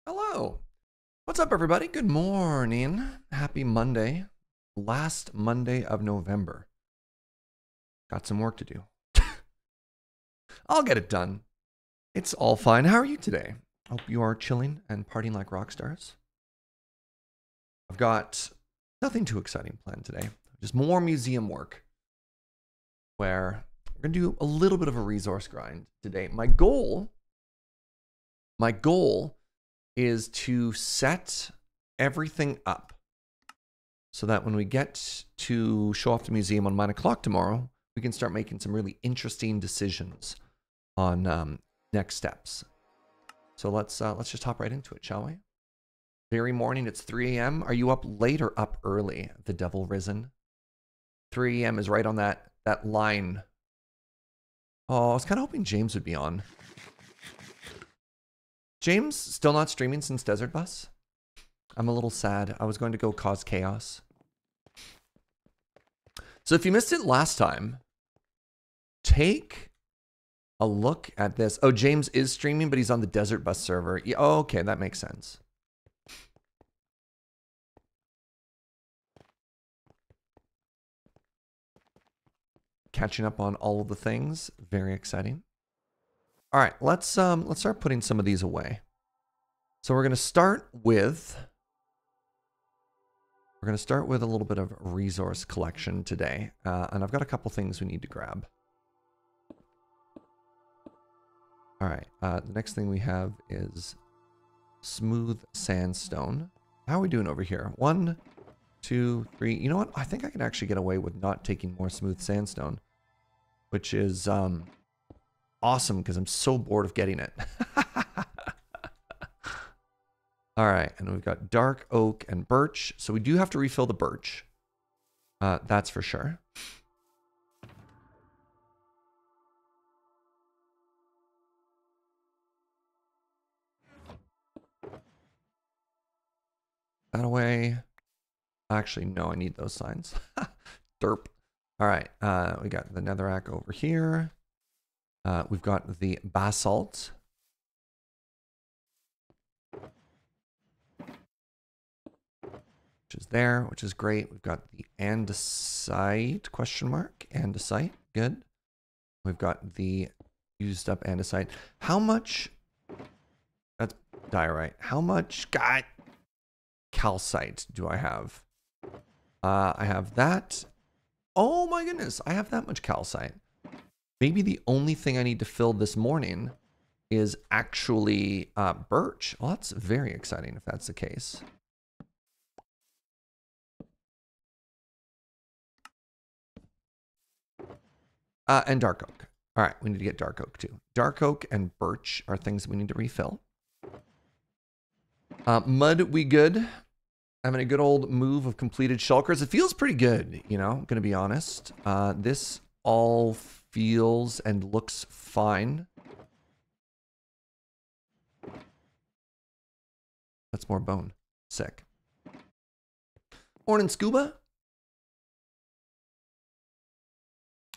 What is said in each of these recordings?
Hello. What's up, everybody? Good morning. Happy Monday. Last Monday of November. Got some work to do. I'll get it done. It's all fine. How are you today? Hope you are chilling and partying like rock stars. I've got nothing too exciting planned today. Just more museum work where we're going to do a little bit of a resource grind today. My goal is to set everything up so that when we get to show off the museum on 9 o'clock tomorrow, we can start making some really interesting decisions on next steps. So let's just hop right into it, shall we? Very morning, it's 3 a.m. Are you up late or up early? The devil risen. 3 a.m. is right on that line. Oh, I was kind of hoping James would be on. James still not streaming since Desert Bus? I'm a little sad. I was going to go cause chaos. So if you missed it last time, take a look at this. Oh, James is streaming, but he's on the Desert Bus server. Yeah, oh, okay, that makes sense. Catching up on all of the things. Very exciting. All right, let's start putting some of these away. So we're going to start with a little bit of resource collection today, and I've got a couple things we need to grab. All right, the next thing we have is smooth sandstone. How are we doing over here? 1, 2, 3. You know what? I think I can actually get away with not taking more smooth sandstone, which is awesome because I'm so bored of getting it. All right, and we've got dark oak and birch. So we do have to refill the birch. That's for sure. That away. Actually, no, I need those signs. Derp. All right, we got the netherrack over here. We've got the basalt. Which is there, which is great. We've got the andesite, question mark, andesite, good. We've got the used up andesite. How much, that's diorite. How much, God, calcite do I have? I have that. Oh my goodness, I have that much calcite. Maybe the only thing I need to fill this morning is actually birch. Well, that's very exciting if that's the case. And dark oak. All right, we need to get dark oak too. Dark oak and birch are things that we need to refill. Mud, we good. Having a good old move of completed shulkers. It feels pretty good, you know, I'm going to be honest. This all feels and looks fine. That's more bone. Sick. Morning, Scuba.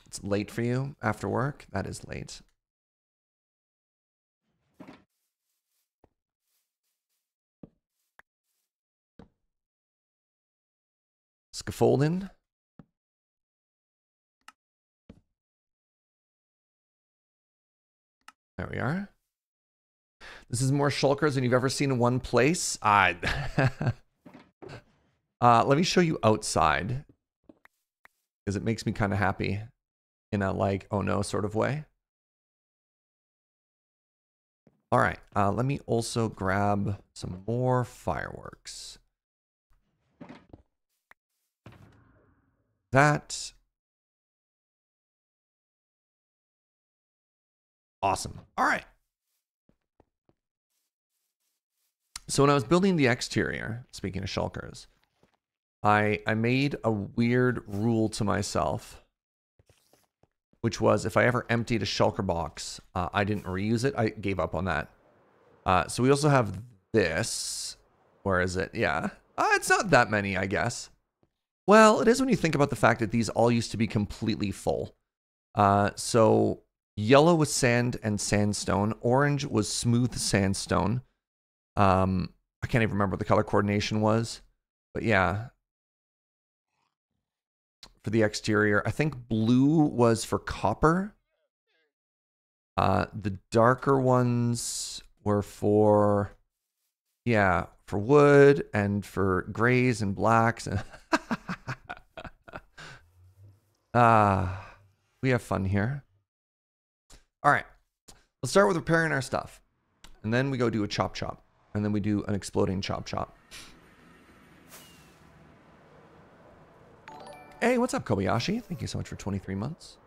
It's late for you after work? That is late. Scaffolding. There we are. This is more shulkers than you've ever seen in one place. Let me show you outside, because it makes me kind of happy in a like, oh no sort of way. All right, let me also grab some more fireworks. That. Awesome. All right. So when I was building the exterior, speaking of shulkers, I made a weird rule to myself, which was if I ever emptied a shulker box, I didn't reuse it. I gave up on that. So we also have this. Where is it? Yeah. It's not that many, I guess. Well, it is when you think about the fact that these all used to be completely full. So yellow was sand and sandstone. Orange was smooth sandstone. I can't even remember what the color coordination was. But yeah. For the exterior, I think blue was for copper. The darker ones were for, yeah, for wood and for grays and blacks. We have fun here. All right, let's start with repairing our stuff. And then we go do a chop chop. And then we do an exploding chop chop. Hey, what's up, Kobayashi? Thank you so much for 23 months.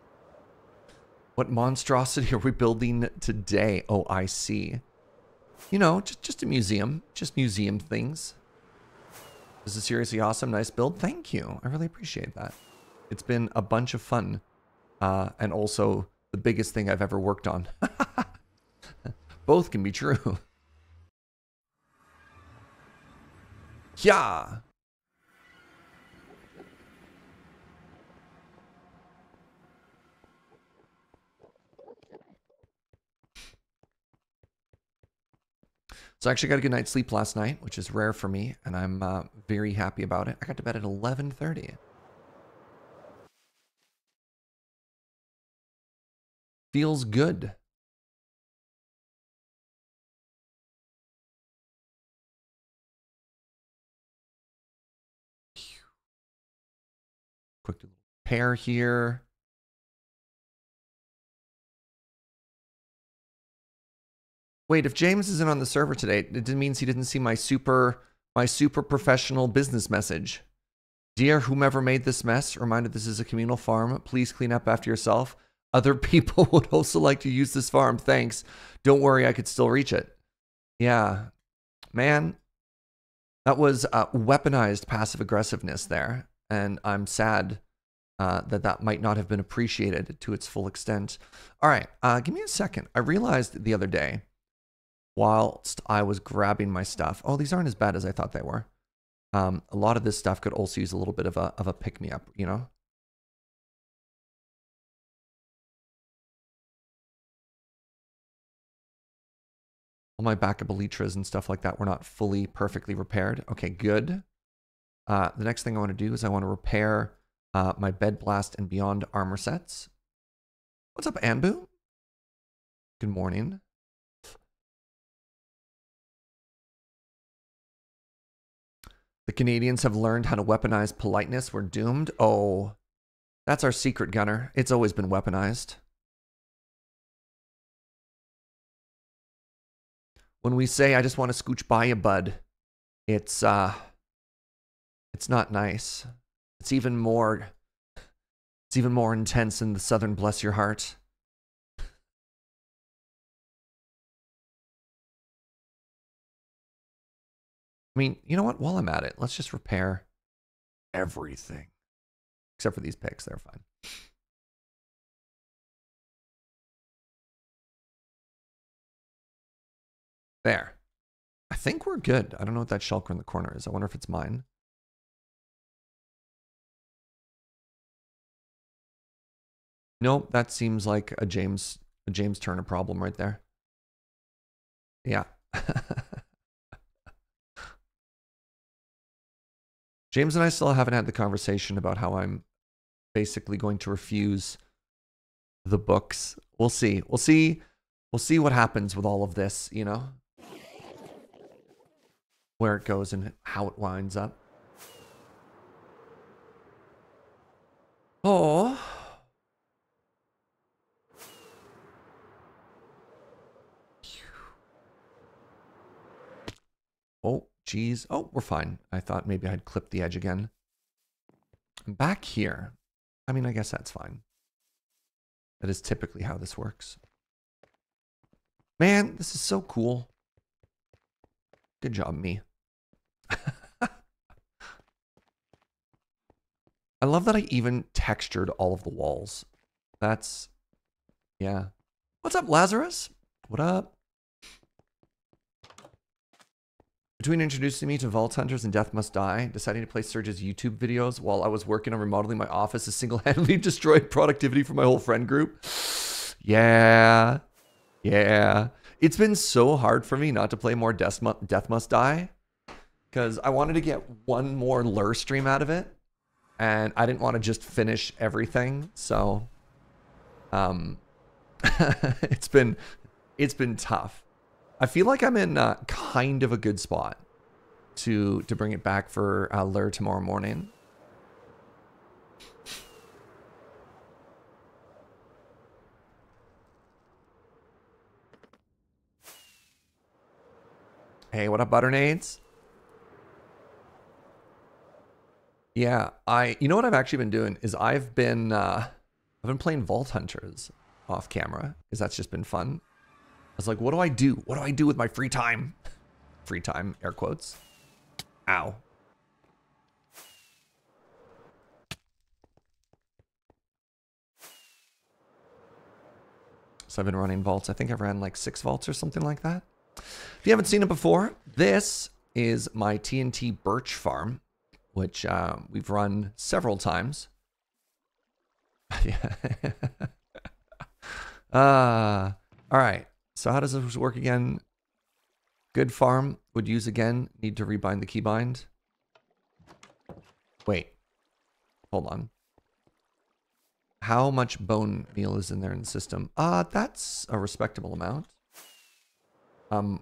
What monstrosity are we building today? Oh, I see. You know, just a museum. Just museum things. This is seriously awesome. Nice build. Thank you. I really appreciate that. It's been a bunch of fun. And also the biggest thing I've ever worked on. Both can be true. Yeah. So I actually got a good night's sleep last night, which is rare for me, and I'm very happy about it. I got to bed at 11:30. Feels good. Quick little pair here. Wait, if James isn't on the server today, it means he didn't see my super professional business message. Dear whomever made this mess, reminder this is a communal farm. Please clean up after yourself. Other people would also like to use this farm. Thanks. Don't worry, I could still reach it. Yeah. Man, that was weaponized passive aggressiveness there. And I'm sad that might not have been appreciated to its full extent. All right, give me a second. I realized the other day, whilst I was grabbing my stuff, oh, these aren't as bad as I thought they were. A lot of this stuff could also use a little bit of a pick-me-up, you know? All my backup elytras and stuff like that were not fully, perfectly repaired. Okay, good. The next thing I want to do is I want to repair my Bed Blast and Beyond armor sets. What's up, Anbu? Good morning. The Canadians have learned how to weaponize politeness. We're doomed. Oh, that's our secret, Gunner. It's always been weaponized. When we say, I just want to scooch by you, bud, it's not nice. It's even more intense in the southern bless your heart. I mean, you know what? While I'm at it, let's just repair everything. Except for these picks, they're fine. There. I think we're good. I don't know what that shulker in the corner is. I wonder if it's mine. Nope, that seems like a James Turner problem right there. Yeah. James and I still haven't had the conversation about how I'm basically going to refuse the books. We'll see. We'll see what happens with all of this, you know? Where it goes and how it winds up. Oh. Oh, geez. Oh, we're fine. I thought maybe I'd clipped the edge again. Back here. I mean, I guess that's fine. That is typically how this works. Man, this is so cool. Good job, me. I love that I even textured all of the walls. That's, yeah. What's up, Lazarus? What up? Between introducing me to Vault Hunters and Death Must Die, deciding to play Surge's YouTube videos while I was working on remodeling my office has single-handedly destroyed productivity for my whole friend group. Yeah. Yeah. It's been so hard for me not to play more Death Must Die because I wanted to get one more lure stream out of it, and I didn't want to just finish everything. So, it's been tough. I feel like I'm in kind of a good spot to bring it back for lure tomorrow morning. Hey, what up, Butternades? Yeah, you know what I've actually been doing is I've been playing Vault Hunters off camera because that's just been fun. I was like, what do I do? What do I do with my free time? Free time, air quotes. Ow. So I've been running vaults. I think I've ran like 6 vaults or something like that. If you haven't seen it before, this is my TNT birch farm, which we've run several times. Yeah. All right. So how does this work again? Good farm would use again. Need to rebind the keybind. Wait. Hold on. How much bone meal is in there in the system? That's a respectable amount.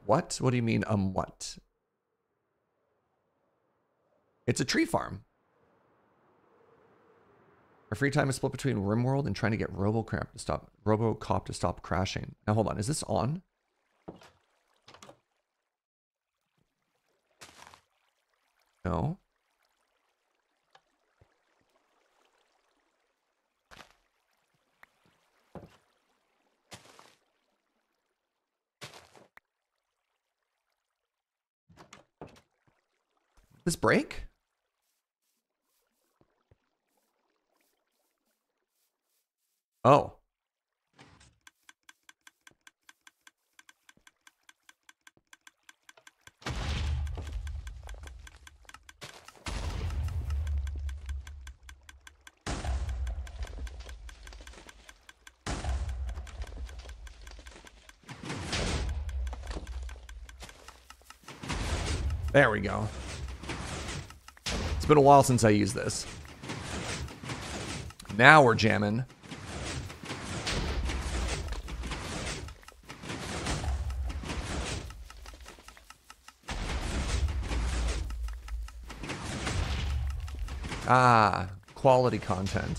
What? What do you mean, what? It's a tree farm. Our free time is split between RimWorld and trying to get RoboCop to stop crashing. Now hold on, is this on? No. This break? Oh. There we go. It's been a while since I used this. Now we're jamming. Quality content.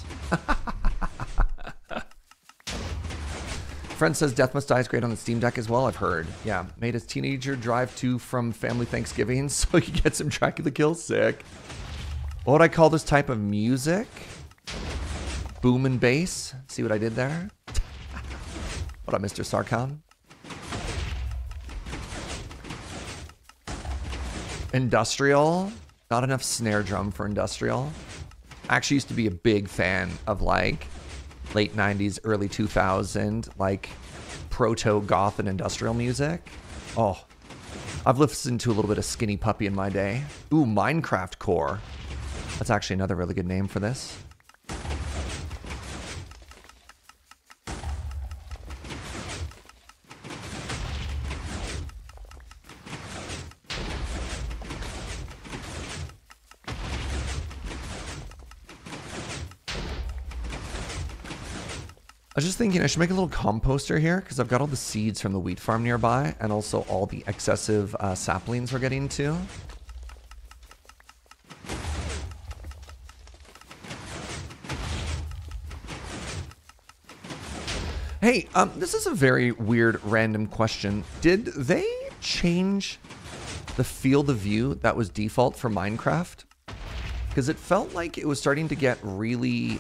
Friend says Death Must Die is great on the Steam Deck as well, I've heard. Yeah, made his teenager drive to from family Thanksgiving so he gets some Dracula kills. Sick. What would I call this type of music? Boom and bass. See what I did there? What up, Mr. Sarkhan? Industrial. Not enough snare drum for industrial. I actually used to be a big fan of like late 90s, early 2000, like proto-goth and industrial music. Oh, I've listened to a little bit of Skinny Puppy in my day. Ooh, Minecraft Core. That's actually another really good name for this. I was just thinking I should make a little composter here because I've got all the seeds from the wheat farm nearby and also all the excessive saplings we're getting to. Hey, this is a very weird random question. Did they change the field of view that was default for Minecraft? Because it felt like it was starting to get really,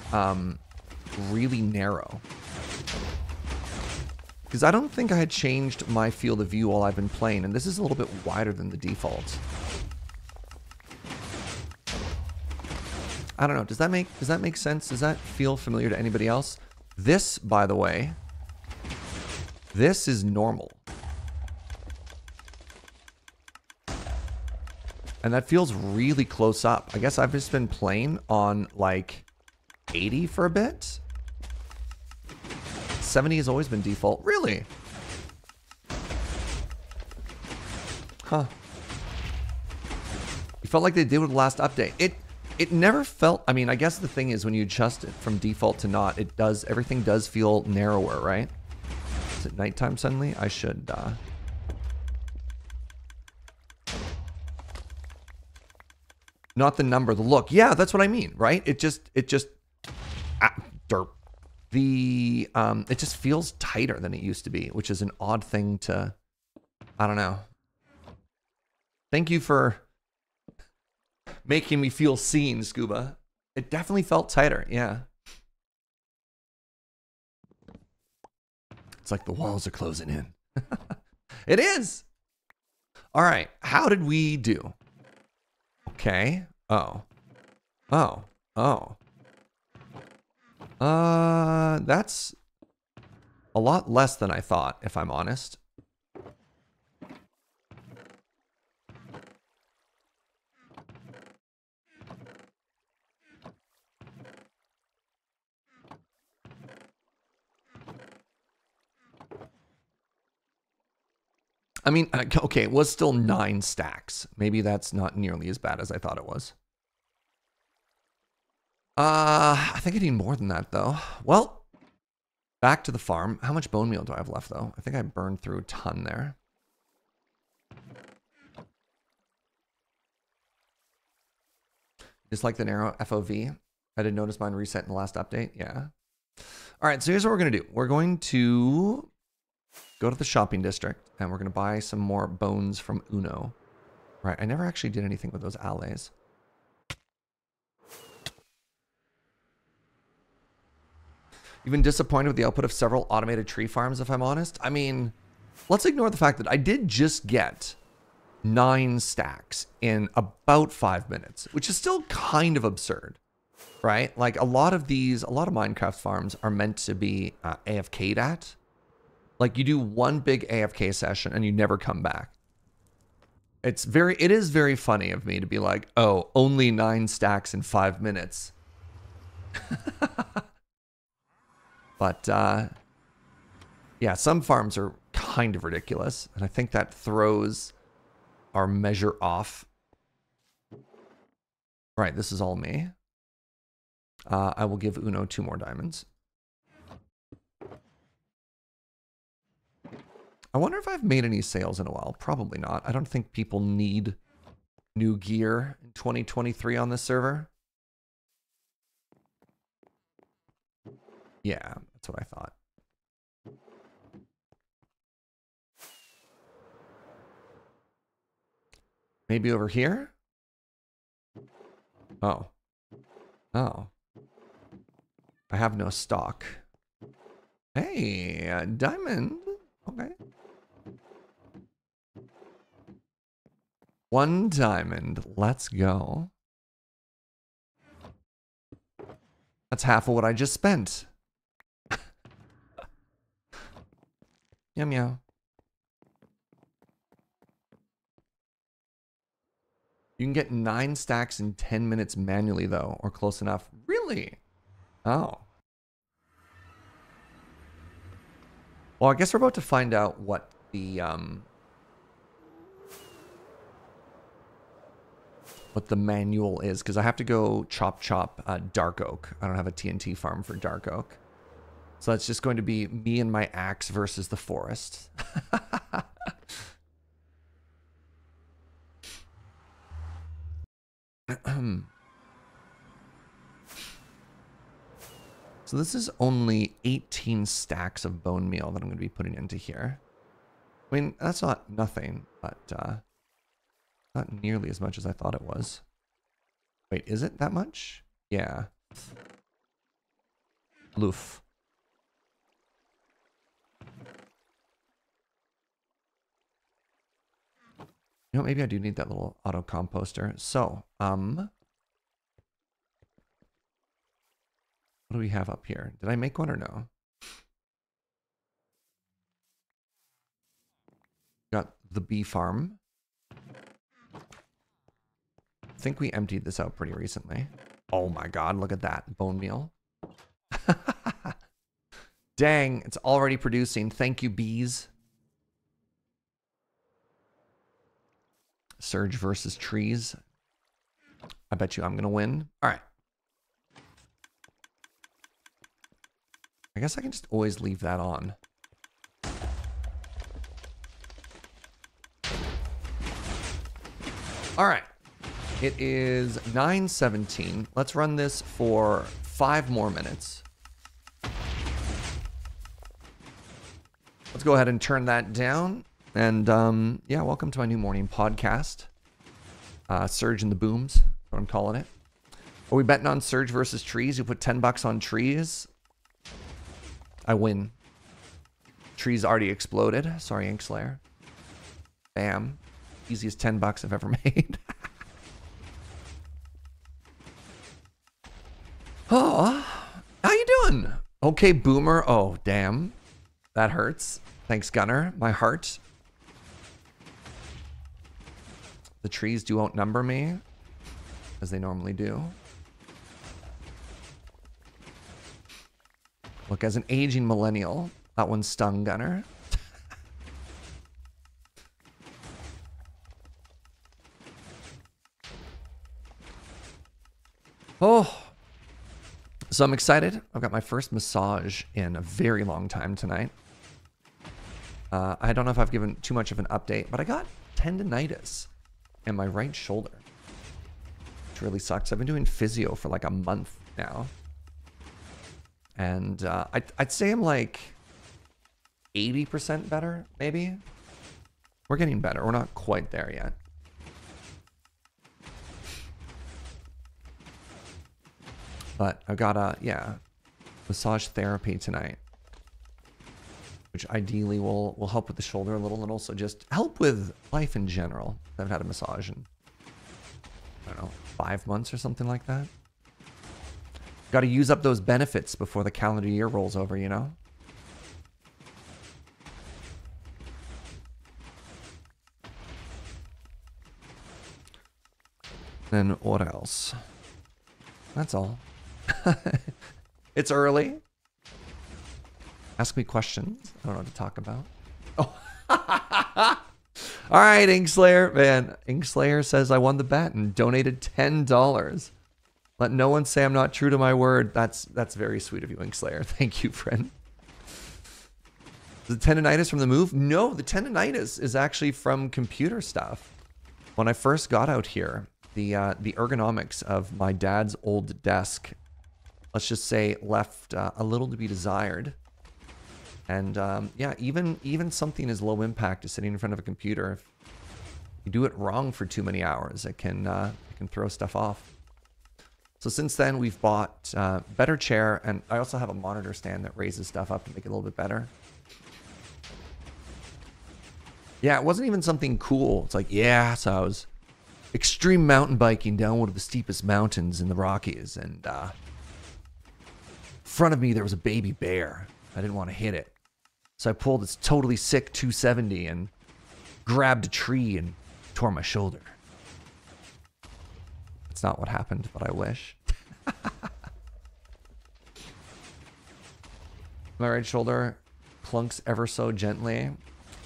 really narrow. Because I don't think I had changed my field of view while I've been playing, and this is a little bit wider than the default. I don't know. Does that make sense? Does that feel familiar to anybody else? This, by the way, this is normal. And that feels really close up. I guess I've just been playing on like 80 for a bit. 70 has always been default. Really? Huh. You felt like they did with the last update. It never felt, I mean, I guess the thing is when you adjust it from default to not, it does, everything does feel narrower, right? Is it nighttime suddenly? I should, not the number, the look. Yeah, that's what I mean, right? It just, derp. It just feels tighter than it used to be, which is an odd thing to, I don't know. Thank you for making me feel seen, Scuba. It definitely felt tighter, yeah. It's like the walls are closing in. It is. All right, how did we do? Okay. Oh. Oh. Oh. That's a lot less than I thought, if I'm honest. I mean, okay, it was still 9 stacks. Maybe that's not nearly as bad as I thought it was. I think I need more than that, though. Well, back to the farm. How much bone meal do I have left, though? I think I burned through a ton there. Just like the narrow FOV. I didn't notice mine reset in the last update. Yeah. All right, so here's what we're going to do. We're going to go to the shopping district, and we're going to buy some more bones from Uno. Right, I never actually did anything with those allays. You've been disappointed with the output of several automated tree farms, if I'm honest. I mean, let's ignore the fact that I did just get 9 stacks in about 5 minutes, which is still kind of absurd, right? Like a lot of Minecraft farms are meant to be AFK'd at. Like you do one big AFK session and you never come back. It is very funny of me to be like, oh, only 9 stacks in 5 minutes. But, yeah, some farms are kind of ridiculous. And I think that throws our measure off. Right, this is all me. I will give Uno 2 more diamonds. I wonder if I've made any sales in a while. Probably not. I don't think people need new gear in 2023 on this server. Yeah, that's what I thought. Maybe over here? Oh. Oh. I have no stock. Hey, diamond. Okay. 1 diamond. Let's go. That's half of what I just spent. Yum yum. You can get 9 stacks in 10 minutes manually, though, or close enough. Really? Oh. Well, I guess we're about to find out what the manual is, because I have to go chop dark oak. I don't have a TNT farm for dark oak. So that's just going to be me and my axe versus the forest. So this is only 18 stacks of bone meal that I'm going to be putting into here. I mean, that's not nothing, but not nearly as much as I thought it was. Wait, is it that much? Yeah. Loof. You know, maybe I do need that little auto composter. So, what do we have up here? Did I make one or no? Got the bee farm. I think we emptied this out pretty recently. Oh my god, look at that. Bone meal. Dang, it's already producing. Thank you, bees. Surge versus trees. I bet you I'm going to win. All right. I guess I can just always leave that on. All right. It is 9:17. Let's run this for 5 more minutes. Let's go ahead and turn that down. And yeah, welcome to my new morning podcast. Surge in the booms, that's what I'm calling it. Are we betting on Surge versus trees? You put 10 bucks on trees. I win. Trees already exploded. Sorry, Inkslayer. Bam. Easiest 10 bucks I've ever made. Oh, how you doing? Okay, Boomer. Oh, damn. That hurts. Thanks, Gunner. My heart. The trees do outnumber me, as they normally do. Look, as an aging millennial, that one stung, Gunner. Oh, so I'm excited. I've got my first massage in a very long time tonight. I don't know if I've given too much of an update, but I got tendinitis in my right shoulder, which really sucks. I've been doing physio for like a month now. And I'd say I'm like 80% better, maybe. We're getting better. We're not quite there yet. But I've got yeah, massage therapy tonight, which ideally will help with the shoulder a little and also just help with life in general. I haven't had a massage in, I don't know, 5 months or something like that. Got to use up those benefits before the calendar year rolls over, you know? Then what else? That's all. It's early. Ask me questions. I don't know what to talk about. Oh. All right, Inkslayer. Man, Inkslayer says I won the bet and donated $10. Let no one say I'm not true to my word. That's very sweet of you, Inkslayer. Thank you, friend. The tendinitis from the move? No, the tendinitis is actually from computer stuff. When I first got out here, the ergonomics of my dad's old desk, let's just say, left a little to be desired. And yeah, even something as low impact as sitting in front of a computer, if you do it wrong for too many hours, it can throw stuff off. So since then, we've bought a better chair, and I also have a monitor stand that raises stuff up to make it a little bit better. Yeah, it wasn't even something cool. It's like, yeah, so I was extreme mountain biking down one of the steepest mountains in the Rockies, and in front of me there was a baby bear. I didn't want to hit it. So I pulled this totally sick 270 and grabbed a tree and tore my shoulder. It's not what happened, but I wish. My right shoulder clunks ever so gently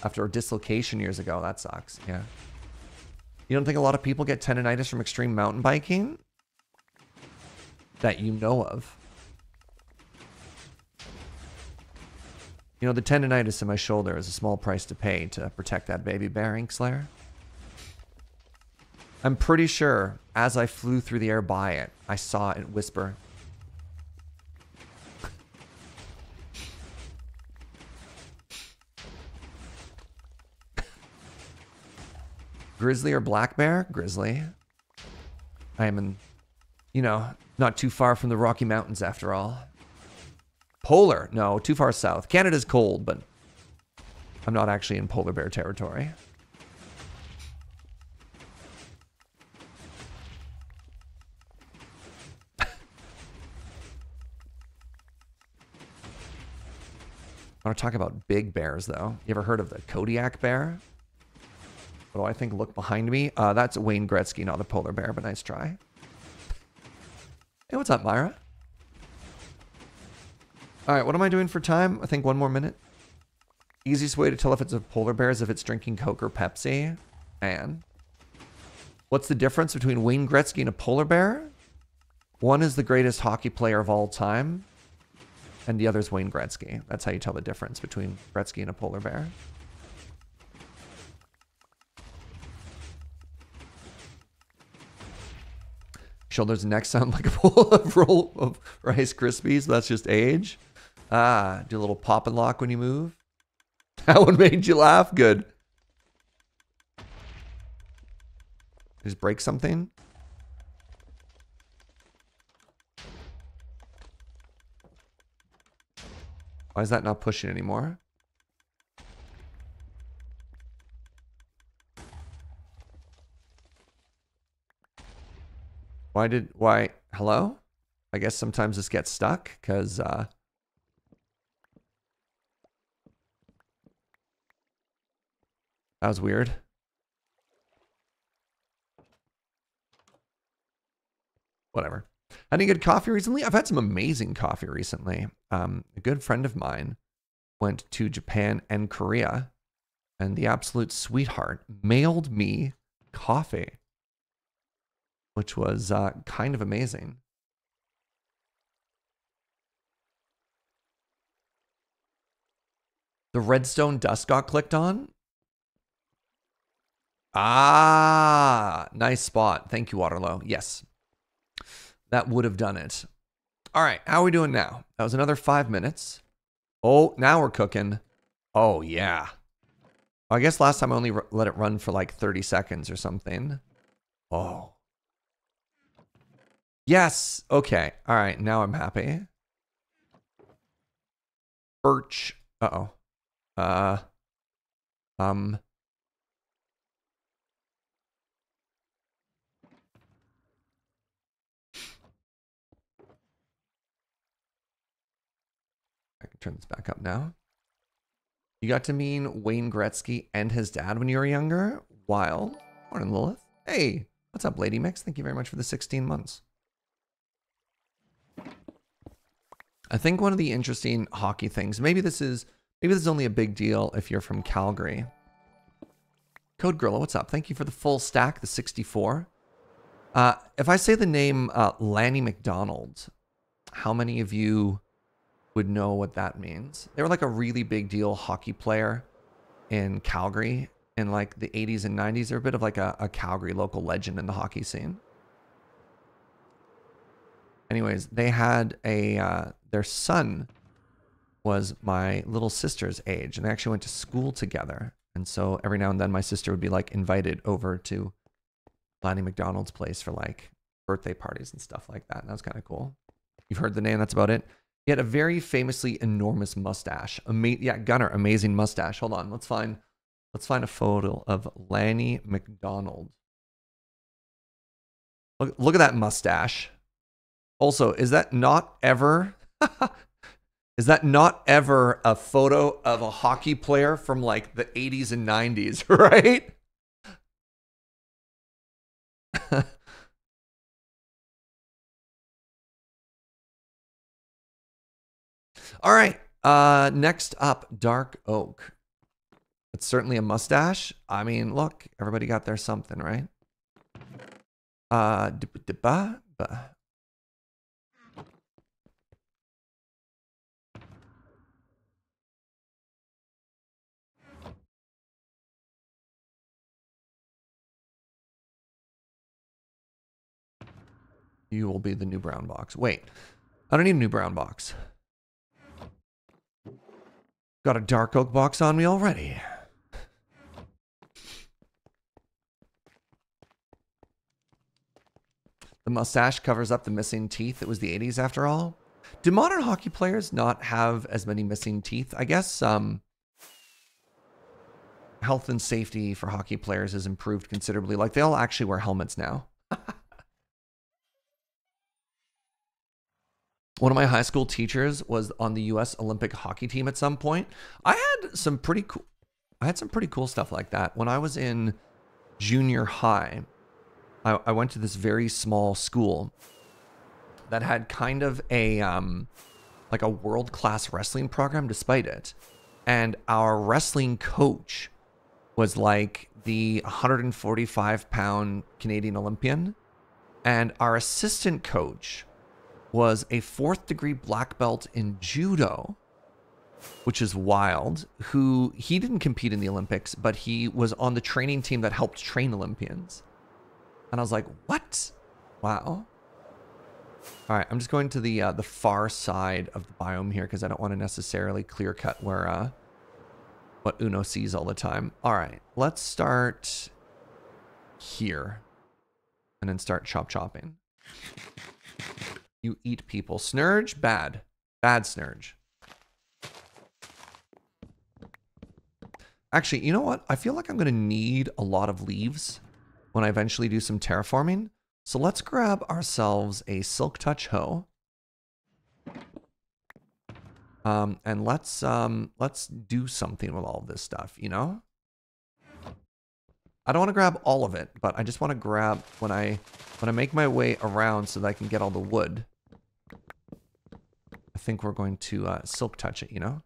after a dislocation years ago. That sucks, yeah. You don't think a lot of people get tendinitis from extreme mountain biking? That you know of. You know, the tendinitis in my shoulder is a small price to pay to protect that baby bear, Inkslayer. I'm pretty sure as I flew through the air by it, I saw it whisper. Grizzly or black bear? Grizzly. I am in, you know, not too far from the Rocky Mountains after all. Polar? No, too far south. Canada's cold, but I'm not actually in polar bear territory. I want to talk about big bears, though. You ever heard of the Kodiak bear? What do I think? Look behind me. That's Wayne Gretzky, not the polar bear, but nice try. Hey, what's up, Myra? All right, what am I doing for time? I think 1 more minute. Easiest way to tell if it's a polar bear is if it's drinking Coke or Pepsi. Man. What's the difference between Wayne Gretzky and a polar bear? One is the greatest hockey player of all time, and the other is Wayne Gretzky. That's how you tell the difference between Gretzky and a polar bear. Shoulders and neck sound like a bowl of roll of Rice Krispies. That's just age. Ah, do a little pop and lock when you move. That one made you laugh. Good. Just break something. Why is that not pushing anymore? Why, hello? I guess sometimes this gets stuck because, that was weird. Whatever. Had any good coffee recently? I've had some amazing coffee recently. A good friend of mine went to Japan and Korea, and the absolute sweetheart mailed me coffee, which was kind of amazing. The redstone dust got clicked on. Ah, nice spot. Thank you, Waterlow. Yes, that would have done it. All right, how are we doing now? That was another 5 minutes. Oh, now we're cooking. Oh, yeah. I guess last time I only let it run for like 30 seconds or something. Oh. Yes. Okay. All right. Now I'm happy. Birch. Uh-oh. I can turn this back up now. You got to meet Wayne Gretzky and his dad when you were younger? Wild. Morning, Lilith. Hey, what's up, Lady Mix? Thank you very much for the 16 months. I think one of the interesting hockey things, maybe this is only a big deal if you're from Calgary. Code Gorilla, what's up? Thank you for the full stack, the 64. If I say the name Lanny McDonald, how many of you would know what that means? They were like a really big deal hockey player in Calgary in like the 80s and 90s. They're a bit of like a Calgary local legend in the hockey scene. Anyways, they had their son was my little sister's age, and they actually went to school together. And so every now and then my sister would be like invited over to Lanny McDonald's place for like birthday parties and stuff like that. And that was kind of cool. You've heard the name, that's about it. He had a very famously enormous mustache. Yeah, Gunner, amazing mustache. Hold on, let's find a photo of Lanny McDonald. Look at that mustache. Also, is that not ever a photo of a hockey player from like the 80s and 90s, right? All right. Next up, Dark Oak. It's certainly a mustache. I mean, look, everybody got their something, right? You will be the new brown box. Wait, I don't need a new brown box. Got a Dark Oak box on me already. The mustache covers up the missing teeth. It was the 80s after all. Do modern hockey players not have as many missing teeth? I guess health and safety for hockey players has improved considerably. Like they all actually wear helmets now. One of my high school teachers was on the US Olympic hockey team at some point. I had some pretty cool stuff like that. When I was in junior high, I went to this very small school that had kind of a like a world-class wrestling program despite it. And our wrestling coach was like the 145-pound Canadian Olympian. And our assistant coach was a 4th-degree black belt in judo, which is wild, who he didn't compete in the Olympics, but he was on the training team that helped train Olympians. And I was like, what? Wow. All right, I'm just going to the far side of the biome here because I don't want to necessarily clear cut where what Uno sees all the time. All right, let's start here and then start chopping. You eat people. Snurge, bad. Bad Snurge. Actually, you know what? I feel like I'm going to need a lot of leaves when I eventually do some terraforming. So let's grab ourselves a Silk Touch hoe. And let's do something with all of this stuff, you know? I don't want to grab all of it, but I just want to grab when I make my way around so that I can get all the wood. I think we're going to Silk Touch it, you know?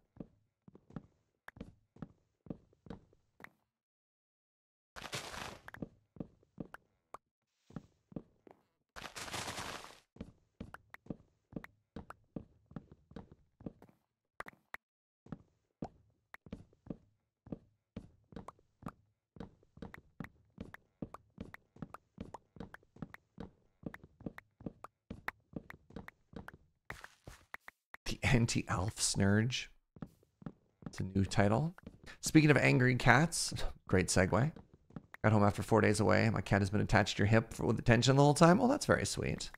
The Anti-Elf Snurge. It's a new title. Speaking of angry cats, great segue. Got home after 4 days away. My cat has been attached to your hip with attention the whole time. Oh, that's very sweet.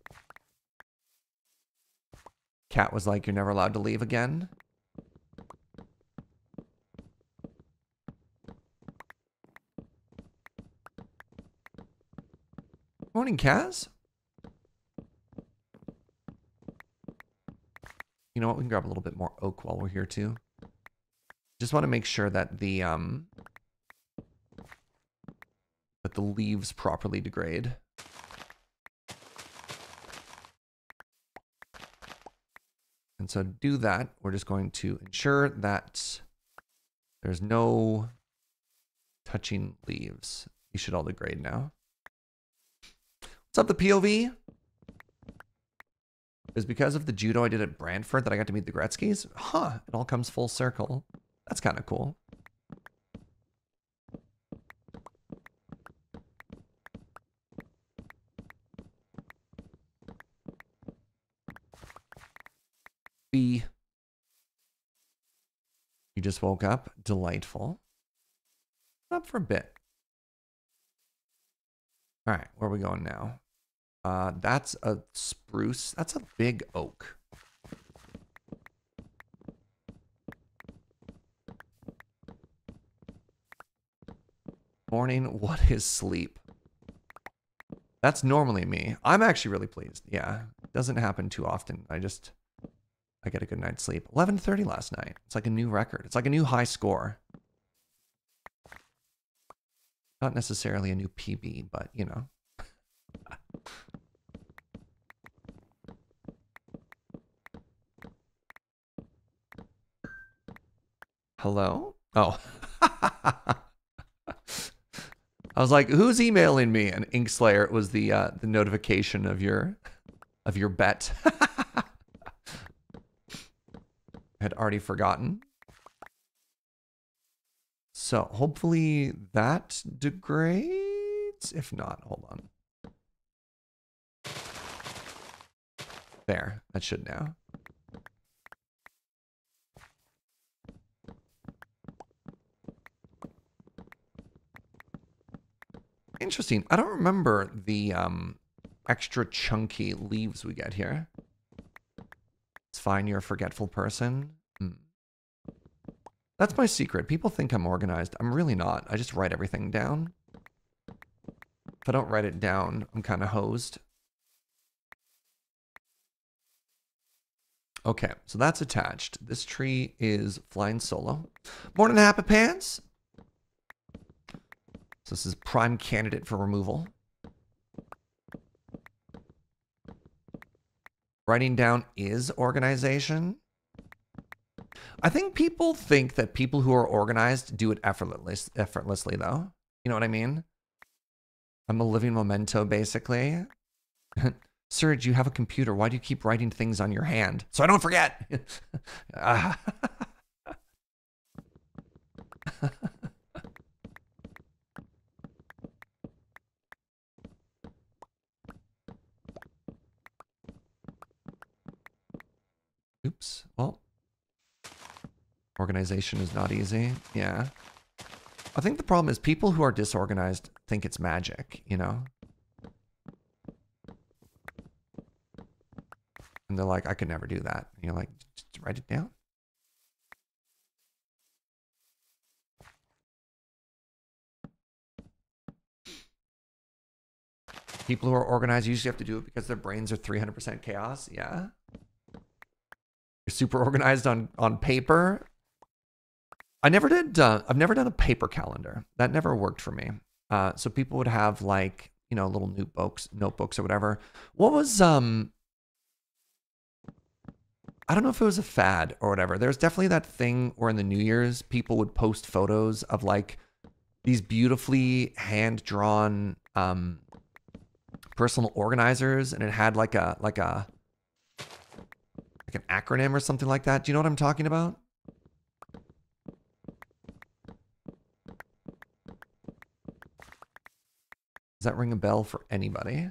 Cat was like, you're never allowed to leave again. Morning, Kaz. You know what? We can grab a little bit more oak while we're here too. Just want to make sure that the leaves properly degrade. And so to do that, we're just going to ensure that there's no touching leaves. These should all degrade now. What's up, the POV? It was because of the judo I did at Brantford that I got to meet the Gretzkys. Huh, it all comes full circle. That's kind of cool. B. You just woke up. Delightful. Up for a bit. All right, where are we going now? That's a spruce. That's a big oak. Morning, what is sleep? That's normally me. I'm actually really pleased. Yeah, it doesn't happen too often. I get a good night's sleep. 11:30 last night. It's like a new record. It's like a new high score. Not necessarily a new PB, but you know. Hello? Oh. I was like, who's emailing me? And Inkslayer was the notification of your bet. I had already forgotten. So hopefully that degrades. If not, hold on. There, that should now. Interesting. I don't remember the extra chunky leaves we get here. It's fine, you're a forgetful person. That's my secret. People think I'm organized. I'm really not. I just write everything down. If I don't write it down, I'm kind of hosed. Okay, so that's attached. This tree is flying solo. Morning, Happy Pants. So this is prime candidate for removal. Writing down is organization. I think people think that people who are organized do it effortlessly though. You know what I mean? I'm a living memento, basically. Serge, you have a computer. Why do you keep writing things on your hand? So I don't forget. Oops. Well, organization is not easy. Yeah. I think the problem is people who are disorganized think it's magic, you know? And they're like, I could never do that. And you're like, just write it down. People who are organized usually have to do it because their brains are 300% chaos. Yeah. You're super organized on paper. I've never done a paper calendar. That never worked for me. So people would have like, you know, little notebooks or whatever. What was, I don't know if it was a fad or whatever. There's definitely that thing where in the New Year's, people would post photos of like these beautifully hand-drawn personal organizers, and it had like an acronym or something like that. Do you know what I'm talking about? Does that ring a bell for anybody?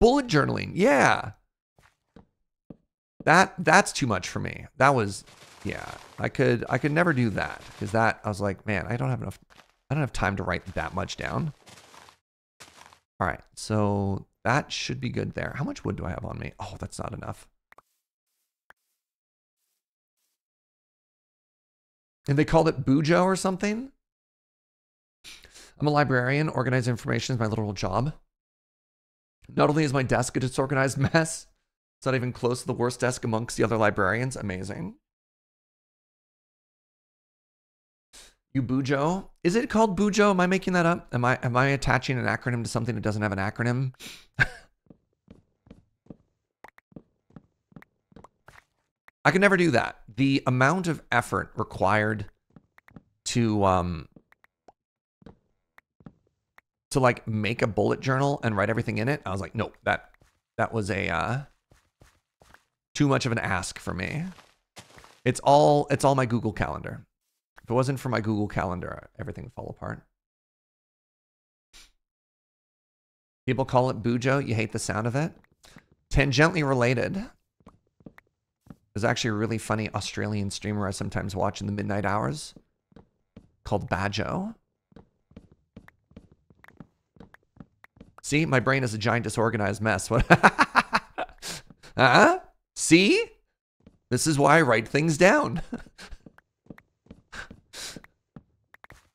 Bullet journaling, yeah. That's too much for me. That was, yeah. I could never do that because that I was like, man, I don't have time to write that much down. All right, so that should be good there. How much wood do I have on me? Oh, that's not enough. And they called it Bujo or something? I'm a librarian. Organizing information is my literal job. Not only is my desk a disorganized mess, it's not even close to the worst desk amongst the other librarians. Amazing. You Bujo? Is it called Bujo? Am I making that up? Am I attaching an acronym to something that doesn't have an acronym? I could never do that. The amount of effort required to like make a bullet journal and write everything in it, I was like, nope, that was a too much of an ask for me. It's all my Google Calendar. If it wasn't for my Google Calendar, everything would fall apart. People call it Bujo. You hate the sound of it. Tangentially related. There's actually a really funny Australian streamer I sometimes watch in the midnight hours called Bajo. See, my brain is a giant disorganized mess. What? See? This is why I write things down.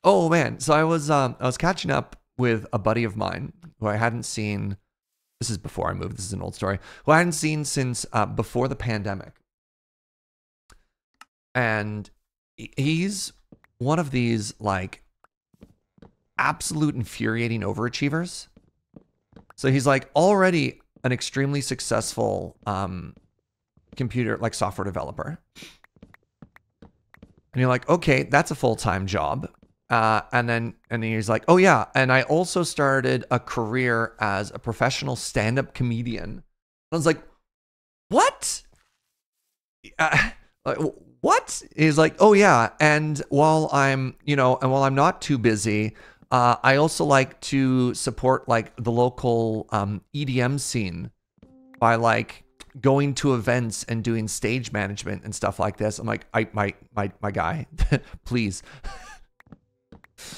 Oh man, so I was catching up with a buddy of mine who I hadn't seen. This is before I moved. This is an old story. Who I hadn't seen since before the pandemic. And he's one of these like absolute infuriating overachievers. So he's like already an extremely successful computer, like software developer. And you're like, okay, that's a full-time job. And then he's like, oh yeah, and I also started a career as a professional stand-up comedian. I was like, what? What? He's like, oh yeah, and while I'm not too busy, I also like to support like the local EDM scene by like going to events and doing stage management and stuff like this. I'm like, my guy, please.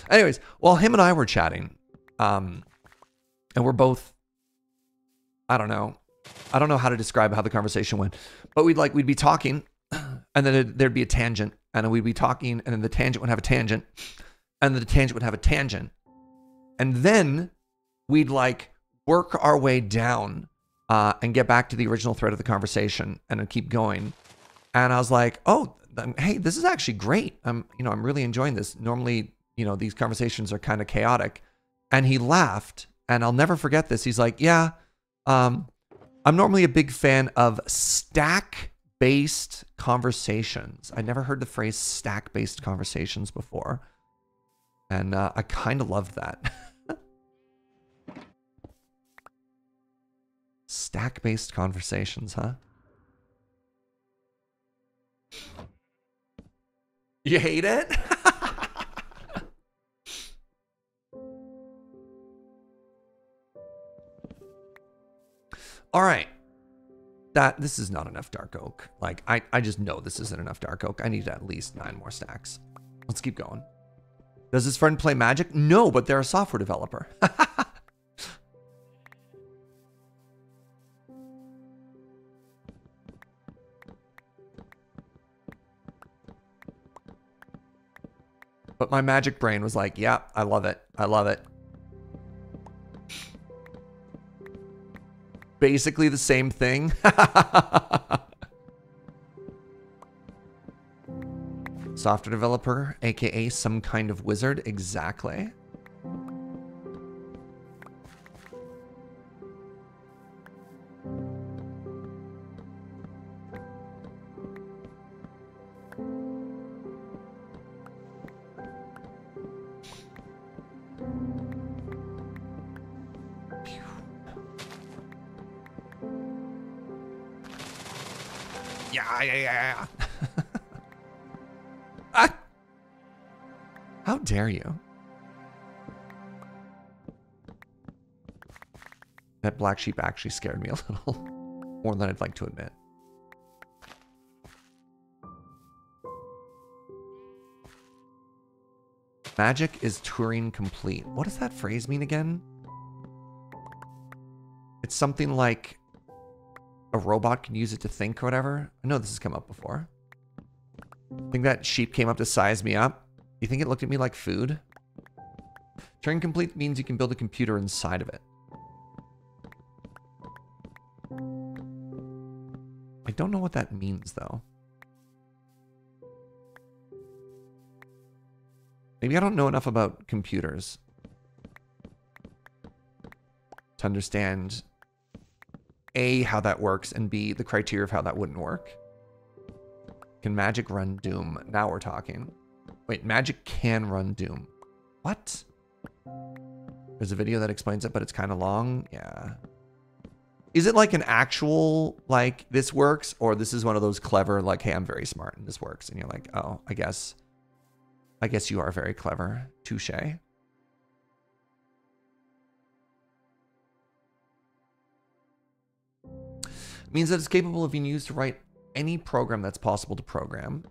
Anyways, well, him and I were chatting, and we're both, I don't know how to describe how the conversation went, but we'd be talking, and then there'd be a tangent, and then we'd be talking, and then the tangent would have a tangent, and then the tangent would have a tangent, and then we'd like work our way down, and get back to the original thread of the conversation, and then keep going. And I was like, oh, hey, this is actually great. I'm really enjoying this. Normally, these conversations are kind of chaotic. And he laughed, and I'll never forget this. He's like, yeah, I'm normally a big fan of stack-based based conversations. I never heard the phrase stack based conversations before. And I kind of love that. Stack based conversations, huh? You hate it? All right. This is not enough dark oak. Like, I just know this isn't enough dark oak. I need at least 9 more stacks. Let's keep going. Does his friend play Magic? No, but they're a software developer. But my Magic brain was like, yeah, I love it. I love it. Basically the same thing. Software developer, aka some kind of wizard. Exactly. Yeah. Ah! How dare you? That black sheep actually scared me a little more than I'd like to admit. Magic is Turing complete. What does that phrase mean again? It's something like a robot can use it to think or whatever. I know this has come up before. I think that sheep came up to size me up. You think it looked at me like food? Turing complete means you can build a computer inside of it. I don't know what that means, though. Maybe I don't know enough about computers to understand A, how that works, and B, the criteria of how that wouldn't work. Can Magic run Doom? Now we're talking. Wait, Magic can run Doom. What? There's a video that explains it, but it's kind of long. Yeah. Is it like an actual, like, this works? Or this is one of those clever, like, hey, I'm very smart and this works. And you're like, oh, I guess you are very clever. Touche. Means that it's capable of being used to write any program that's possible to program.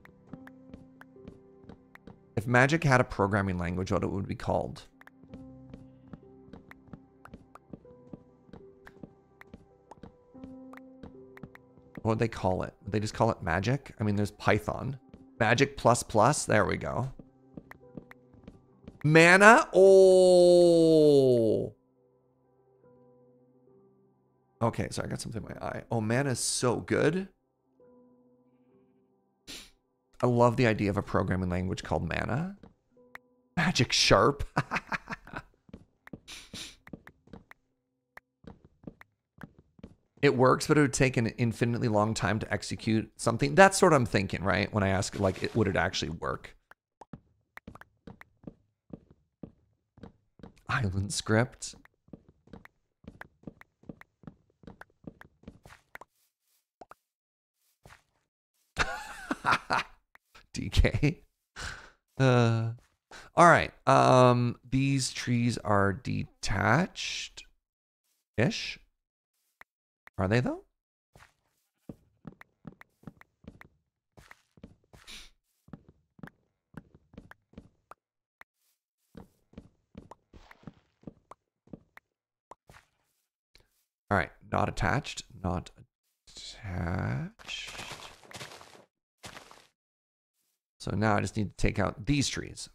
If Magic had a programming language, what it would be called? What would they call it? Would they just call it Magic? I mean, there's Python. Magic++, there we go. Mana? Oh! Okay, sorry, I got something in my eye. Oh, Mana is so good. I love the idea of a programming language called Mana. Magic Sharp. It works, but it would take an infinitely long time to execute something. That's what I'm thinking, right? When I ask, like, would it actually work? Island script. DK. All right. These trees are detached-ish. Are they though? All right, not attached, not attached. So now I just need to take out these trees.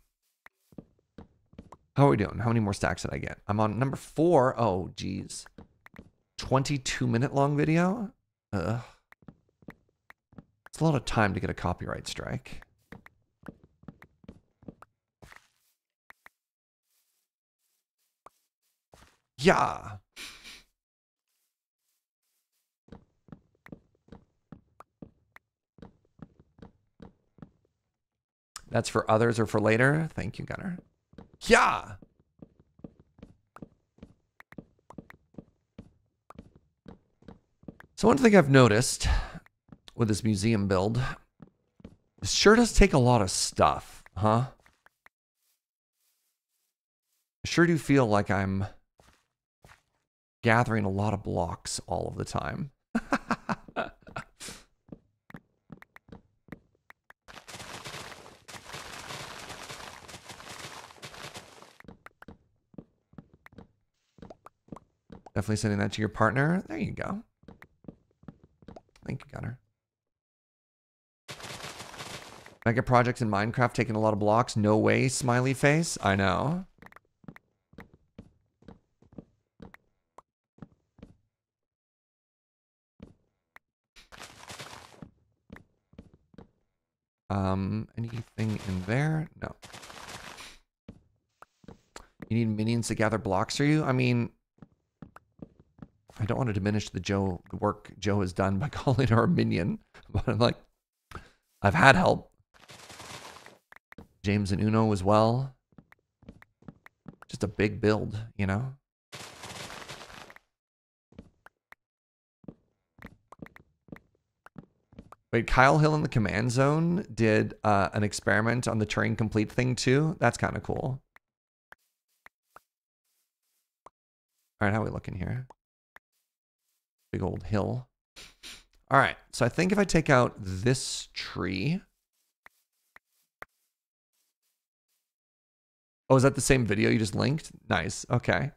How are we doing? How many more stacks did I get? I'm on number 4. Oh, geez. 22-minute long video? Ugh. It's a lot of time to get a copyright strike. Yeah. That's for others or for later. Thank you, Gunnar. Yeah. So one thing I've noticed with this museum build, it sure does take a lot of stuff, huh? I sure do feel like I'm gathering a lot of blocks all of the time. Definitely sending that to your partner. There you go. Thank you, Gunnar. Mega projects in Minecraft taking a lot of blocks. No way, smiley face. I know. Anything in there? No. You need minions to gather blocks for you? I mean, I don't want to diminish the work Joe has done by calling her a minion, but I'm like, I've had help. James and Uno as well. Just a big build, you know? Wait, Kyle Hill in the command zone did an experiment on the Turing complete thing too? That's kind of cool. All right, how are we looking here? Big old hill. All right, so I think if I take out this tree. Oh, is that the same video you just linked? Nice, okay.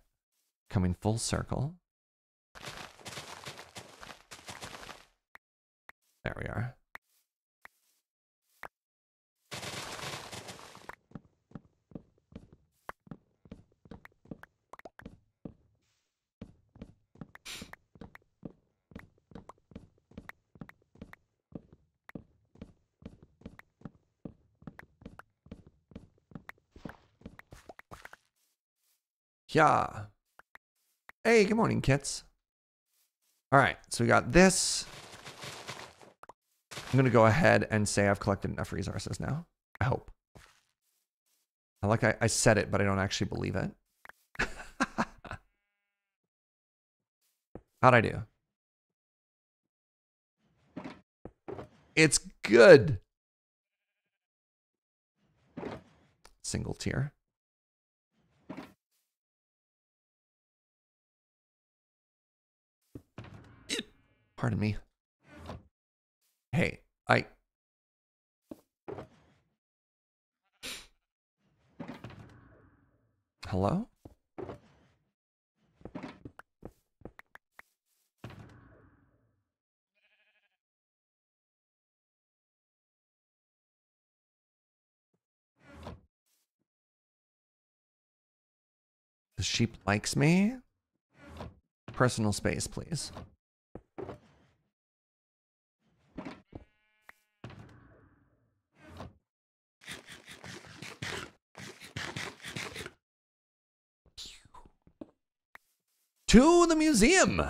Coming full circle. There we are. Yeah. Hey, good morning, kits. All right, so we got this. I'm going to go ahead and say I've collected enough resources now. I hope. I said it, but I don't actually believe it. How'd I do? It's good. Single tier. Pardon me. Hey, Hello? The sheep likes me. Personal space, please. To the museum.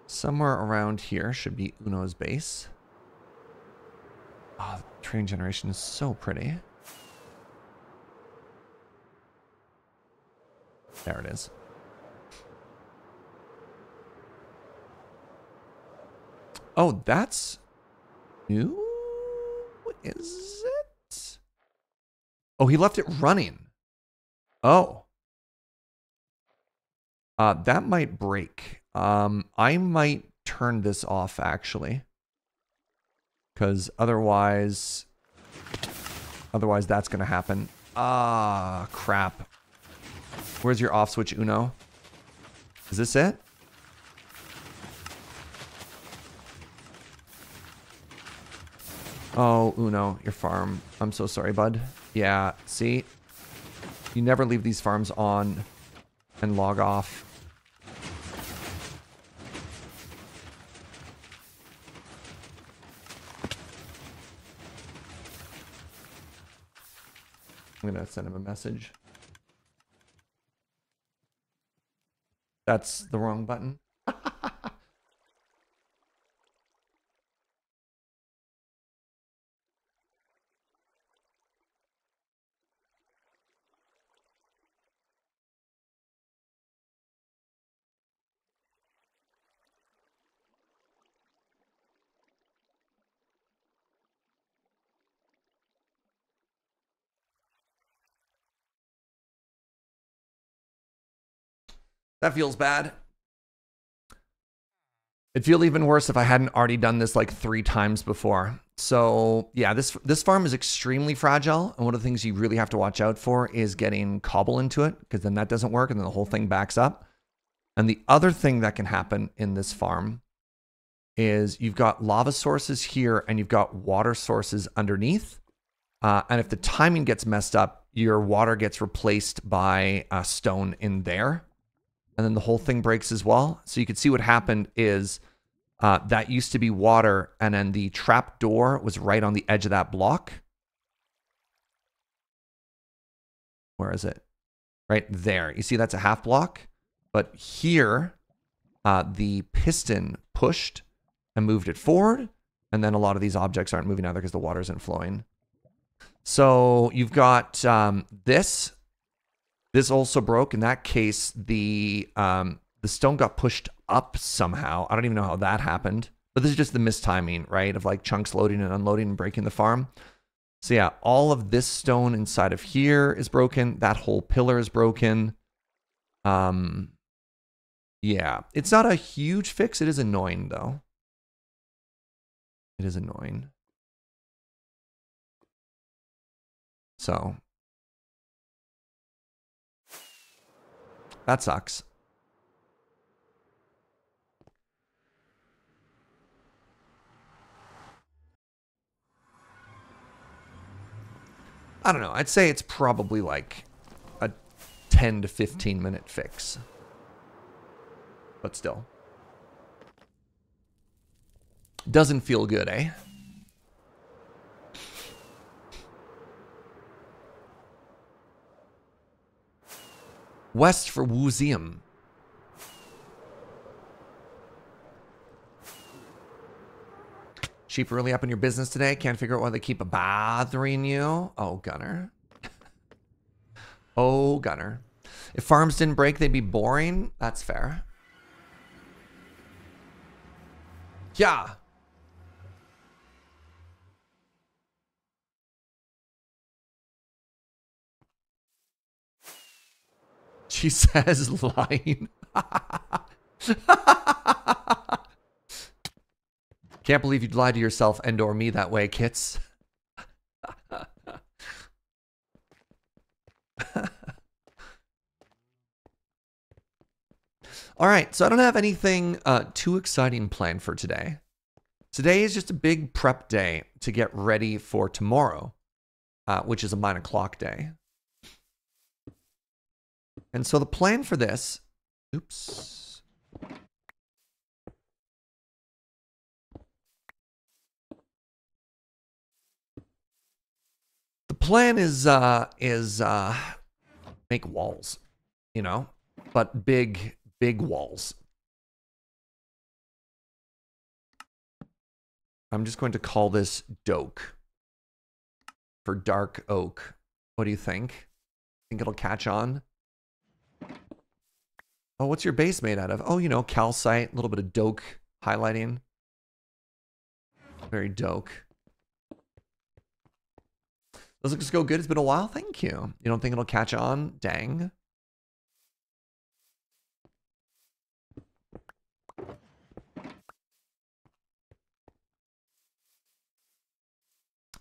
Somewhere around here should be Uno's base. Oh, the train generation is so pretty. There it is. Oh, that's new? Is it? Oh, he left it running. Oh. That might break. I might turn this off, actually. Because otherwise that's going to happen. Ah, crap. Where's your off switch, Uno? Is this it? Oh, Uno, your farm. I'm so sorry, bud. Yeah, see? You never leave these farms on and log off. I'm going to send him a message. That's the wrong button. That feels bad. It'd feel even worse if I hadn't already done this like 3 times before. So yeah, this farm is extremely fragile. And one of the things you really have to watch out for is getting cobble into it, because then that doesn't work and then the whole thing backs up. And the other thing that can happen in this farm is you've got lava sources here and you've got water sources underneath. And if the timing gets messed up, your water gets replaced by a stone in there. And then the whole thing breaks as well. So you can see what happened is that used to be water, and then the trap door was right on the edge of that block. Where is it? Right there. You see that's a half block. But here, the piston pushed and moved it forward. And then a lot of these objects aren't moving either because the water isn't flowing. So you've got this. This also broke. In that case, the stone got pushed up somehow. I don't even know how that happened. But this is just the mistiming, right? Of like chunks loading and unloading and breaking the farm. So yeah, all of this stone inside of here is broken. That whole pillar is broken. Yeah, it's not a huge fix. It is annoying though. It is annoying. So that sucks. I don't know. I'd say it's probably like a 10 to 15 minute fix. But still. Doesn't feel good, eh? West for Museum. Sheep really up in your business today. Can't figure out why they keep bothering you. Oh, Gunner. Oh, Gunner. If farms didn't break, they'd be boring. That's fair. Yeah. She says lying. Can't believe you'd lie to yourself and or me that way, Kits. All right, so I don't have anything too exciting planned for today. Today is just a big prep day to get ready for tomorrow, which is a 9 o'clock day. And so the plan for this, oops. The plan is make walls, you know, but big walls. I'm just going to call this Doak for dark oak. What do you think? Think it'll catch on? Oh, what's your base made out of? Oh, you know, calcite, a little bit of Doak highlighting. Very Doak. Those looks go good. It's been a while. Thank you. You don't think it'll catch on? Dang.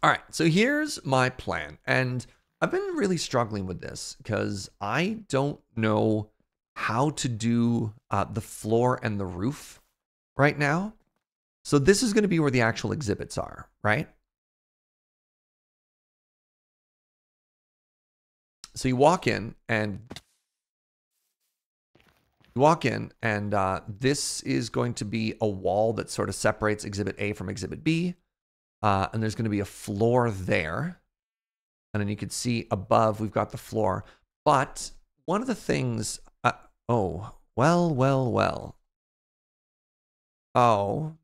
All right, so here's my plan. And I've been really struggling with this because I don't know how to do the floor and the roof right now. So this is going to be where the actual exhibits are, right? So you walk in and this is going to be a wall that sort of separates exhibit A from exhibit B. And there's going to be a floor there. And then you can see above, we've got the floor. But one of the things, oh, well. Oh,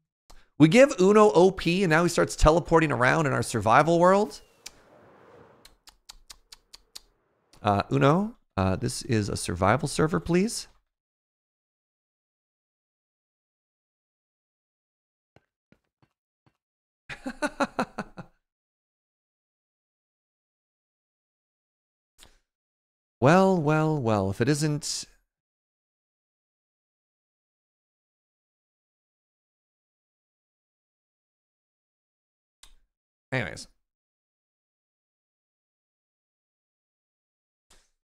we give Uno OP and now he starts teleporting around in our survival world. Uno, this is a survival server, please. Well, if it isn't... Anyways.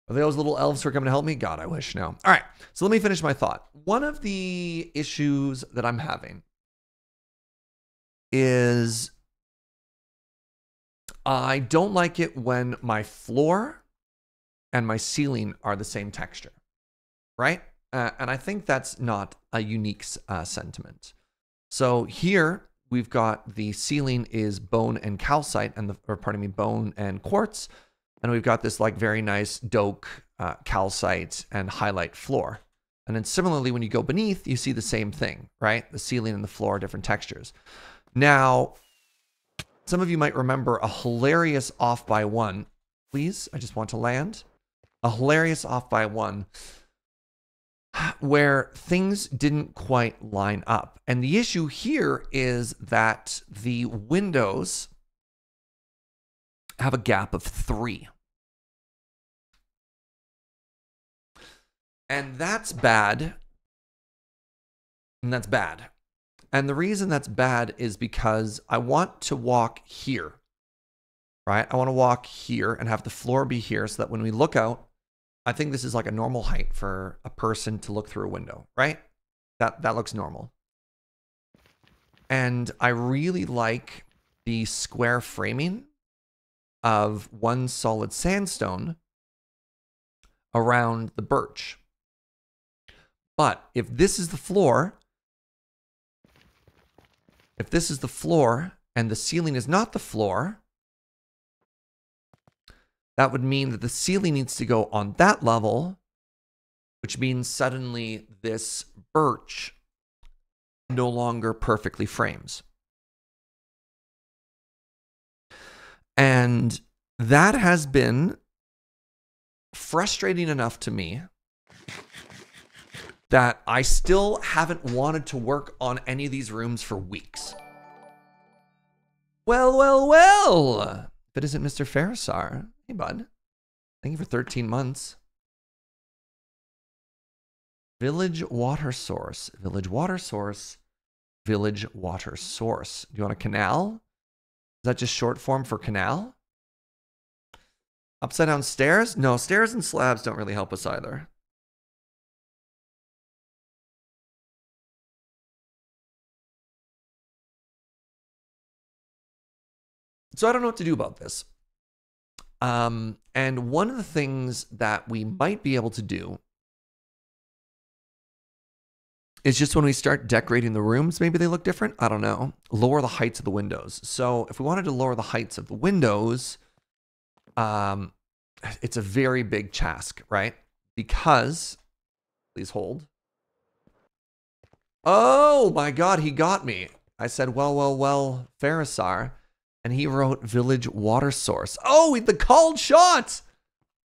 Are those little elves who are coming to help me? God, I wish. No. All right, so let me finish my thought. One of the issues that I'm having is I don't like it when my floor and my ceiling are the same texture, right? And I think that's not a unique sentiment. So here we've got the ceiling is bone and calcite, and bone and quartz, and we've got this like very nice doke, calcite, and highlight floor. And then similarly, when you go beneath, you see the same thing, right? The ceiling and the floor are different textures. Now, some of you might remember a hilarious off by one. Please, I just want to land. A hilarious off by one where things didn't quite line up. And the issue here is that the windows have a gap of 3. And that's bad. And that's bad. And the reason that's bad is because I want to walk here, right? I want to walk here and have the floor be here so that when we look out, I think this is like a normal height for a person to look through a window, right? That looks normal. And I really like the square framing of one solid sandstone around the birch. But if this is the floor, and the ceiling is not the floor, that would mean that the ceiling needs to go on that level, which means suddenly this birch no longer perfectly frames. And that has been frustrating enough to me that I still haven't wanted to work on any of these rooms for weeks. Well. If it isn't Mr. Farisar. Hey, bud. Thank you for 13 months. Village water source. Village water source. Village water source. Do you want a canal? Is that just short form for canal? Upside down stairs? No, stairs and slabs don't really help us either. So I don't know what to do about this. And one of the things that we might be able to do is just when we start decorating the rooms, maybe they look different. I don't know. Lower the heights of the windows. So if we wanted to lower the heights of the windows, it's a very big task, right? Because, please hold. Oh my God, he got me. I said, well, Farisar. And he wrote village water source. Oh, the called shot.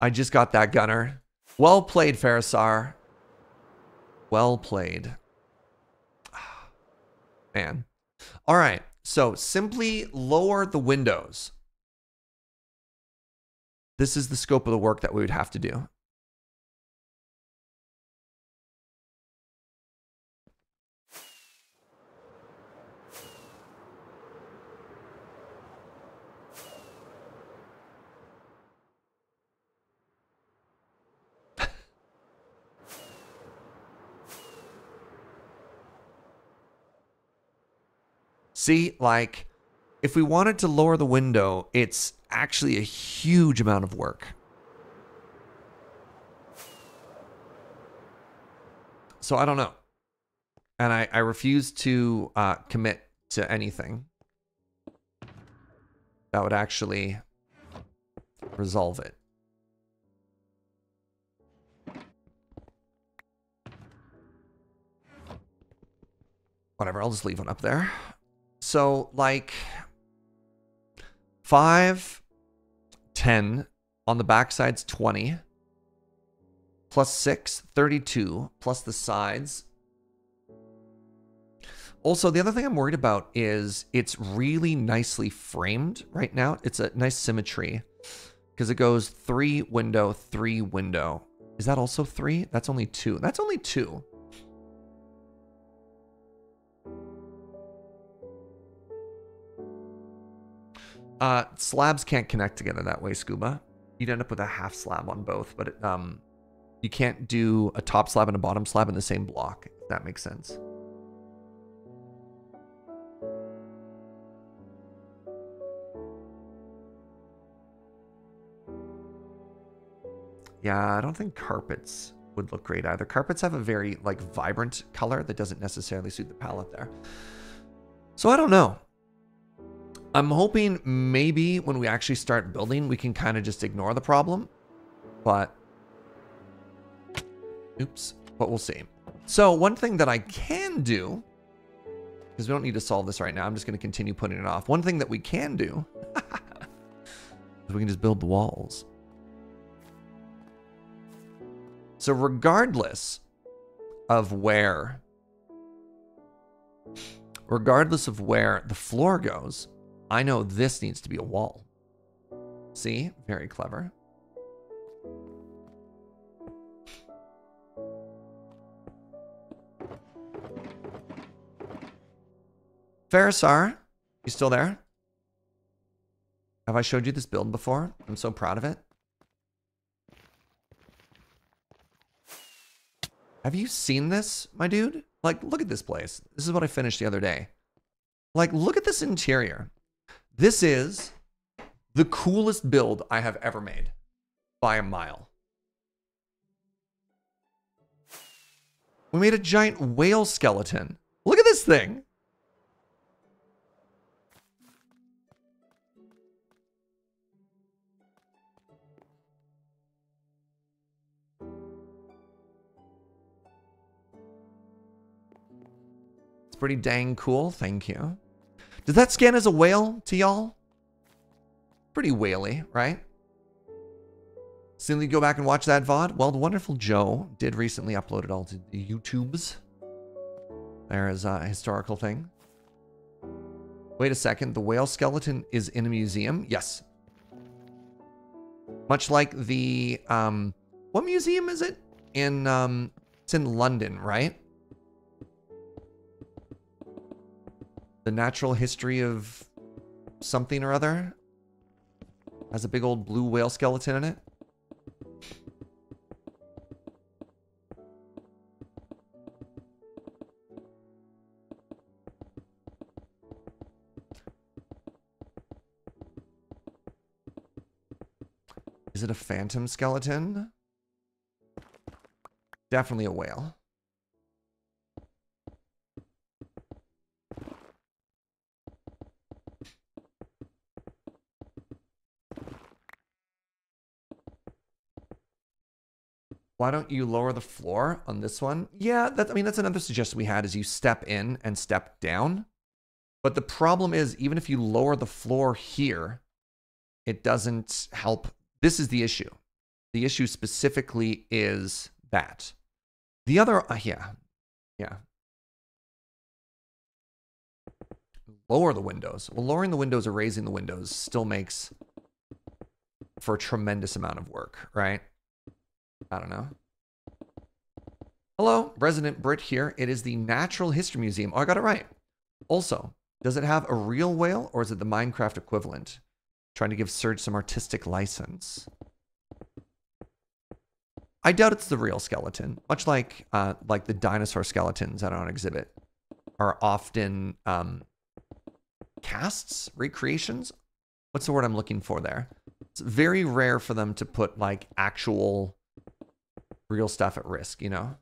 I just got that, Gunner. Well played, Farisar. Well played. Man. All right. So simply lower the windows. This is the scope of the work that we would have to do. See, like, if we wanted to lower the window, it's actually a huge amount of work. So I don't know. And I refuse to commit to anything that would actually resolve it. Whatever, I'll just leave one up there. So, like, 5, 10. On the backside's 20. Plus 6, 32. Plus the sides. Also, the other thing I'm worried about is it's really nicely framed right now. It's a nice symmetry. Because it goes 3 window, 3 window. Is that also 3? That's only 2. That's only 2. Slabs can't connect together that way, Scuba. You'd end up with a half slab on both, but you can't do a top slab and a bottom slab in the same block, if that makes sense. Yeah, I don't think carpets would look great either. Carpets have a very, like, vibrant color that doesn't necessarily suit the palette there. So I don't know. I'm hoping maybe when we actually start building, we can kind of just ignore the problem. But, oops, but we'll see. So one thing that I can do, because we don't need to solve this right now, I'm just going to continue putting it off. One thing that we can do is we can just build the walls. So regardless of where the floor goes, I know this needs to be a wall. See? Very clever. Farisar, you still there? Have I showed you this build before? I'm so proud of it. Have you seen this, my dude? Like, look at this place. This is what I finished the other day. Like, look at this interior. This is the coolest build I have ever made by a mile. We made a giant whale skeleton. Look at this thing. It's pretty dang cool. Thank you. Does that scan as a whale to y'all? Pretty whaley, right? Soon you go back and watch that VOD? Well, the wonderful Joe did recently upload it all to the YouTubes. There is a historical thing. Wait a second. The whale skeleton is in a museum? Yes. Much like the... what museum is it? It's in London, right? The Natural History of something or other. Has a big old blue whale skeleton in it. Is it a phantom skeleton? Definitely a whale. Why don't you lower the floor on this one? Yeah, I mean, that's another suggestion we had is you step in and step down. But the problem is, even if you lower the floor here, it doesn't help. This is the issue. The issue specifically is that. The other, yeah. Lower the windows. Well, lowering the windows or raising the windows still makes for a tremendous amount of work, right? I don't know. Hello, Resident Brit here. It is the Natural History Museum. Oh, I got it right. Also, does it have a real whale or is it the Minecraft equivalent? Trying to give Surge some artistic license. I doubt it's the real skeleton. Much like the dinosaur skeletons that are on exhibit are often casts, recreations. What's the word I'm looking for there? It's very rare for them to put like actual real stuff at risk, you know?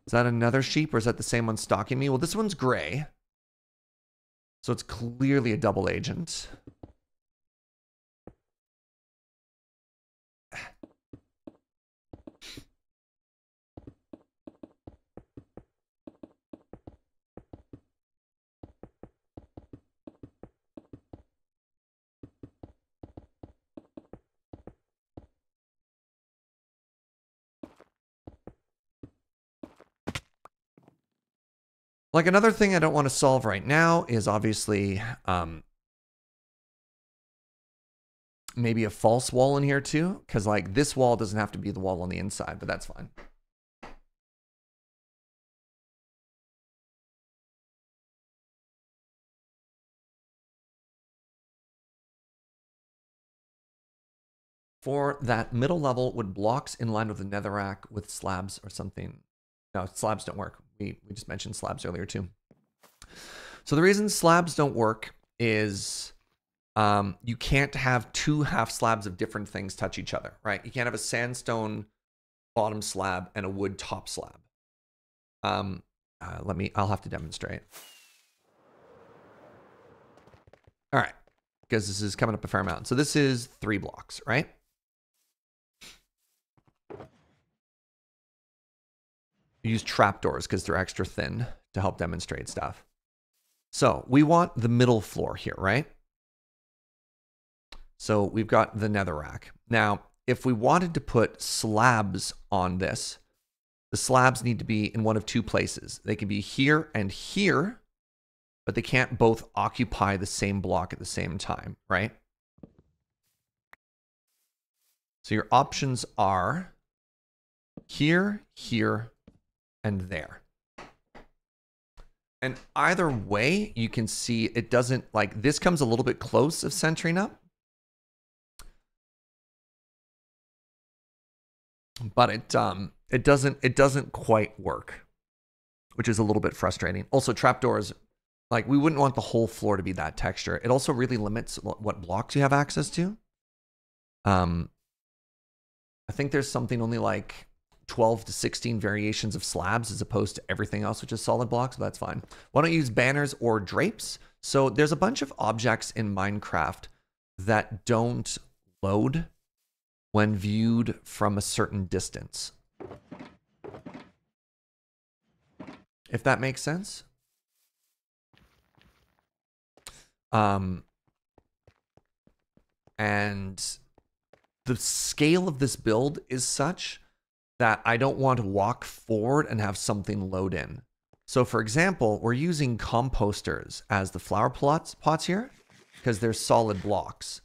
Is that another sheep or is that the same one stalking me? Well, this one's gray. So it's clearly a double agent. Like another thing I don't want to solve right now is obviously maybe a false wall in here too. Because like this wall doesn't have to be the wall on the inside, but that's fine. For that middle level, would blocks in line with the netherrack with slabs or something? No, slabs don't work. We just mentioned slabs earlier too. So the reason slabs don't work is you can't have two half slabs of different things touch each other, right? You can't have a sandstone bottom slab and a wood top slab. I'll have to demonstrate. All right, because this is coming up a fair amount. So this is 3 blocks, right? Use trapdoors because they're extra thin to help demonstrate stuff. So we want the middle floor here, right? So we've got the netherrack. Now, if we wanted to put slabs on this, the slabs need to be in one of 2 places. They can be here and here, but they can't both occupy the same block at the same time, right? So your options are here, here, and there. And either way, you can see it doesn't, like, this comes a little bit close of centering up. But it doesn't quite work, which is a little bit frustrating. Also, trapdoors, like, we wouldn't want the whole floor to be that texture. It also really limits what blocks you have access to. I think there's something only like 12 to 16 variations of slabs as opposed to everything else, which is solid blocks, but that's fine. Why don't you use banners or drapes? So there's a bunch of objects in Minecraft that don't load when viewed from a certain distance. If that makes sense. And the scale of this build is such that I don't want to walk forward and have something load in. So for example, we're using composters as the flower pots here because they're solid blocks.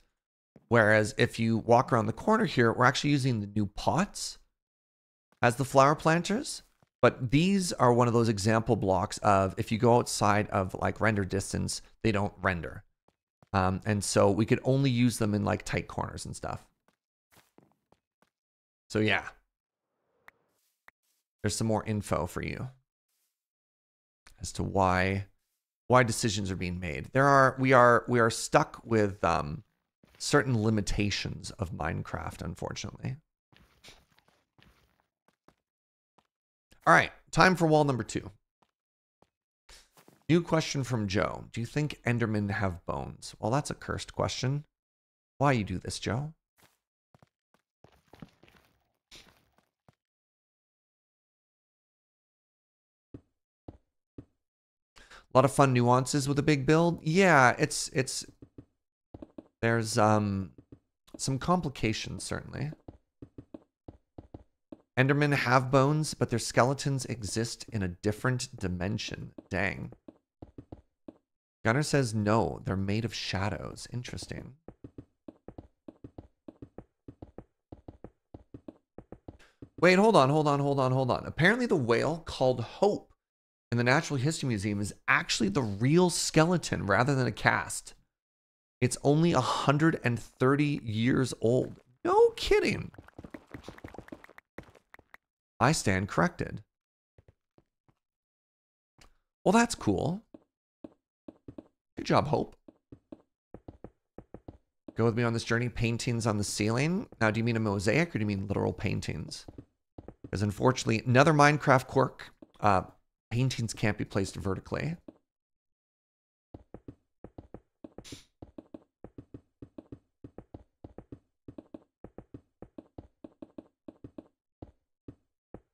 Whereas if you walk around the corner here, we're actually using the new pots as the flower planters. But these are one of those example blocks of if you go outside of like render distance, they don't render. And so we could only use them in like tight corners and stuff. So yeah. There's some more info for you as to why decisions are being made. We are stuck with certain limitations of Minecraft, unfortunately. All right, time for wall number 2. New question from Joe. Do you think Endermen have bones? Well, that's a cursed question. Why you do this, Joe? A lot of fun nuances with a big build. Yeah, there's some complications, certainly. Endermen have bones, but their skeletons exist in a different dimension. Dang. Gunner says no, they're made of shadows. Interesting. Wait, hold on. Apparently the whale called Hope in the Natural History Museum is actually the real skeleton rather than a cast. It's only 130 years old. No kidding. I stand corrected. Well, that's cool. Good job, Hope. Go with me on this journey. Paintings on the ceiling. Now, do you mean a mosaic or do you mean literal paintings? Because unfortunately, another Minecraft quirk. paintings can't be placed vertically.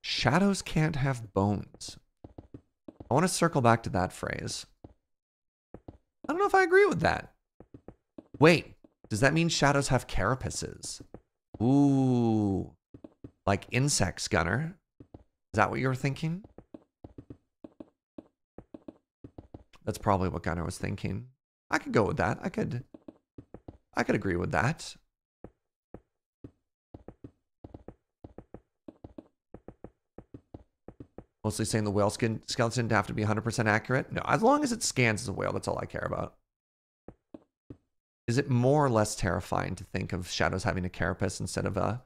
Shadows can't have bones. I want to circle back to that phrase. I don't know if I agree with that. Wait, does that mean shadows have carapaces? Ooh, like insects, Gunner. Is that what you were thinking? That's probably what Gunner was thinking. I could go with that. I could agree with that. Mostly saying the whale skeleton didn't have to be 100% accurate. No, as long as it scans as a whale, that's all I care about. Is it more or less terrifying to think of shadows having a carapace instead of a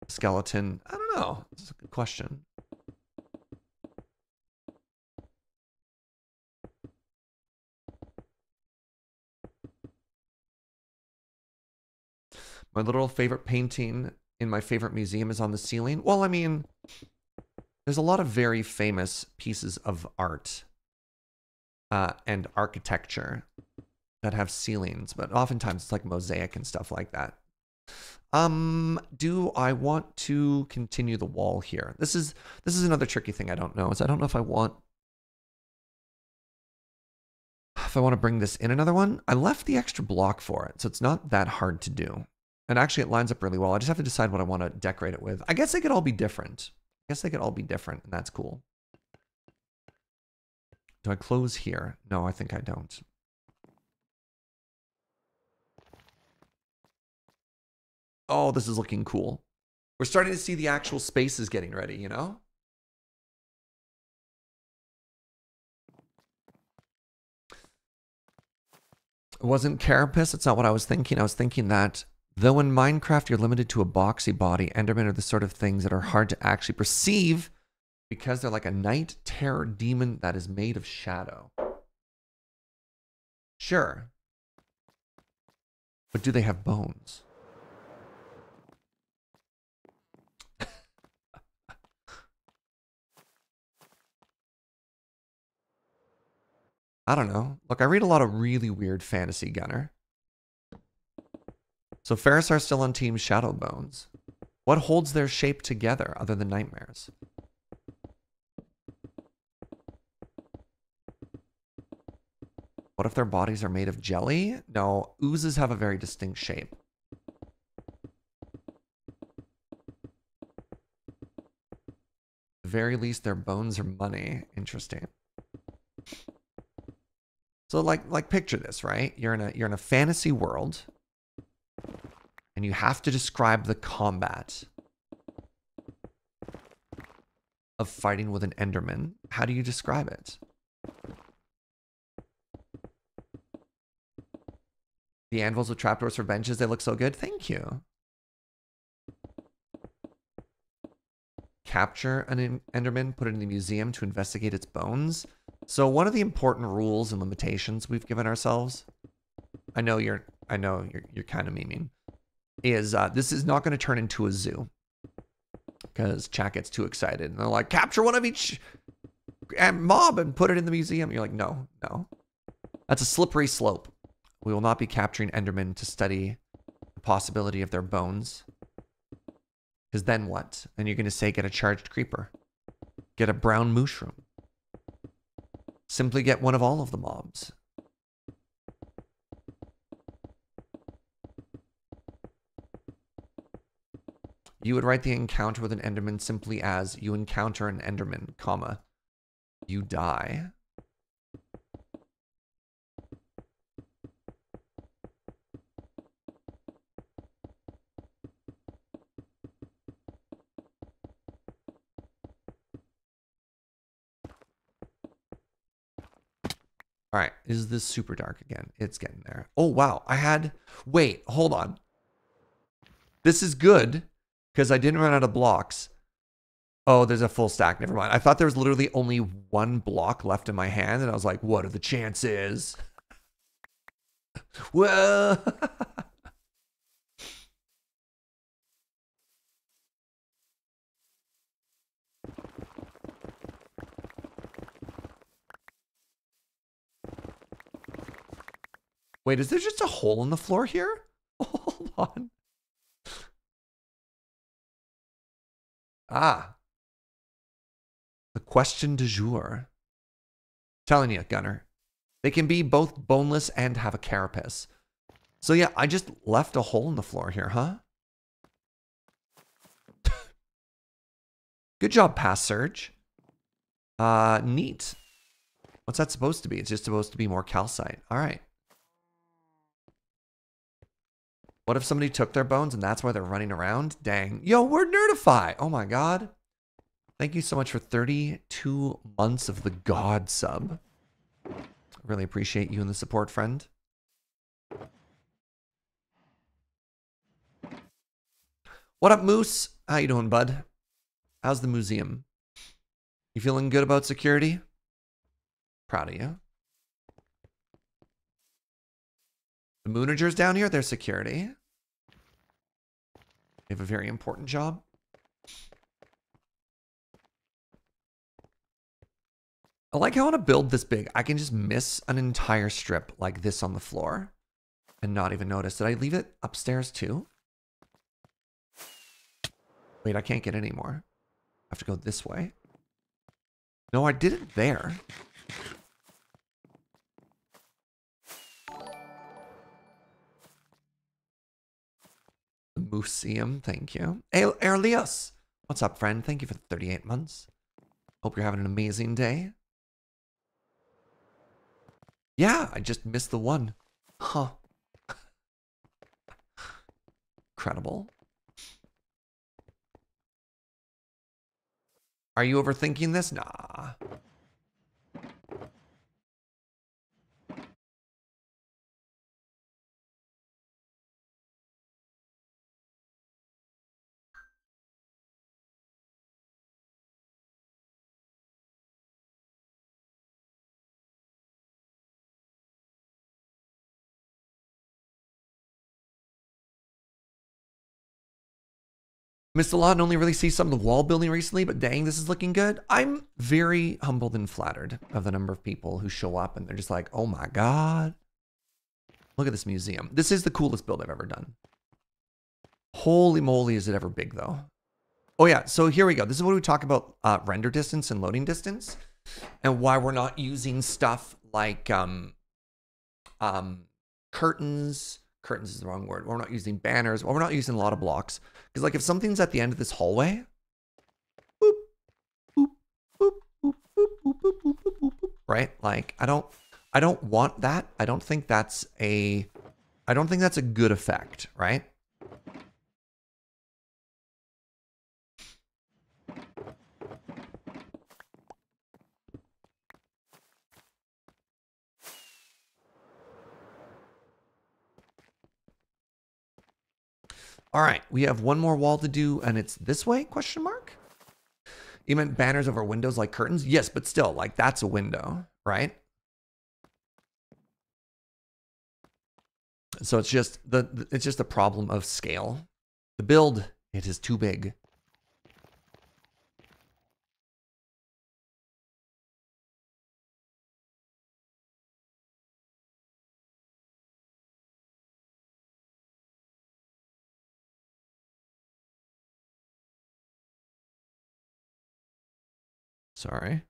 skeleton? I don't know. It's a good question. My literal favorite painting in my favorite museum is on the ceiling. Well, I mean, there's a lot of very famous pieces of art and architecture that have ceilings, but oftentimes it's like mosaic and stuff like that. Do I want to continue the wall here? This is another tricky thing I don't know. I don't know if I want to bring this in another one. I left the extra block for it, so it's not that hard to do. And actually it lines up really well. I just have to decide what I want to decorate it with. I guess they could all be different. And that's cool. Do I close here? No, I think I don't. Oh, this is looking cool. We're starting to see the actual spaces getting ready, you know? It wasn't carapace. It's not what I was thinking. I was thinking that though in Minecraft you're limited to a boxy body, Endermen are the sort of things that are hard to actually perceive because they're like a night terror demon that is made of shadow. Sure. But do they have bones? I don't know. Look, I read a lot of really weird fantasy, Gunner. So Ferris are still on Team Shadow Bones. What holds their shape together other than nightmares? What if their bodies are made of jelly? No, oozes have a very distinct shape. At the very least, their bones are money. Interesting. So like picture this, right? You're in a fantasy world and you have to describe the combat of fighting with an Enderman. How do you describe it? The anvils with trapdoors for benches, they look so good. Thank you. Capture an Enderman, put it in the museum to investigate its bones. So one of the important rules and limitations we've given ourselves, I know you're kind of memeing, is this is not going to turn into a zoo because chat gets too excited and they're like, capture one of each mob and put it in the museum. You're like, no, that's a slippery slope. We will not be capturing Endermen to study the possibility of their bones. Because then what? Then you're going to say, get a charged creeper. Get a brown mushroom. Simply get one of all of the mobs. You would write the encounter with an Enderman simply as, you encounter an Enderman, comma, you die. All right, is this super dark again? It's getting there. Oh, wow. Wait, hold on. This is good because I didn't run out of blocks. Oh, there's a full stack. Never mind. I thought there was literally only one block left in my hand, and I was like, what are the chances? Well, Wait, is there just a hole in the floor here? Hold on. Ah, the question du jour. Telling you, Gunner. They can be both boneless and have a carapace. So yeah, I just left a hole in the floor here, huh? Good job, Pass Surge. Neat. What's that supposed to be? It's just supposed to be more calcite. All right. What if somebody took their bones and that's why they're running around? Dang. Yo, we're Nerdify. Oh my God. Thank you so much for 32 months of the God sub. Really appreciate you and the support, friend. What up, Moose? How you doing, bud? How's the museum? You feeling good about security? Proud of you. The Moonagers down here, they're security. They have a very important job. I like how on a build this big, I can just miss an entire strip like this on the floor and not even notice. Did I leave it upstairs too? Wait, I can't get any more. I have to go this way. No, I did it there. The Museum, thank you. Hey, Erlios. What's up, friend? Thank you for the 38 months. Hope you're having an amazing day. Yeah, I just missed the one. Huh. Incredible. Are you overthinking this? Nah. Missed a lot and only really see some of the wall building recently, but dang, this is looking good. I'm very humbled and flattered of the number of people who show up and they're just like, oh my God. Look at this museum. This is the coolest build I've ever done. Holy moly, is it ever big though. Oh yeah, so here we go. This is what we talk about render distance and loading distance and why we're not using stuff like curtains. Curtains is the wrong word. We're not using banners. Well, we're not using a lot of blocks. Because like if something's at the end of this hallway, boop, boop, boop, boop, boop, boop, boop, boop, boop, boop, boop, right? Like I don't want that. I don't think that's a good effect, right? All right, we have one more wall to do, and it's this way, question mark? You meant banners over windows like curtains? Yes, but still, like that's a window, right? So it's just the problem of scale. The build, it is too big. Sorry.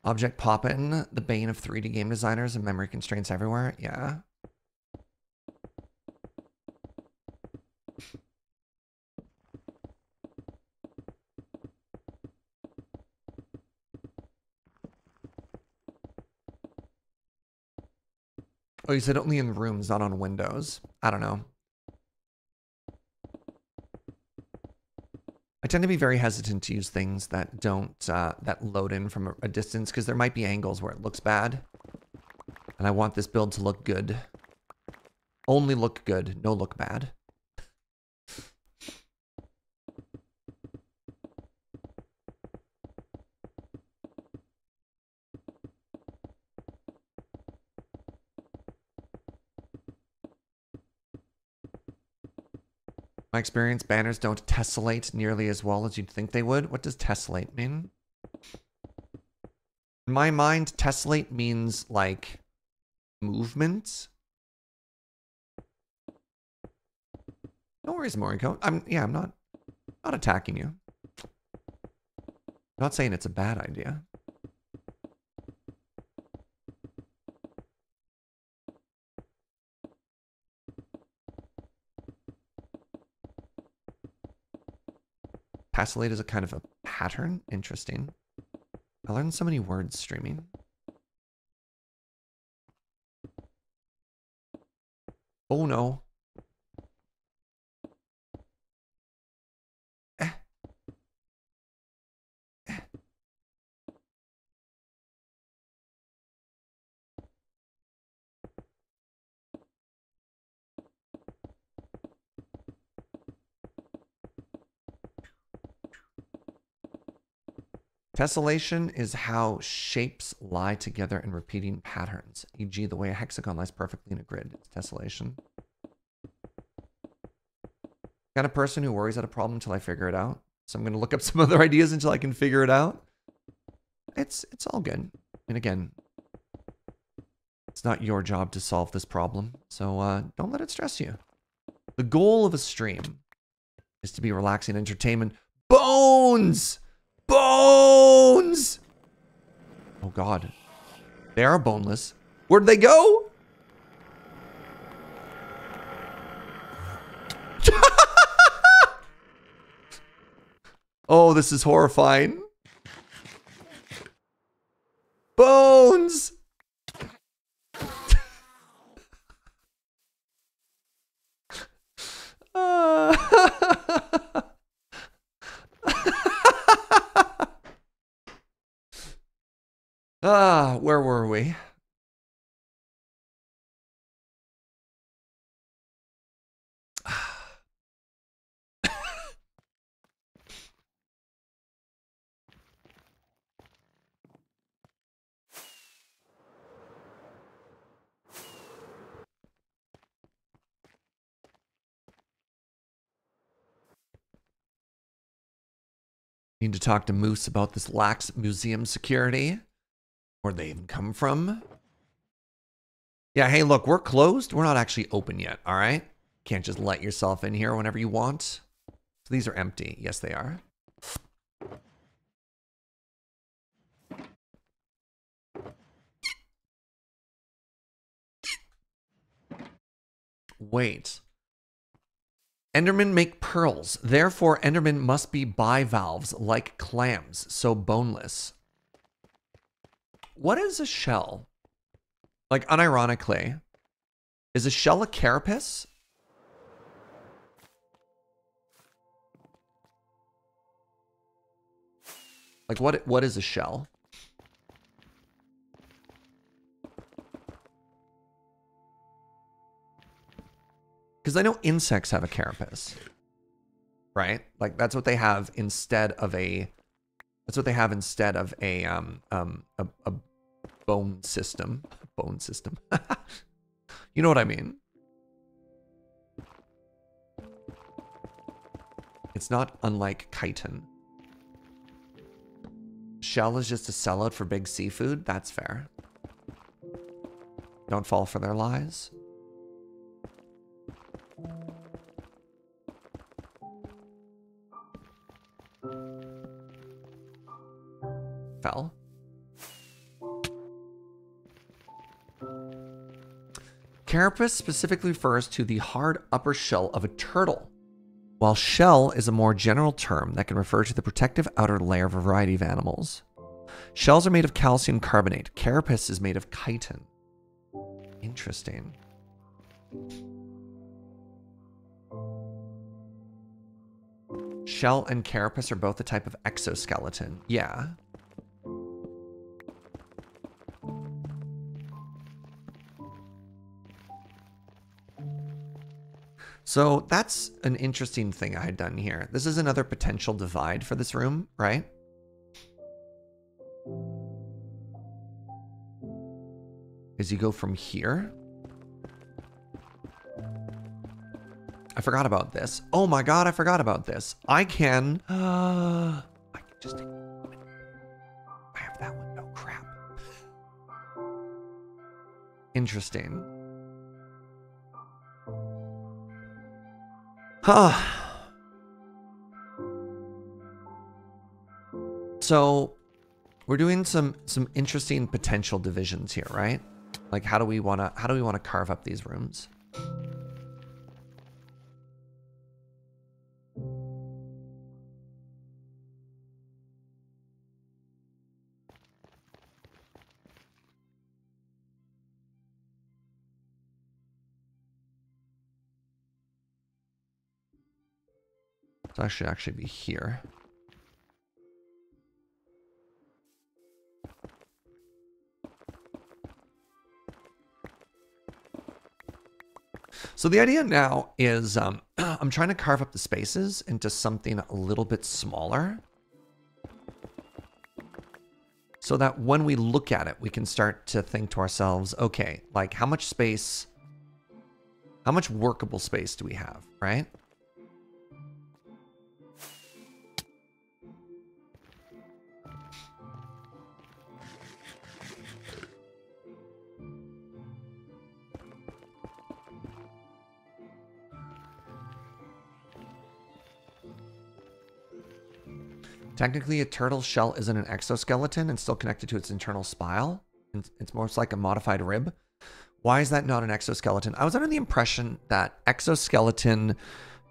Object pop-in, the bane of 3D game designers and memory constraints everywhere. Yeah. Oh, you said only in rooms, not on windows. I don't know. I tend to be very hesitant to use things that don't, that load in from a distance because there might be angles where it looks bad. And I want this build to look good. Only look good, no look bad. My experience, banners don't tessellate nearly as well as you'd think they would. What does tessellate mean? In my mind, tessellate means like movement. No worries, Moriko. I'm not attacking you. I'm not saying it's a bad idea. Tessellate is a kind of a pattern. Interesting. I learned so many words streaming. Oh no. Tessellation is how shapes lie together in repeating patterns, e.g. the way a hexagon lies perfectly in a grid. It's tessellation. Kind of person who worries at a problem until I figure it out. So I'm going to look up some other ideas until I can figure it out. It's all good. And again, it's not your job to solve this problem. So don't let it stress you. The goal of a stream is to be relaxing entertainment. Bones! Bones! Oh God. They are boneless. Where'd they go? Oh, this is horrifying. Bones! Where were we? Need to talk to Moose about this lax museum security. Where they even come from. Yeah, hey, look, we're closed. We're not actually open yet, all right? Can't just let yourself in here whenever you want. So these are empty. Yes, they are. Wait. Endermen make pearls. Therefore, Endermen must be bivalves like clams, so boneless. What is a shell? Like, unironically, is a shell a carapace? Like, what is a shell? Because I know insects have a carapace, right? Like, that's what they have instead of a... That's what they have instead of a bone system. Bone system. You know what I mean? It's not unlike chitin. Shell is just a sellout for big seafood. That's fair. Don't fall for their lies. Fell. Carapace specifically refers to the hard upper shell of a turtle, while shell is a more general term that can refer to the protective outer layer of a variety of animals. Shells are made of calcium carbonate. Carapace is made of chitin. Interesting. Shell and carapace are both a type of exoskeleton. Yeah. So that's an interesting thing I had done here. This is another potential divide for this room, right? As you go from here. I forgot about this. Oh my god, I forgot about this. I can just take, I have that one. No crap. Interesting. Huh. So we're doing some interesting potential divisions here, right? Like how do we wanna carve up these rooms? So I should actually be here. So the idea now is I'm trying to carve up the spaces into something a little bit smaller so that when we look at it, we can start to think to ourselves, okay, like how much space, how much workable space do we have, right? Technically, a turtle shell isn't an exoskeleton and still connected to its internal spine. It's more like a modified rib. Why is that not an exoskeleton? I was under the impression that exoskeleton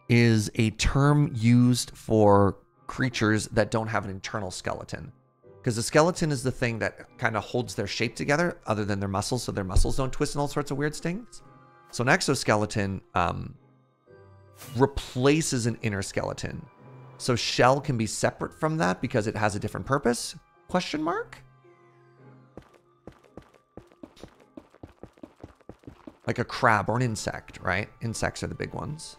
is a term used for creatures that don't have an internal skeleton. Because the skeleton is the thing that kind of holds their shape together other than their muscles, so their muscles don't twist and all sorts of weird things. So an exoskeleton replaces an inner skeleton. So shell can be separate from that because it has a different purpose? Question mark? Like a crab or an insect, right? Insects are the big ones.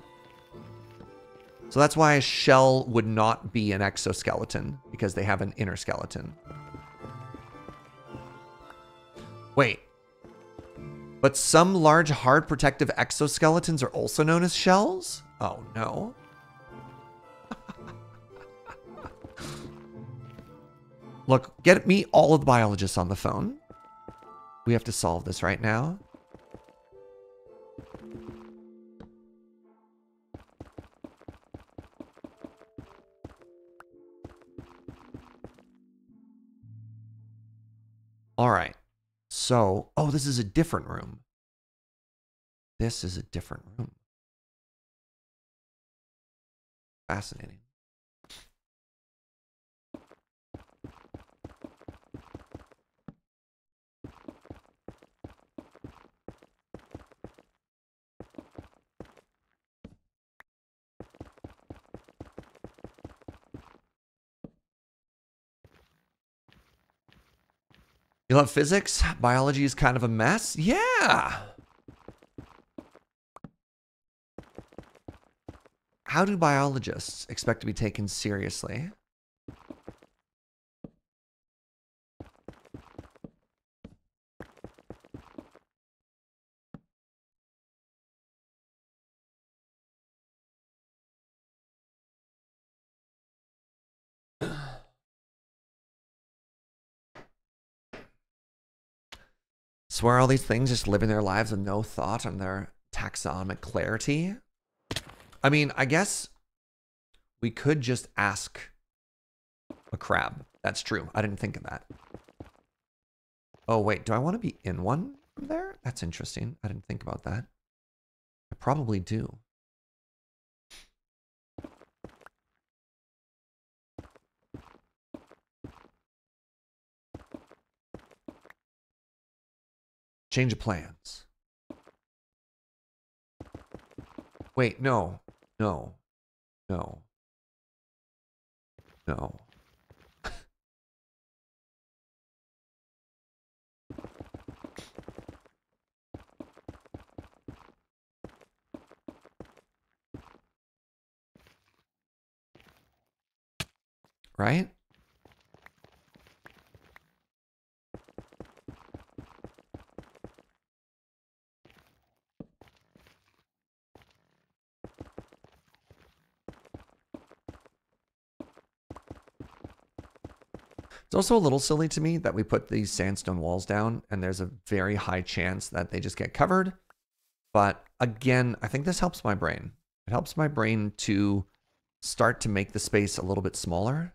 So that's why a shell would not be an exoskeleton, because they have an inner skeleton. Wait. But some large, hard, protective exoskeletons are also known as shells? Oh, no. Look, get me all of the biologists on the phone. We have to solve this right now. All right. So, oh, this is a different room. This is a different room. Fascinating. You love physics? Biology is kind of a mess? Yeah! How do biologists expect to be taken seriously? Swear all these things just living their lives with no thought on their taxonomic clarity? I mean, I guess we could just ask a crab. That's true. I didn't think of that. Oh, wait. Do I want to be in one from there? That's interesting. I didn't think about that. I probably do. Change of plans. Wait, no. No. No. No. Right? It's also a little silly to me that we put these sandstone walls down and there's a very high chance that they just get covered. But again, I think this helps my brain. It helps my brain to start to make the space a little bit smaller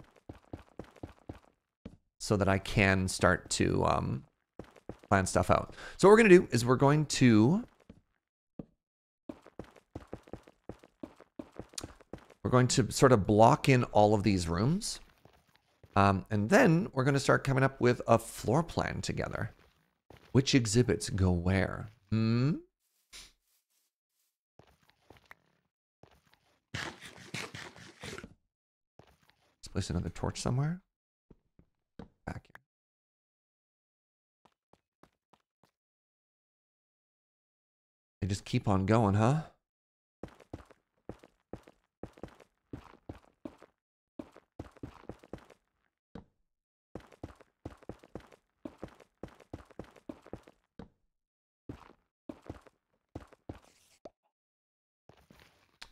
so that I can start to plan stuff out. So what we're going to do is we're going to sort of block in all of these rooms. And then we're going to start coming up with a floor plan together. Which exhibits go where? Let's place another torch somewhere. Back here. They just keep on going, huh?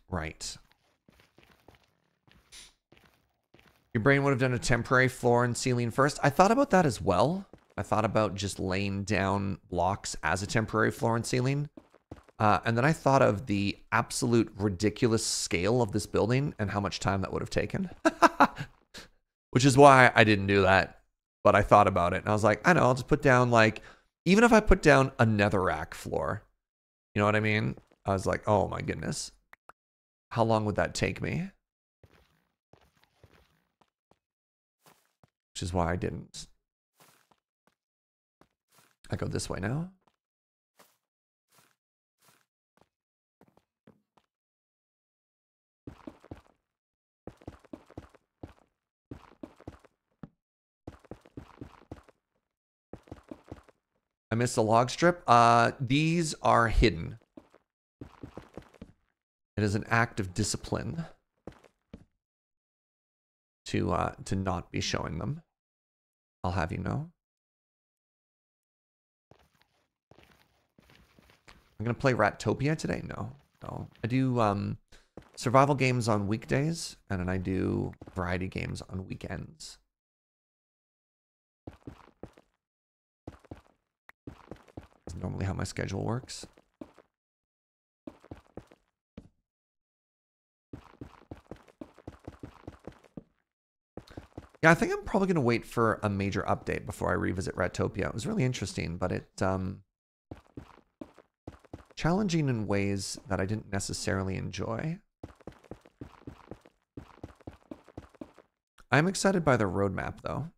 Right. Your brain would have done a temporary floor and ceiling first. I thought about that as well. I thought about just laying down blocks as a temporary floor and ceiling. And then I thought of the absolute ridiculous scale of this building and how much time that would have taken. Which is why I didn't do that. But I thought about it and I was like, I know, I'll just put down like, even if I put down a netherrack floor, you know what I mean? I was like, oh my goodness. How long would that take me? Which is why I didn't. I go this way now. I missed a log strip. These are hidden. It is an act of discipline to not be showing them. I'll have you know. I'm gonna play Rattopia today. No. I do survival games on weekdays, and then I do variety games on weekends. That's normally how my schedule works. Yeah, I think I'm probably going to wait for a major update before I revisit Rattopia. It was really interesting, but it challenging in ways that I didn't necessarily enjoy. I'm excited by the roadmap, though.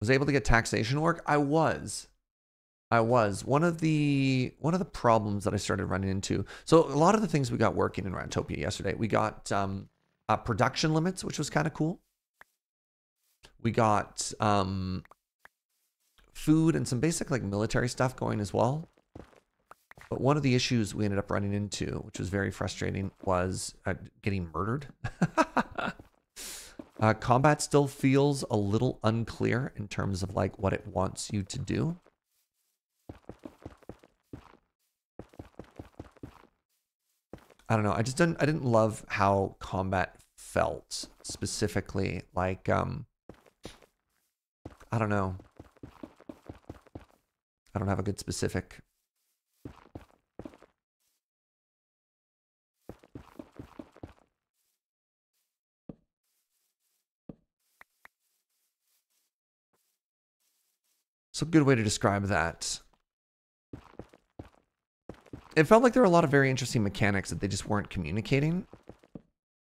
Was able to get taxation work? I was. One of the problems that I started running into. So a lot of the things we got working in Rattopia yesterday, we got production limits, which was kind of cool. We got food and some basic like military stuff going as well. But one of the issues we ended up running into, which was very frustrating, was getting murdered. Combat still feels a little unclear in terms of like what it wants you to do. I don't know. I didn't love how combat felt specifically. Like, I don't know. I don't have a good specific. So a good way to describe that. It felt like there were a lot of very interesting mechanics that they just weren't communicating.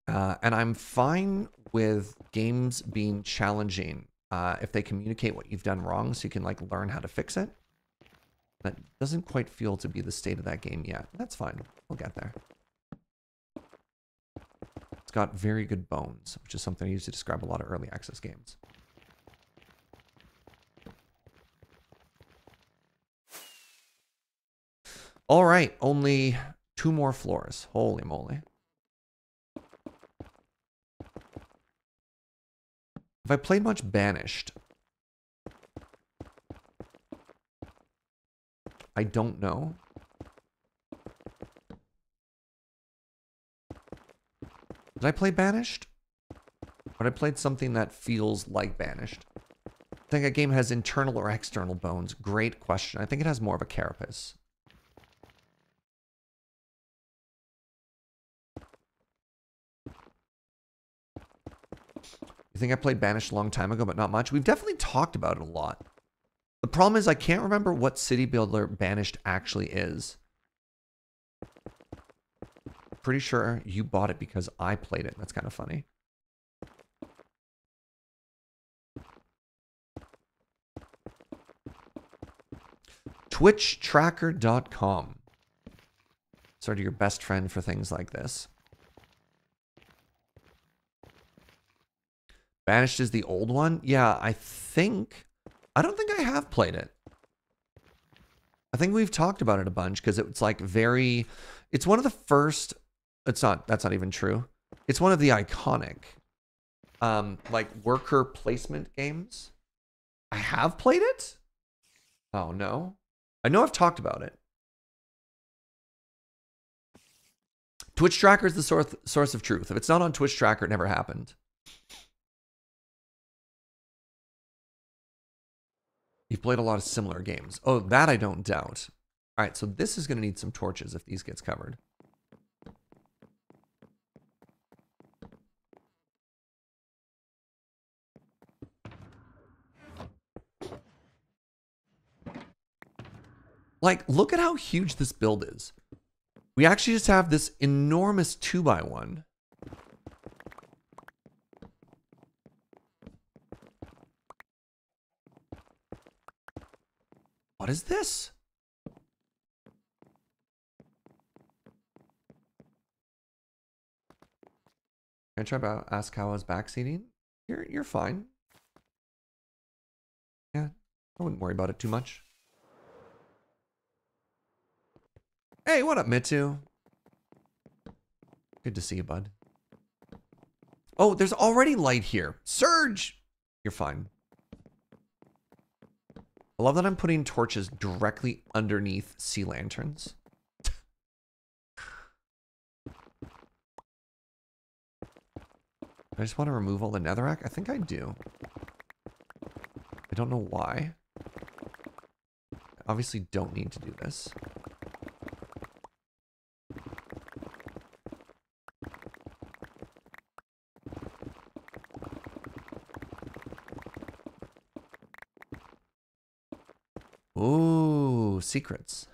And I'm fine with games being challenging if they communicate what you've done wrong so you can like learn how to fix it. That doesn't quite feel to be the state of that game yet. That's fine. We'll get there. It's got very good bones, which is something I use to describe a lot of early access games. All right, only 2 more floors. Holy moly. Have I played much Banished? I don't know. Did I play Banished? Or did I played something that feels like Banished? I think a game has internal or external bones. Great question. I think it has more of a carapace. You think I played Banished a long time ago, but not much? We've definitely talked about it a lot. The problem is I can't remember what city builder Banished actually is. Pretty sure you bought it because I played it. That's kind of funny. Twitchtracker.com. Sort of your best friend for things like this. Banished is the old one? Yeah, I don't think I have played it. I think we've talked about it a bunch because it's like it's one of the first, that's not even true. It's one of the iconic, like worker placement games. I have played it? Oh no. I know I've talked about it. Twitch Tracker is the source of truth. If it's not on Twitch Tracker, it never happened. You've played a lot of similar games. Oh, that I don't doubt. All right, so this is going to need some torches if these gets covered. Like, look at how huge this build is. We actually just have this enormous 2x1. What is this? Can I try to ask how I was backseating? You're fine. Yeah, I wouldn't worry about it too much. Hey, what up, Mitsu? Good to see you, bud. Oh, there's already light here. Surge! You're fine. I love that I'm putting torches directly underneath sea lanterns. I just want to remove all the netherrack. I think I do. I don't know why. I obviously don't need to do this. Ooh, secrets.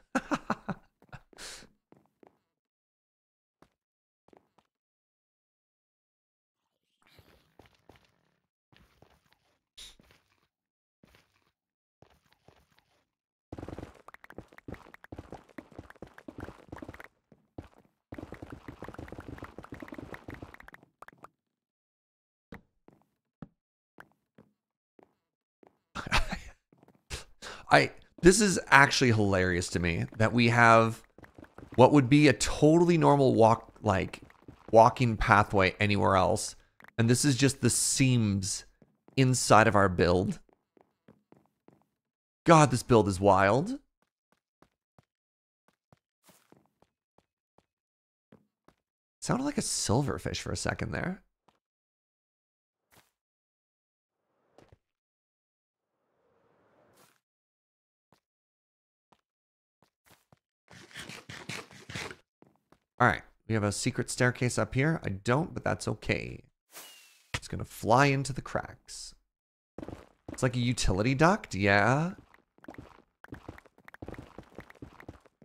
This is actually hilarious to me that we have what would be a totally normal walking pathway anywhere else. And this is just the seams inside of our build. God, this build is wild. Sounded like a silverfish for a second there. All right, we have a secret staircase up here. I don't, but that's okay. It's gonna fly into the cracks. It's like a utility duct, yeah.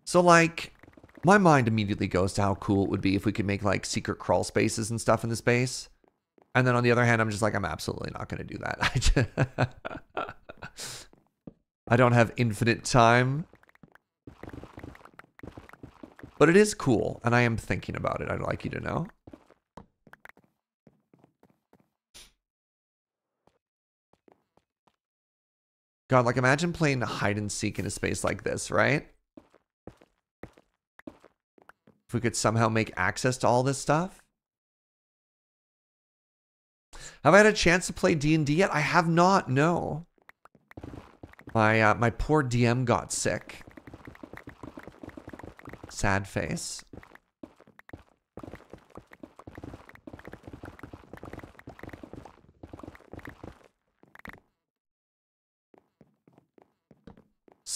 So like, my mind immediately goes to how cool it would be if we could make like secret crawl spaces and stuff in this base. And then on the other hand, I'm just like, I'm absolutely not gonna do that. I don't have infinite time. But it is cool, and I am thinking about it, I'd like you to know. God, like imagine playing hide and seek in a space like this, right? If we could somehow make access to all this stuff. Have I had a chance to play D&D yet? I have not, no. My poor DM got sick. Sad face.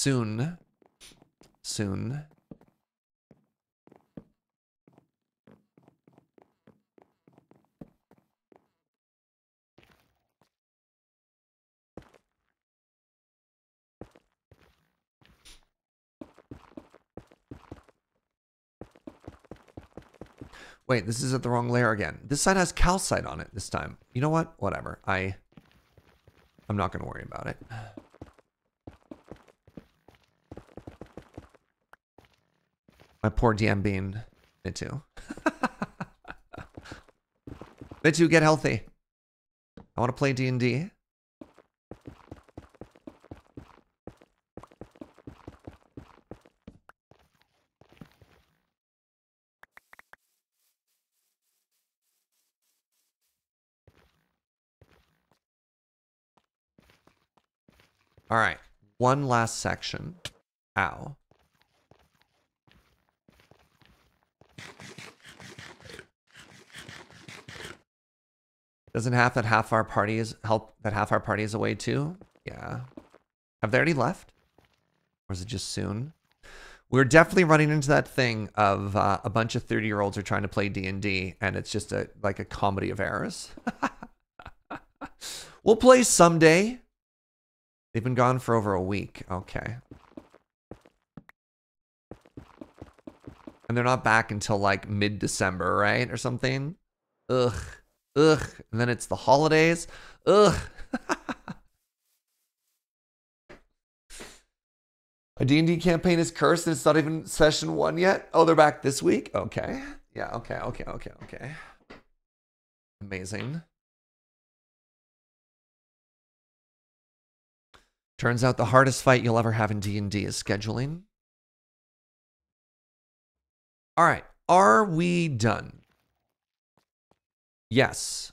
soon. Soon. Wait, this is at the wrong layer again. This side has calcite on it this time. You know what? Whatever. I'm not going to worry about it. My poor DM bean. Me too. Me too, get healthy. I want to play D&D. All right. One last section. Ow. Doesn't half our party is half our party is away too? Yeah. Have they already left? Or is it just soon? We're definitely running into that thing of a bunch of 30-year-olds are trying to play D&D, and it's just like a comedy of errors. We'll play someday. They've been gone for over a week. Okay. And they're not back until like mid-December, right? Or something. Ugh. Ugh. And then it's the holidays. Ugh. A D&D campaign is cursed and it's not even session 1 yet? Oh, they're back this week? Okay. Yeah, okay. Amazing. Turns out the hardest fight you'll ever have in D&D is scheduling. All right. Are we done? Yes.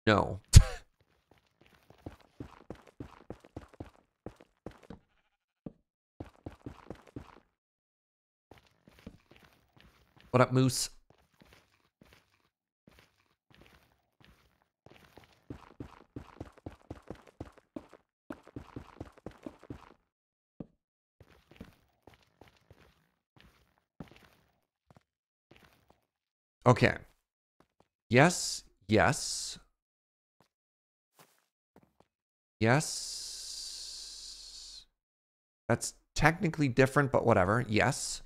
No. What up, Moose? Okay. Yes. Yes. Yes. That's technically different, but whatever. Yes.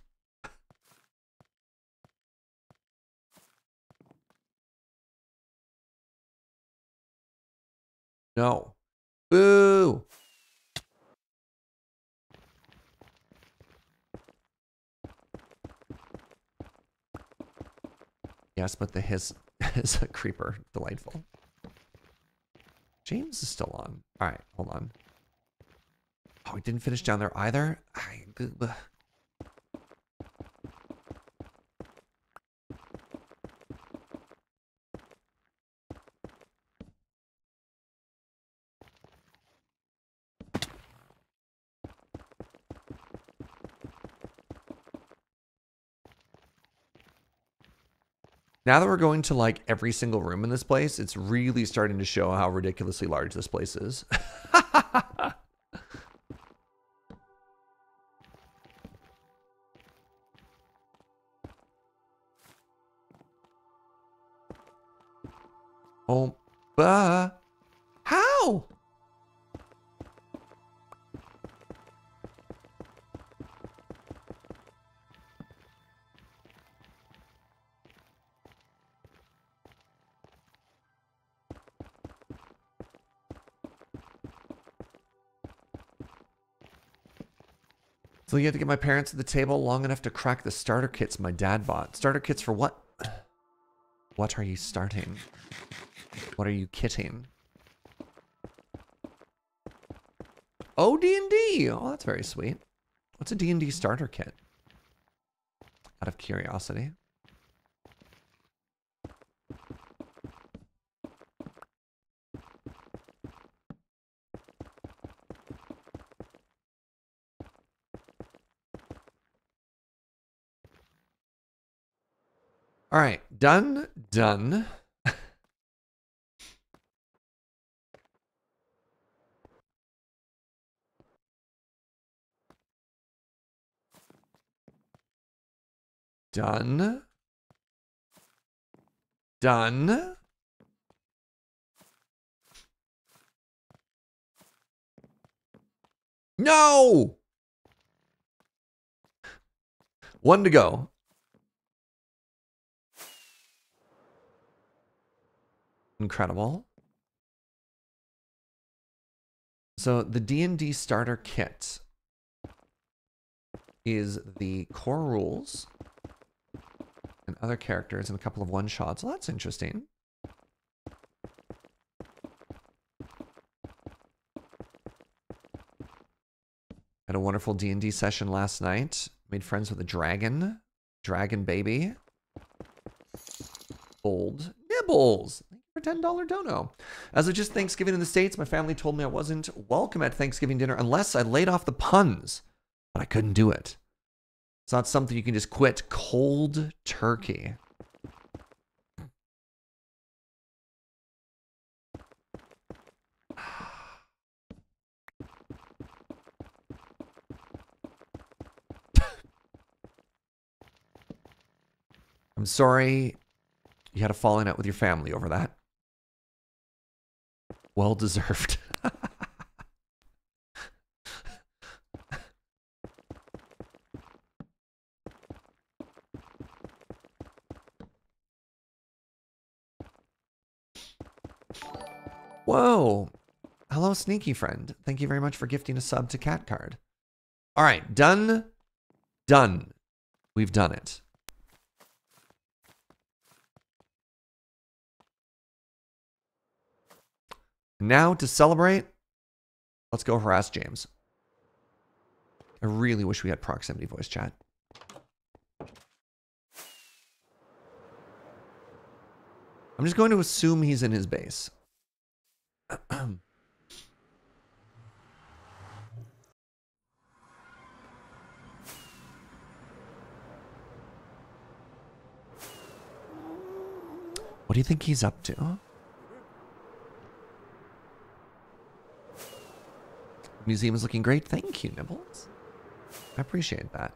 No. Boo. Yes, but the his is a creeper. Delightful. James is still on. All right, hold on. Oh, we didn't finish down there either? Now that we're going to like every single room in this place, it's really starting to show how ridiculously large this place is. Oh, how? So you have to get my parents at the table long enough to crack the starter kits my dad bought. Starter kits for what? What are you starting? What are you kitting? Oh, D&D. Oh, that's very sweet. What's a D&D starter kit? Out of curiosity. All right, done. Done. Done. No! One to go. Incredible. So the D&D starter kit is the core rules and other characters and a couple of one-shots. Well, that's interesting. Had a wonderful D&D session last night. Made friends with a dragon. Dragon baby. Old Nibbles. Thank you for $10 dono. As of just Thanksgiving in the States, my family told me I wasn't welcome at Thanksgiving dinner unless I laid off the puns. But I couldn't do it. It's not something you can just quit cold turkey. I'm sorry you had a falling out with your family over that. Well deserved. Whoa. Hello, sneaky friend. Thank you very much for gifting a sub to Cat Card. All right, done. Done. We've done it. Now to celebrate, let's go harass James. I really wish we had proximity voice chat. I'm just going to assume he's in his base. What do you think he's up to? Museum is looking great. Thank you, Nibbles. I appreciate that.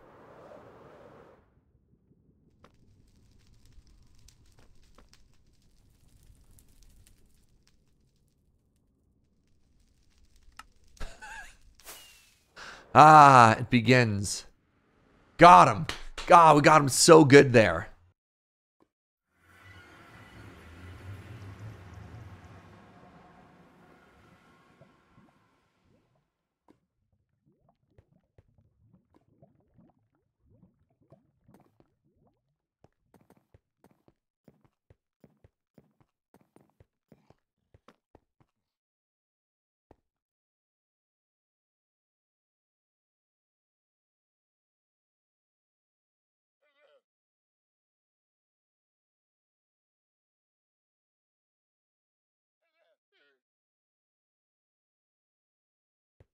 Ah, it begins. Got him. God, we got him so good there.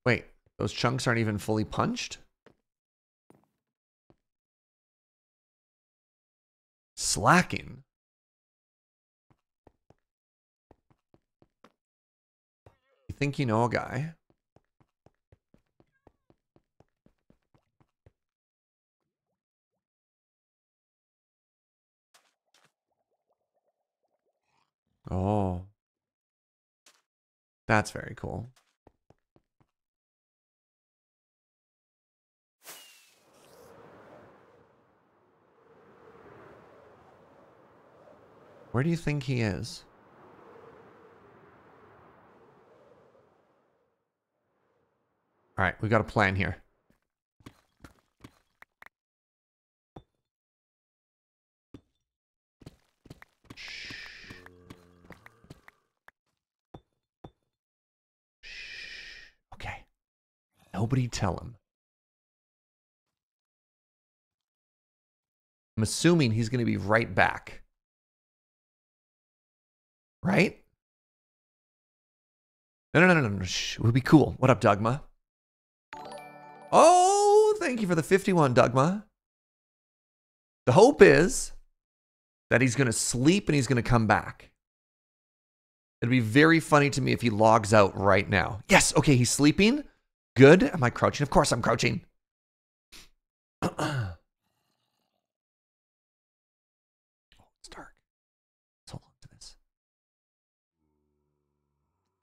Wait, those chunks aren't even fully punched? Slacking. You think you know a guy? Oh. That's very cool. Where do you think he is? All right, we got a plan here. Shh. Okay. Nobody tell him. I'm assuming he's going to be right back. Right? No. Shh. It would be cool. What up, Dogma? Oh, thank you for the 51, Dogma. The hope is that he's going to sleep and he's going to come back. It'd be very funny to me if he logs out right now. Yes, okay, he's sleeping. Good. Am I crouching? Of course I'm crouching.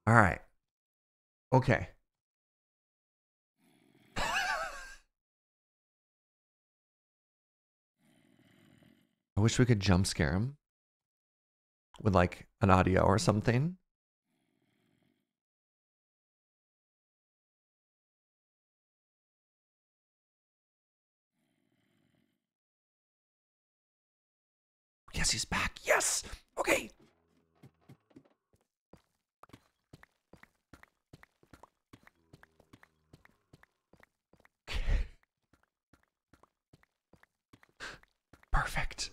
All right. Okay. I wish we could jump scare him with like an audio or something. Yes, he's back. Yes. Okay. Perfect.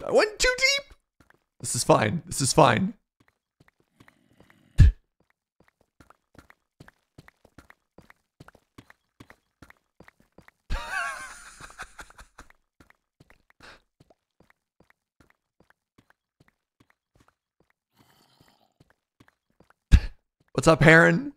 I went too deep. This is fine. This is fine. What's up, Heron?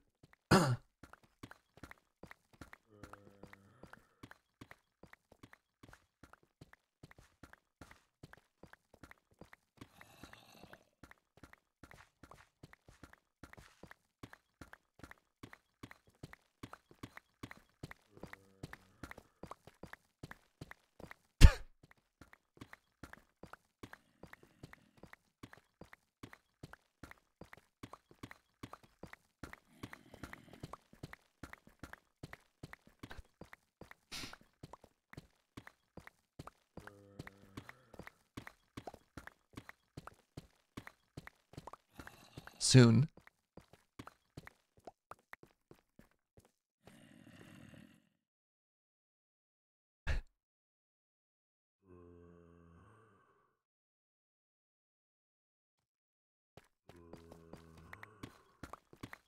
Soon.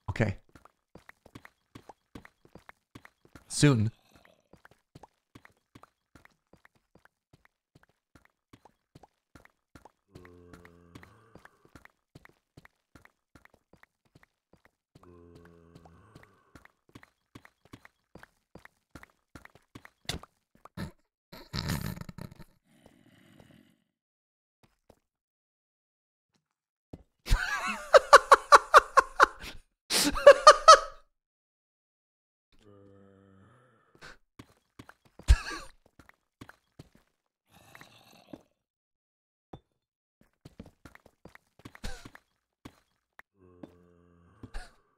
Okay. Soon.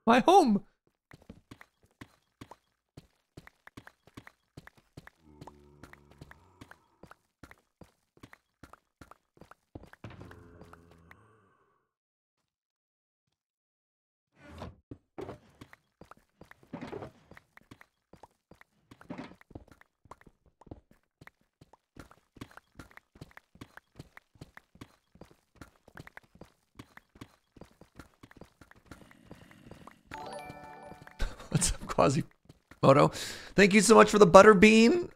My home. What's up, Quasimodo? Thank you so much for the butter bean.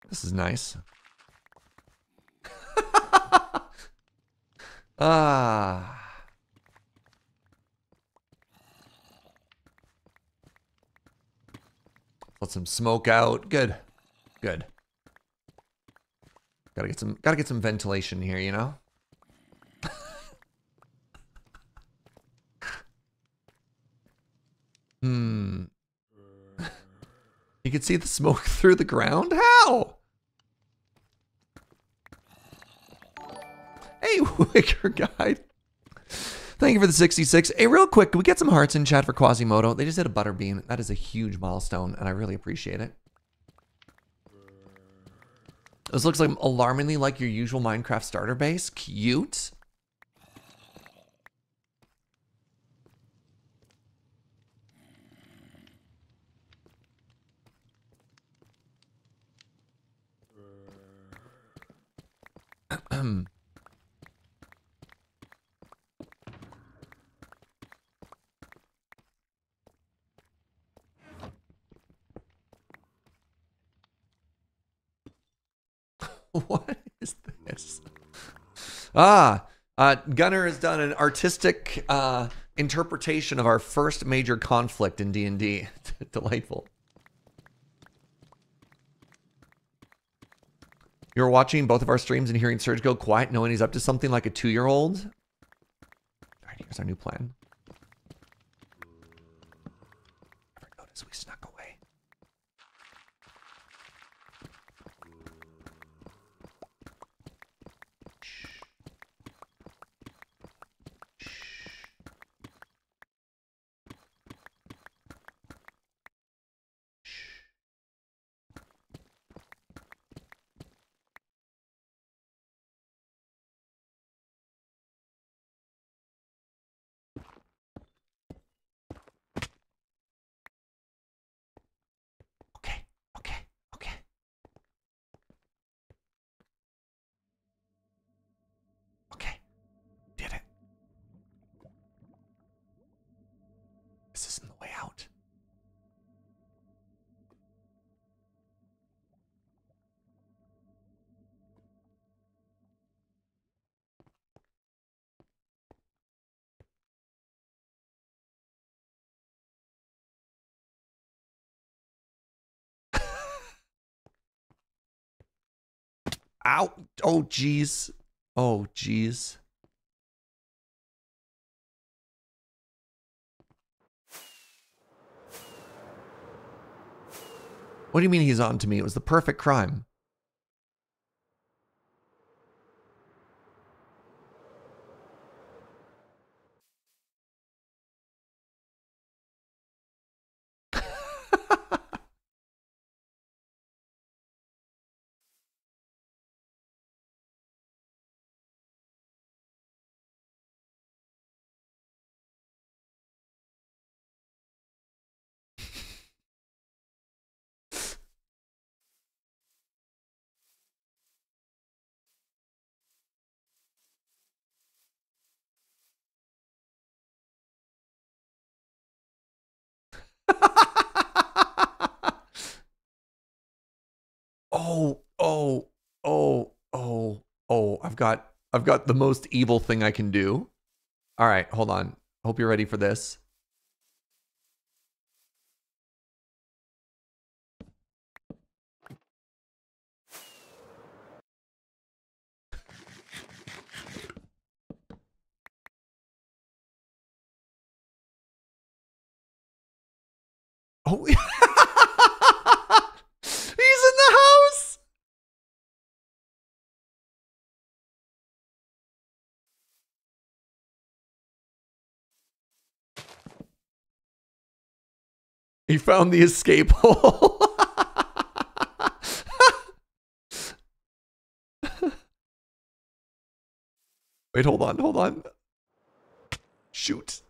This is nice. Ah. Let some smoke out. Good. Good. Gotta get some ventilation here, you know? Hmm. You can see the smoke through the ground? How? Hey, Wicker Guide. Thank you for the 66. Hey, real quick, can we get some hearts in chat for Quasimodo? They just did a butter bean. That is a huge milestone, and I really appreciate it. This looks like alarmingly like your usual Minecraft starter base. Cute. What is this? Gunnar has done an artistic interpretation of our first major conflict in D&D. Delightful. You're watching both of our streams and hearing Serge go quiet, knowing he's up to something like a 2-year-old. All right, here's our new plan. Never notice we snuck away. Shh. Shh. Shh. Okay, okay, okay. Okay, did it. This isn't the way out. Ow! Oh, jeez. Oh, jeez. What do you mean he's on to me? It was the perfect crime. Oh, oh, oh, oh, oh. I've got the most evil thing I can do. All right, hold on. Hope you're ready for this. Oh, he's in the house. He found the escape hole. Wait, hold on, hold on. Shoot.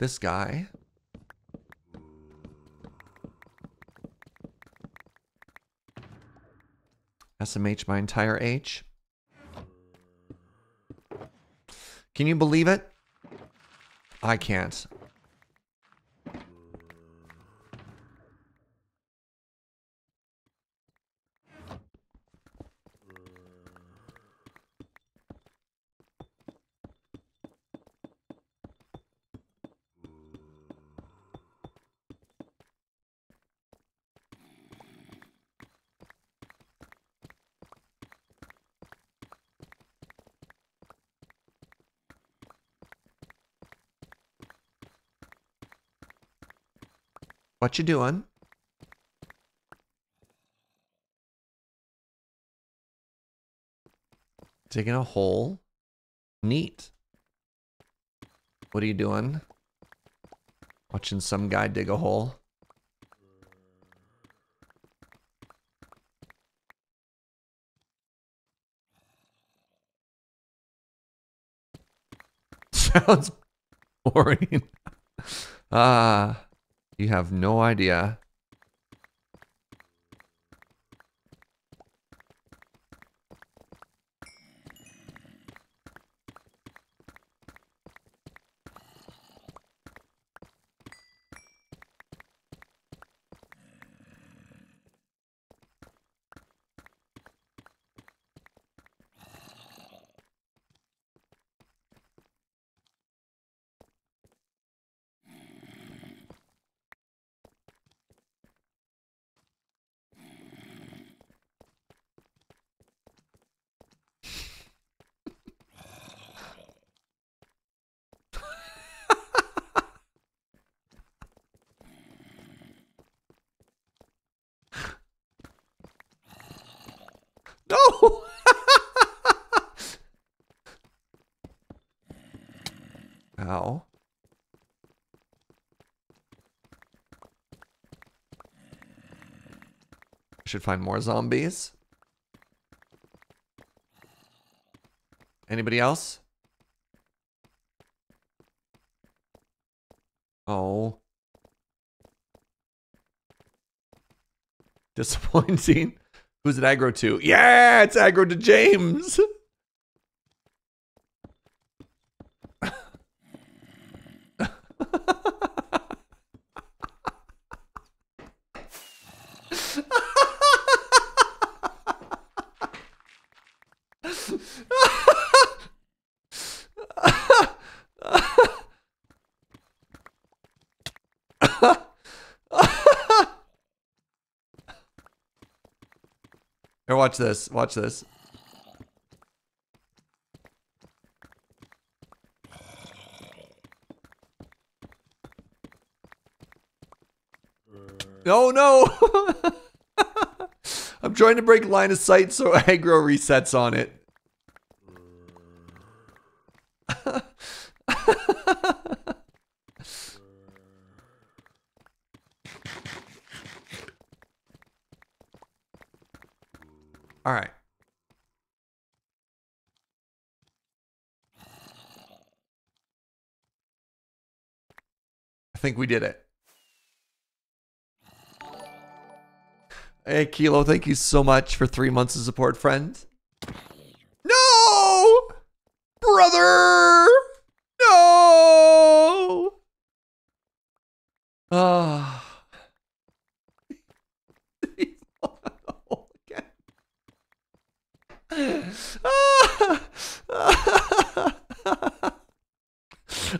This guy. SMH my entire H. Can you believe it? I can't. What you doing? Digging a hole. Neat. What are you doing? Watching some guy dig a hole. Sounds boring. You have no idea. No! Ow. Should find more zombies. Anybody else? Oh. Disappointing. Who's it aggro to? Yeah, it's aggro to James. Here, watch this. Watch this. No, no. I'm trying to break line of sight so aggro resets on it. All right. I think we did it. Hey, Kilo, thank you so much for 3 months of support, friend. No! Brother! No! Ah.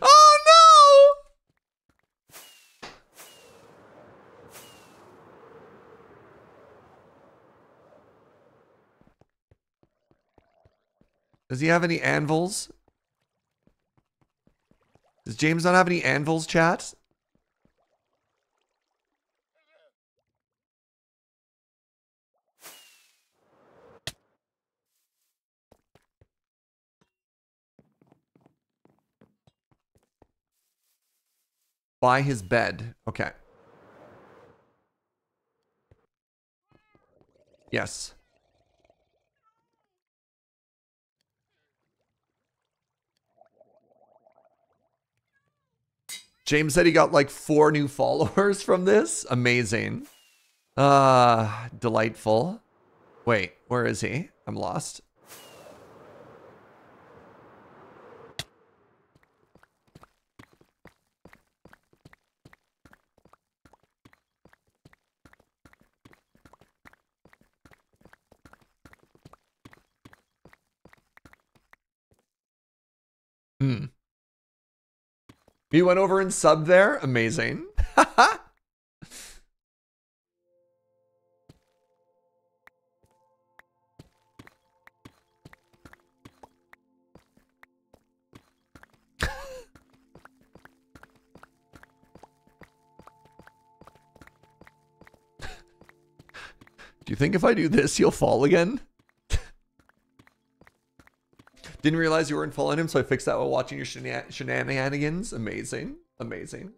Oh no! Does he have any anvils? Does James not have any anvils, chat? By his bed. Okay. Yes. James said he got like 4 new followers from this. Amazing. Delightful. Wait, where is he? I'm lost. He went over and subbed there. Amazing. Do you think if I do this, he'll fall again? Didn't realize you weren't following him, so I fixed that while watching your shenanigans. Amazing. Amazing.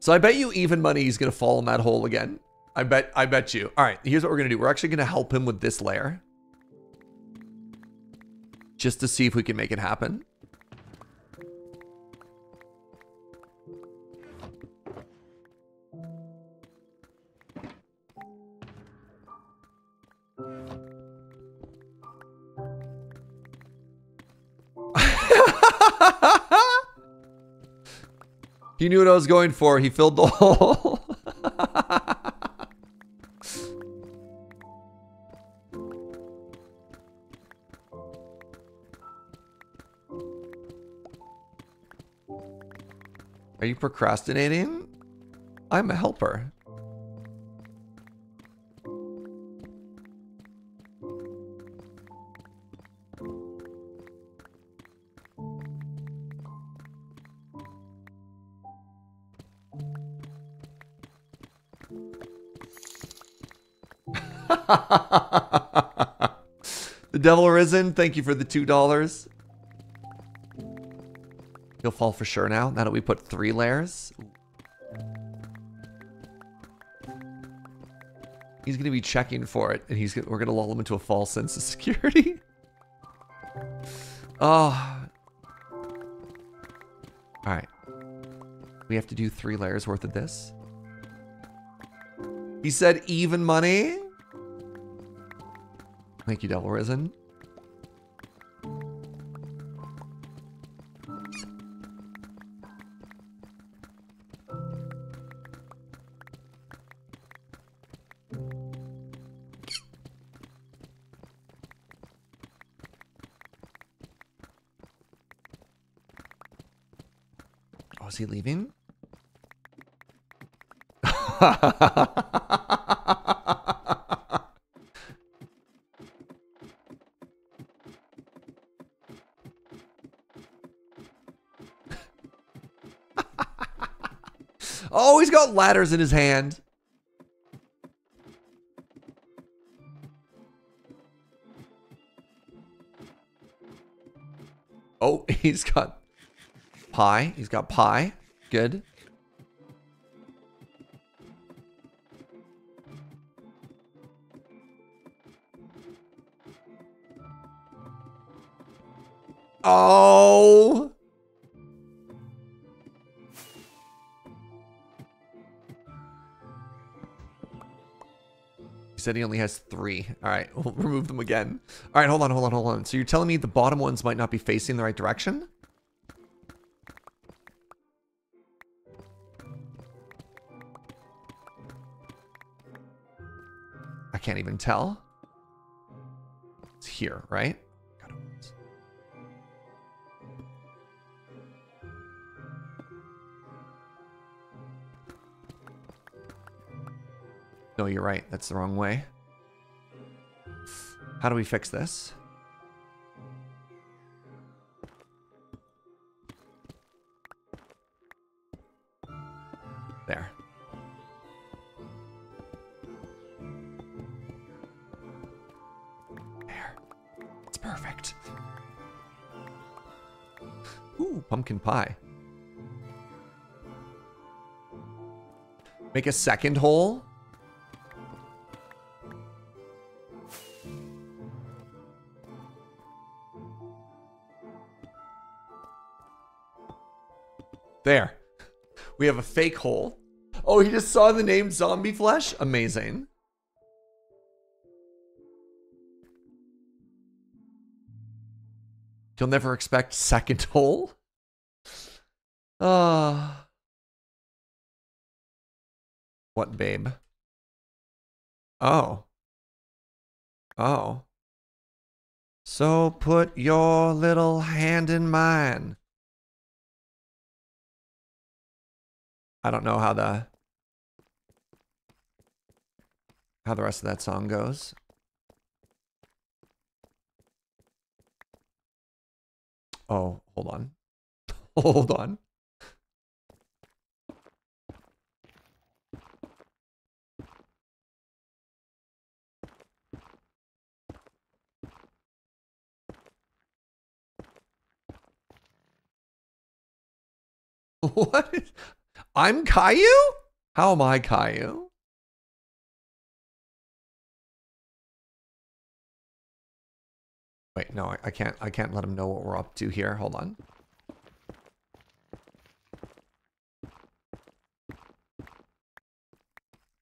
So I bet you even money he's gonna fall in that hole again. I bet you. All right, here's what we're gonna do. We're actually gonna help him with this layer. Just to see if we can make it happen. He knew what I was going for. He filled the hole. Are you procrastinating? I'm a helper. The Devil Risen, thank you for the $2. He'll fall for sure now that we put 3 layers. He's gonna be checking for it, and we're gonna lull him into a false sense of security. Oh. Alright. We have to do 3 layers worth of this. He said even money. Thank you, Devil Risen. Oh, is he leaving? Oh, he's got ladders in his hand. Oh, he's got pie. He's got pie. Good. Oh. He said he only has 3. All right, we'll remove them again. All right, hold on. So you're telling me the bottom ones might not be facing the right direction? I can't even tell. It's here, right? No, you're right. That's the wrong way. How do we fix this? There. There. It's perfect. Ooh, pumpkin pie. Make a second hole. There. We have a fake hole. Oh, he just saw the name Zombie Flesh? Amazing. You'll never expect second hole? What, babe? Oh. Oh. So put your little hand in mine. I don't know how the rest of that song goes. Oh, hold on. Hold on. What? I'm Caillou? How am I Caillou? Wait, no, I can't let him know what we're up to here. Hold on.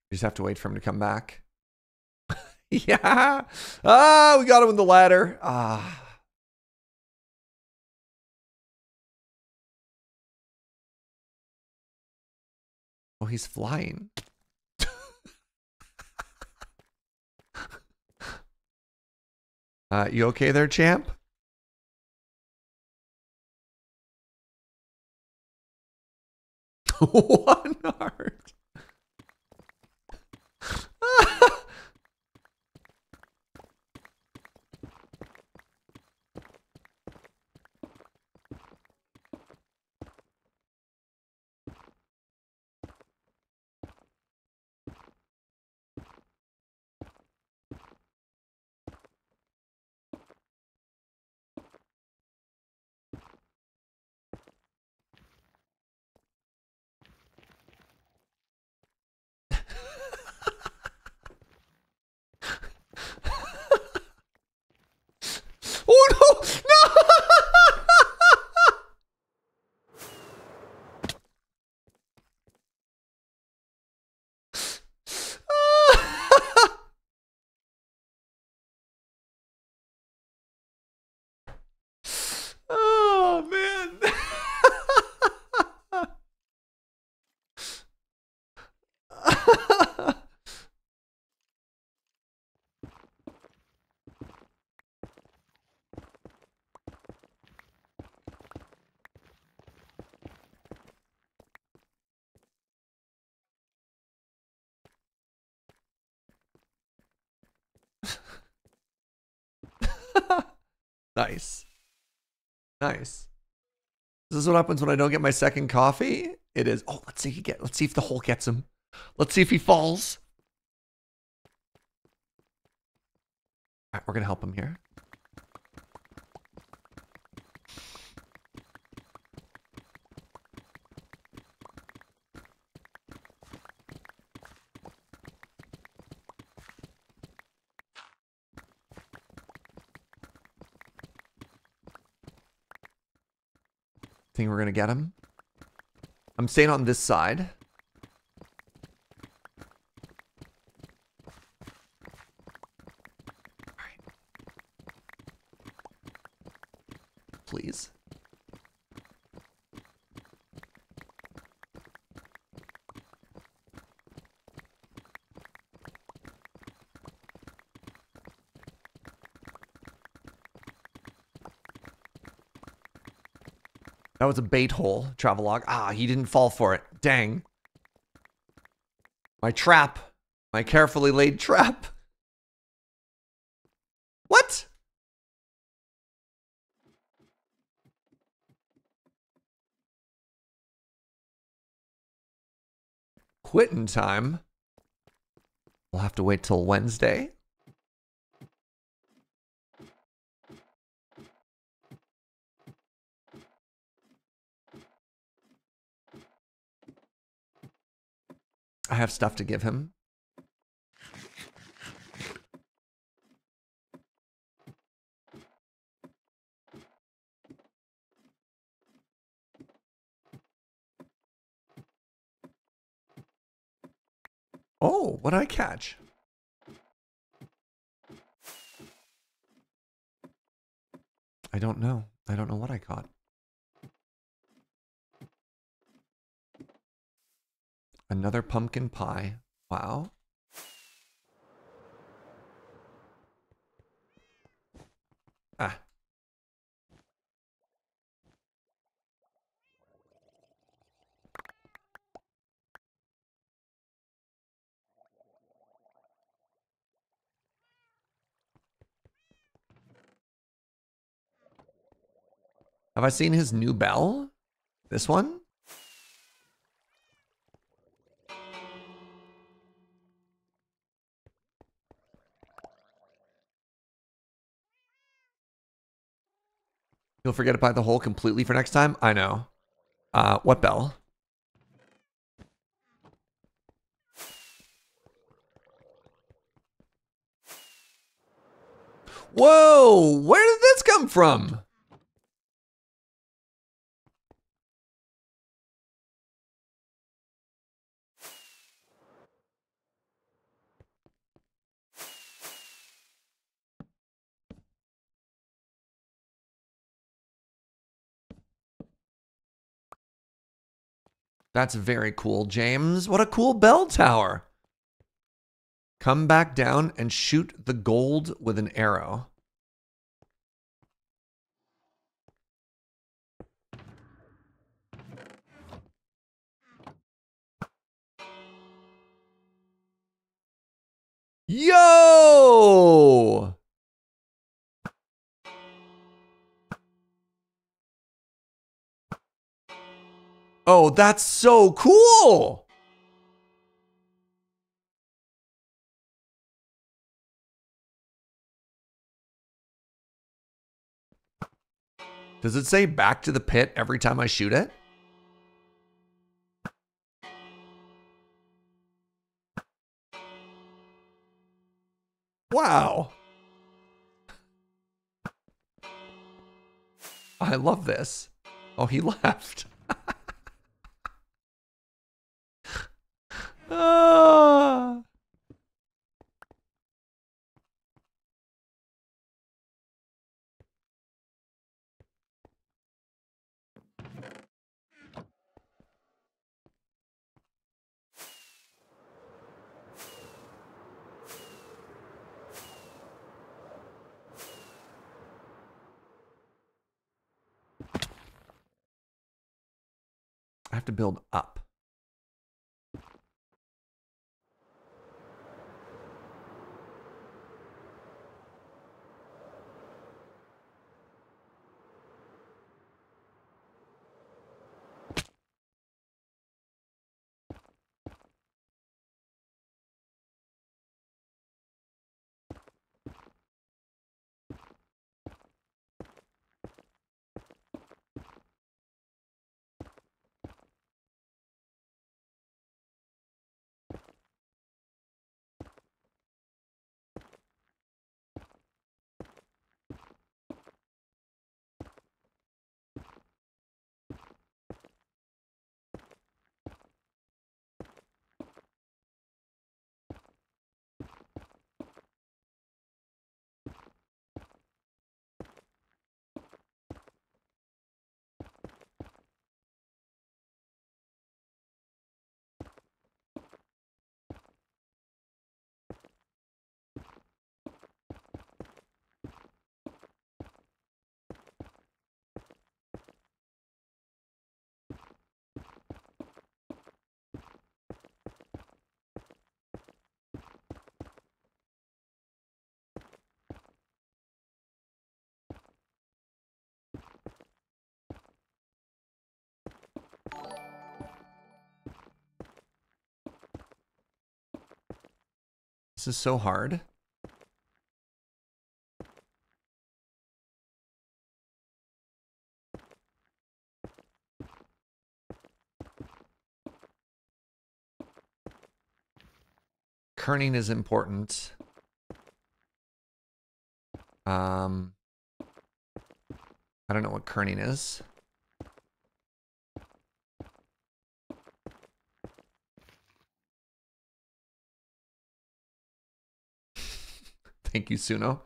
We just have to wait for him to come back. Yeah. Ah, we got him with the ladder. Ah. Oh, he's flying. You okay there, champ? One heart. Oh no! No! Oh man. Nice. Nice. This is what happens when I don't get my second coffee. It is. Oh, let's see let's see if the hole gets him. Let's see if he falls. All right, we're gonna help him here. Think we're gonna get him? I'm staying on this side. All right. Please. That was a bait hole, Travelog. Ah, he didn't fall for it. Dang. My trap. My carefully laid trap. What? Quitting time. We'll have to wait till Wednesday. I have stuff to give him. Oh, what did I catch? I don't know. I don't know what I caught. Another pumpkin pie. Wow. Ah. Have I seen his new bell? This one? You'll forget to buy the hole completely for next time? I know. What bell? Whoa, where did this come from? That's very cool, James. What a cool bell tower. Come back down and shoot the gold with an arrow. Yo! Oh, that's so cool! Does it say back to the pit every time I shoot it? Wow. I love this. Oh, he left. Ah. I have to build up. This is so hard. Kerning is important. I don't know what kerning is. Thank you, Suno.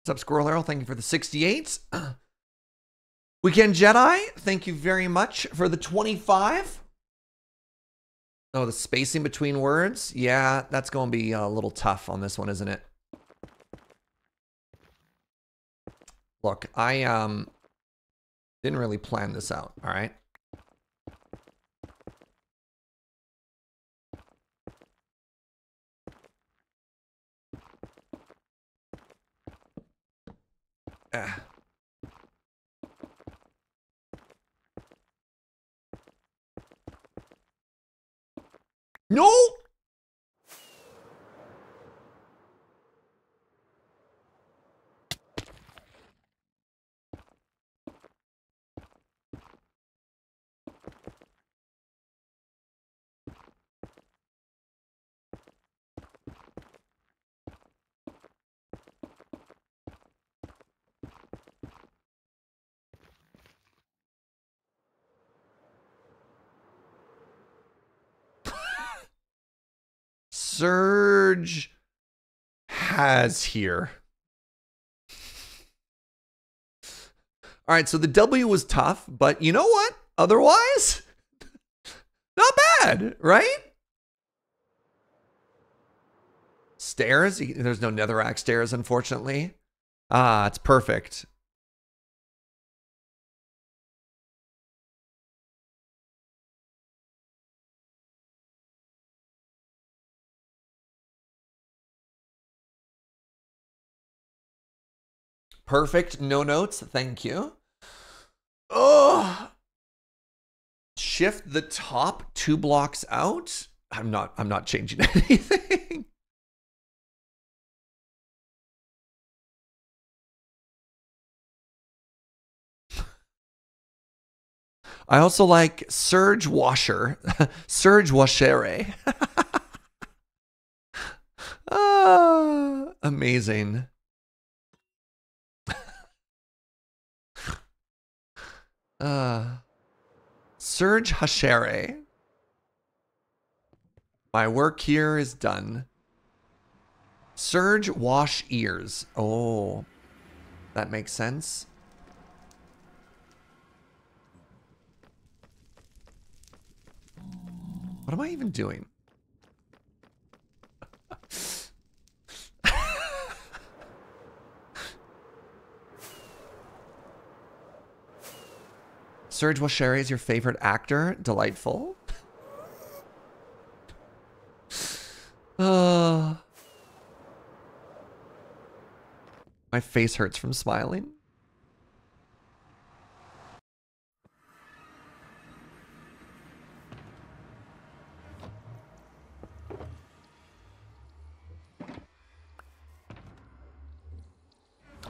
What's up, Squirrel Arrow? Thank you for the 68. Weekend Jedi, thank you very much for the 25. Oh, the spacing between words? Yeah, that's going to be a little tough on this one, isn't it? Look, I didn't really plan this out, all right? No! Surge has here. All right, so the W was tough, but you know what? Otherwise, not bad, right? Stairs? There's no netherrack stairs, unfortunately. Ah, it's perfect. Perfect. No notes. Thank you. Oh. Shift the top 2 blocks out. I'm not changing anything. I also like Surge Washer. Surge Washere. Ah, amazing. Surge Hashere. My work here is done. Surge Wash Ears. Oh, that makes sense. What am I even doing? Surge Washere is your favorite actor? Delightful. My face hurts from smiling.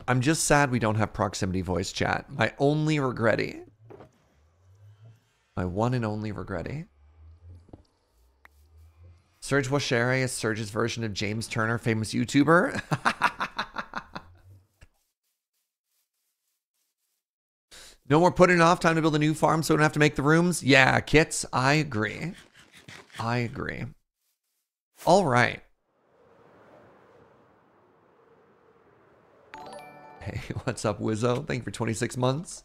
I'm just sad we don't have proximity voice chat. My only regretty. My one and only regretty. Surge Washere is Surge's version of James Turner, famous YouTuber. No more putting it off. Time to build a new farm so we don't have to make the rooms. Yeah, kits. I agree. I agree. All right. Hey, what's up, Wizzo? Thank you for 26 months.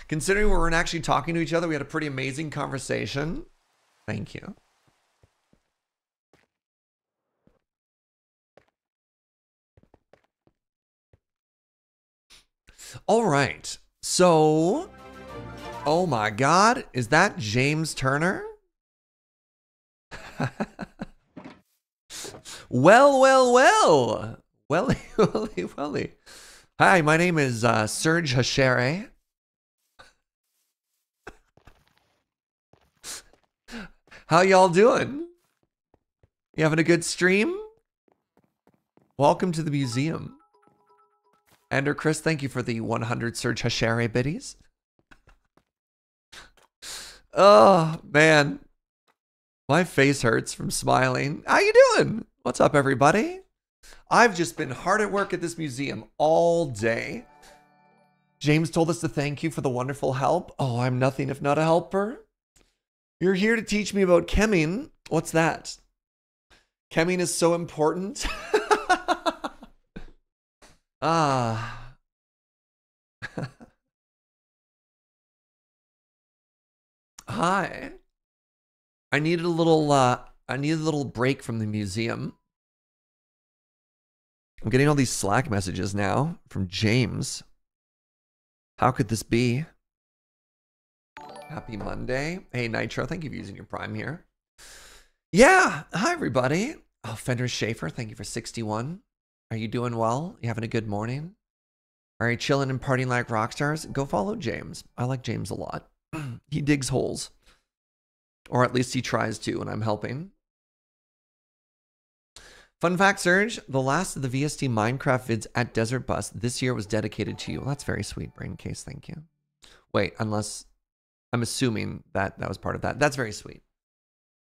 Considering we weren't actually talking to each other, we had a pretty amazing conversation. Thank you. All right. So, oh my God, is that James Turner? Well, well, well. Welly, welly, welly. Hi, my name is Surge Hashere. How y'all doing? You having a good stream? Welcome to the museum. Ender Chris, thank you for the 100 Surge Hashere biddies. Oh, man. My face hurts from smiling. How you doing? What's up, everybody? I've just been hard at work at this museum all day. James told us to thank you for the wonderful help. Oh, I'm nothing if not a helper. You're here to teach me about chemming. What's that? Chemming is so important. Ah. Hi. I needed a little break from the museum. I'm getting all these Slack messages now from James. How could this be? Happy Monday. Hey, Nitro, thank you for using your Prime here. Yeah, hi, everybody. Oh, Fender Schaefer, thank you for 61. Are you doing well? You having a good morning? Are you chilling and partying like rock stars? Go follow James. I like James a lot. He digs holes. Or at least he tries to, and I'm helping. Fun fact, Surge, the last of the VST Minecraft vids at Desert Bus this year was dedicated to you. Well, that's very sweet, Brain Case. Thank you. Wait, unless I'm assuming that that was part of that. That's very sweet.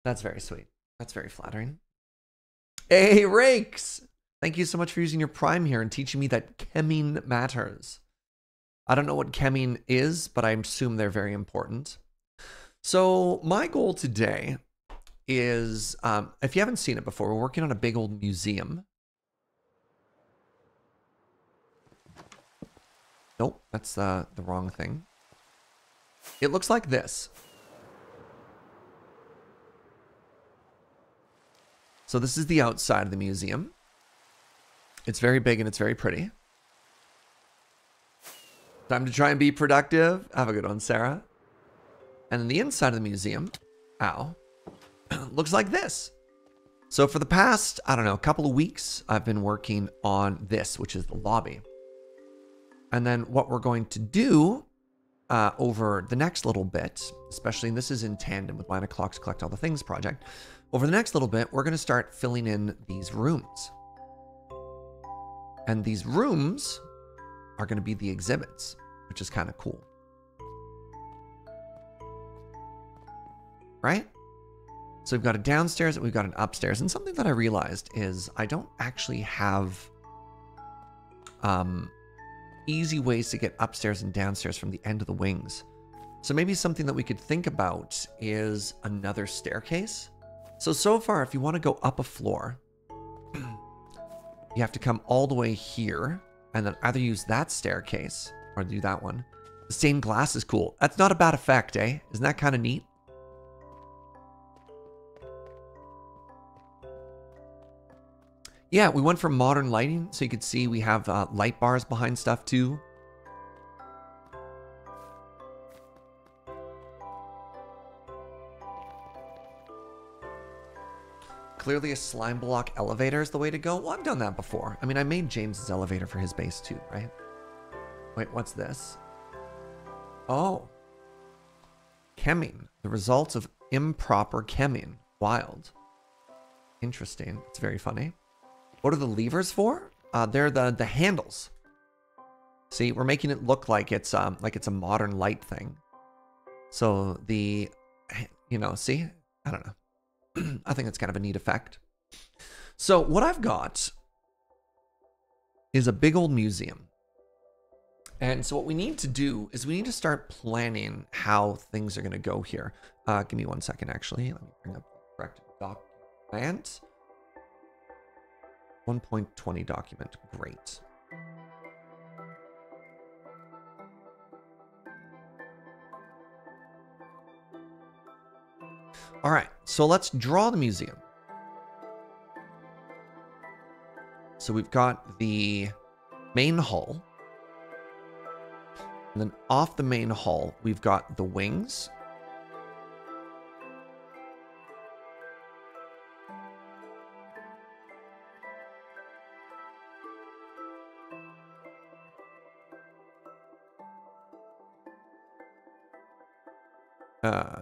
That's very sweet. That's very flattering. Hey, Rakes! Thank you so much for using your Prime here and teaching me that chemming matters. I don't know what chemming is, but I assume they're very important. So my goal today is, if you haven't seen it before, we're working on a big old museum. Nope, that's the wrong thing. It looks like this. So this is the outside of the museum. It's very big and it's very pretty. Time to try and be productive. Have a good one, Sarah. And then the inside of the museum, ow, looks like this. So for the past, I don't know, a couple of weeks, I've been working on this, which is the lobby. And then what we're going to do over the next little bit, especially, and this is in tandem with Line of Clocks Collect All the Things project, over the next little bit, we're going to start filling in these rooms. And these rooms are going to be the exhibits, which is kind of cool. Right? So we've got a downstairs and we've got an upstairs. And something that I realized is I don't actually have easy ways to get upstairs and downstairs from the end of the wings. So maybe something that we could think about is another staircase. So far, if you want to go up a floor, you have to come all the way here and then either use that staircase or do that one. The stained glass is cool. That's not a bad effect, eh? Isn't that kind of neat? Yeah, we went for modern lighting, so you could see we have light bars behind stuff too. Clearly a slime block elevator is the way to go. Well, I've done that before. I mean, I made James's elevator for his base too, right? Wait, what's this? Oh. Chemming. The results of improper chemming. Wild. Interesting. It's very funny. What are the levers for? They're the handles. See, we're making it look like it's a modern light thing. So the, you know, see? I don't know. I think it's kind of a neat effect. So what I've got is a big old museum. And so what we need to do is we need to start planning how things are going to go here. Give me 1 second, actually. Let me bring up the correct document. 1.20 document. Great. All right, so let's draw the museum. So we've got the main hull. And then off the main hull, we've got the wings.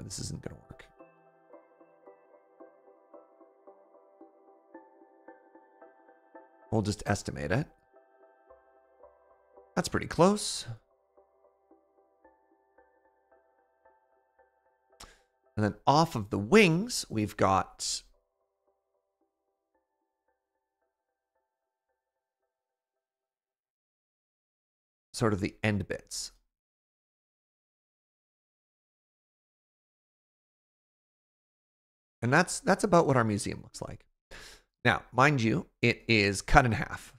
This isn't going to work. We'll just estimate it. That's pretty close. And then off of the wings, we've got sort of the end bits. And that's about what our museum looks like. Now, mind you, it is cut in half.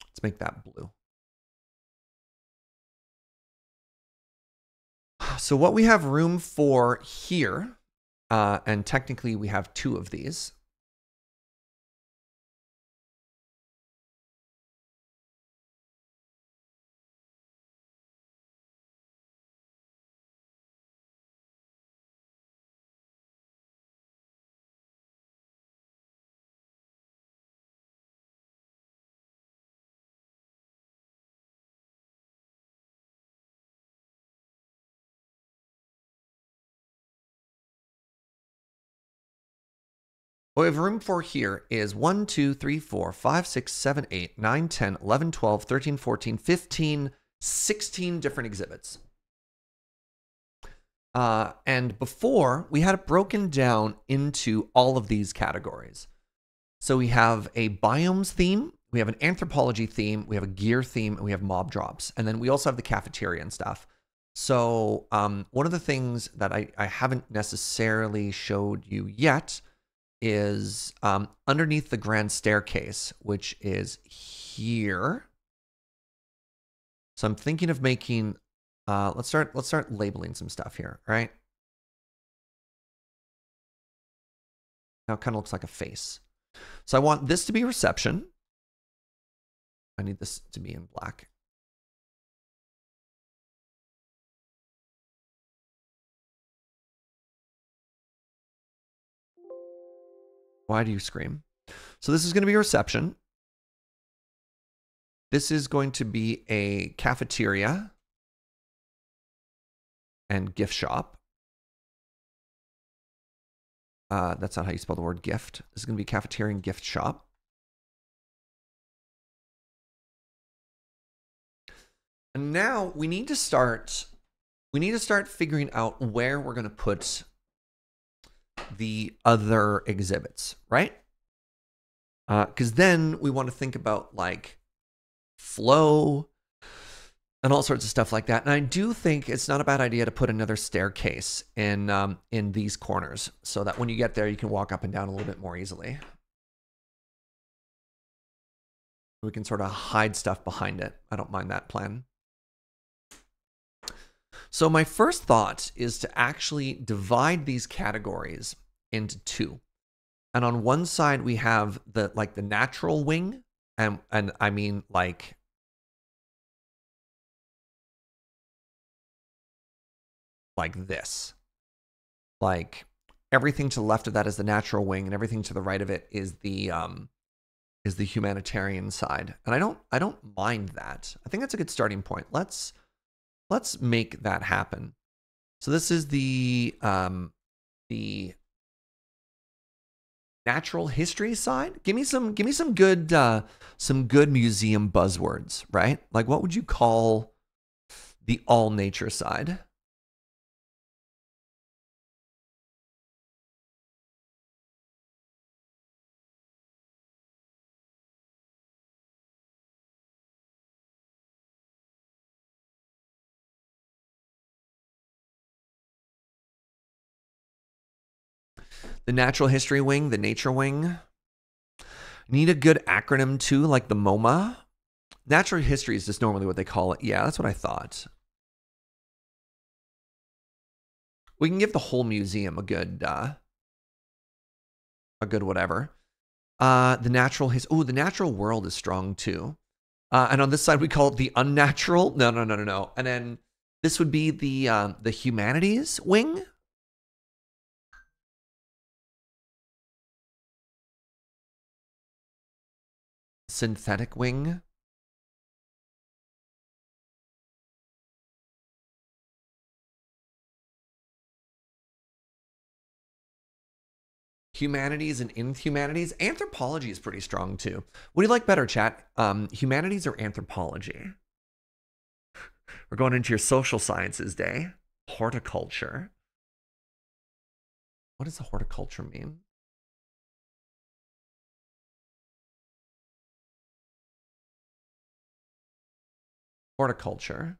Let's make that blue. So what we have room for here, and technically we have 2 of these. What we have room for here is 1, 2, 3, 4, 5, 6, 7, 8, 9, 10, 11, 12, 13, 14, 15, 16 different exhibits. And before, we had it broken down into all of these categories. So we have a biomes theme, we have an anthropology theme, we have a gear theme, and we have mob drops. And then we also have the cafeteria and stuff. So one of the things that I haven't necessarily showed you yet is underneath the grand staircase, which is here. So I'm thinking of making, let's start labeling some stuff here, right? Now it kind of looks like a face. So I want this to be reception. I need this to be in black. Why do you scream? So this is going to be reception. This is going to be a cafeteria and gift shop. That's not how you spell the word gift. This is going to be cafeteria and gift shop. And now we need to start figuring out where we're going to put the other exhibits, right? Because then we want to think about like flow and all sorts of stuff like that. And I do think it's not a bad idea to put another staircase in these corners so that when you get there, you can walk up and down a little bit more easily. We can sort of hide stuff behind it. I don't mind that plan. So my first thought is to actually divide these categories into two. And on one side, we have the natural wing. And I mean like this. Like everything to the left of that is the natural wing, and everything to the right of it is the humanitarian side. And I don't mind that. I think that's a good starting point. Let's make that happen. So this is the natural history side. Give me some good museum buzzwords, right? Like what would you call the all nature side? The natural history wing, the nature wing. Need a good acronym too, like the MoMA. Natural history is just normally what they call it. Yeah, that's what I thought. We can give the whole museum a good whatever. The natural the natural world is strong too. And on this side we call it the unnatural. No. And then this would be the humanities wing. Synthetic wing. Humanities and inhumanities. Anthropology is pretty strong too. What do you like better, chat? Humanities or anthropology? We're going into your social sciences day. Horticulture. What does the horticulture mean? Horticulture.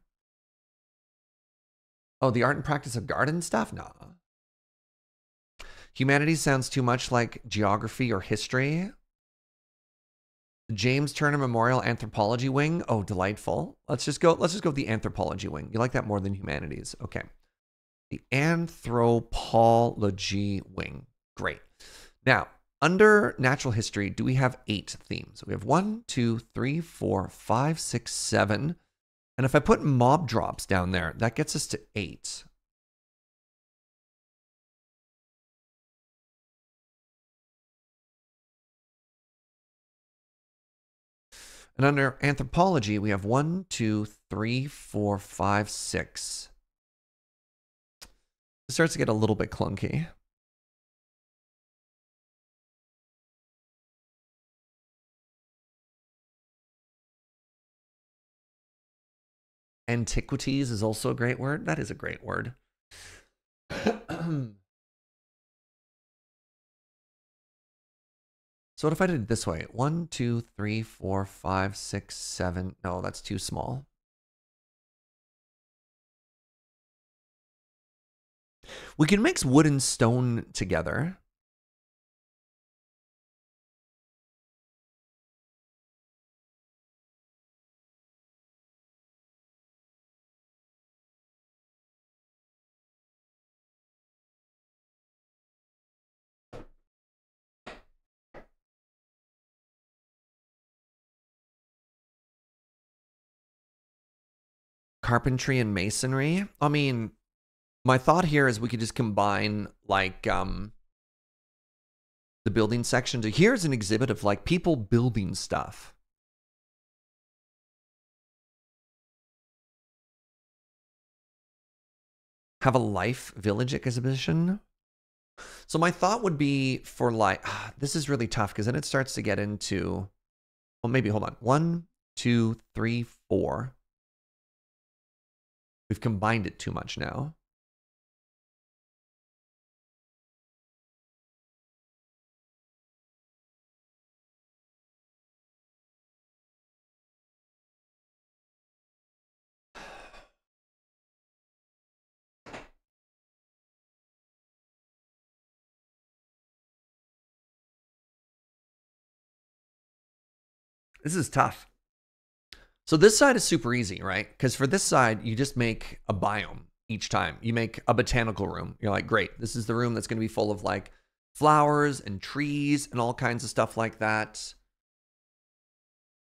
Oh, the art and practice of garden stuff? No. Humanities sounds too much like geography or history. James Turner Memorial Anthropology Wing. Oh, delightful. Let's just go with the anthropology wing. You like that more than humanities. Okay. The anthropology wing. Great. Now, under natural history, do we have 8 themes? We have 1, 2, 3, 4, 5, 6, 7. And if I put mob drops down there, that gets us to 8. And under anthropology, we have 1, 2, 3, 4, 5, 6. It starts to get a little bit clunky. Antiquities is also a great word. That is a great word. So what if I did it this way? 1, 2, 3, 4, 5, 6, 7. No, that's too small. We can mix wood and stone together. Carpentry and masonry. I mean, my thought here is we could just combine like the building section to here's an exhibit of like people building stuff. Have a life village exhibition. So my thought would be for like, this is really tough because then it starts to get into, well, maybe hold on. 1, 2, 3, 4. We've combined it too much now. This is tough. So this side is super easy, right? Because for this side, you just make a biome each time. You make a botanical room. You're like, great, this is the room that's going to be full of like flowers and trees and all kinds of stuff like that.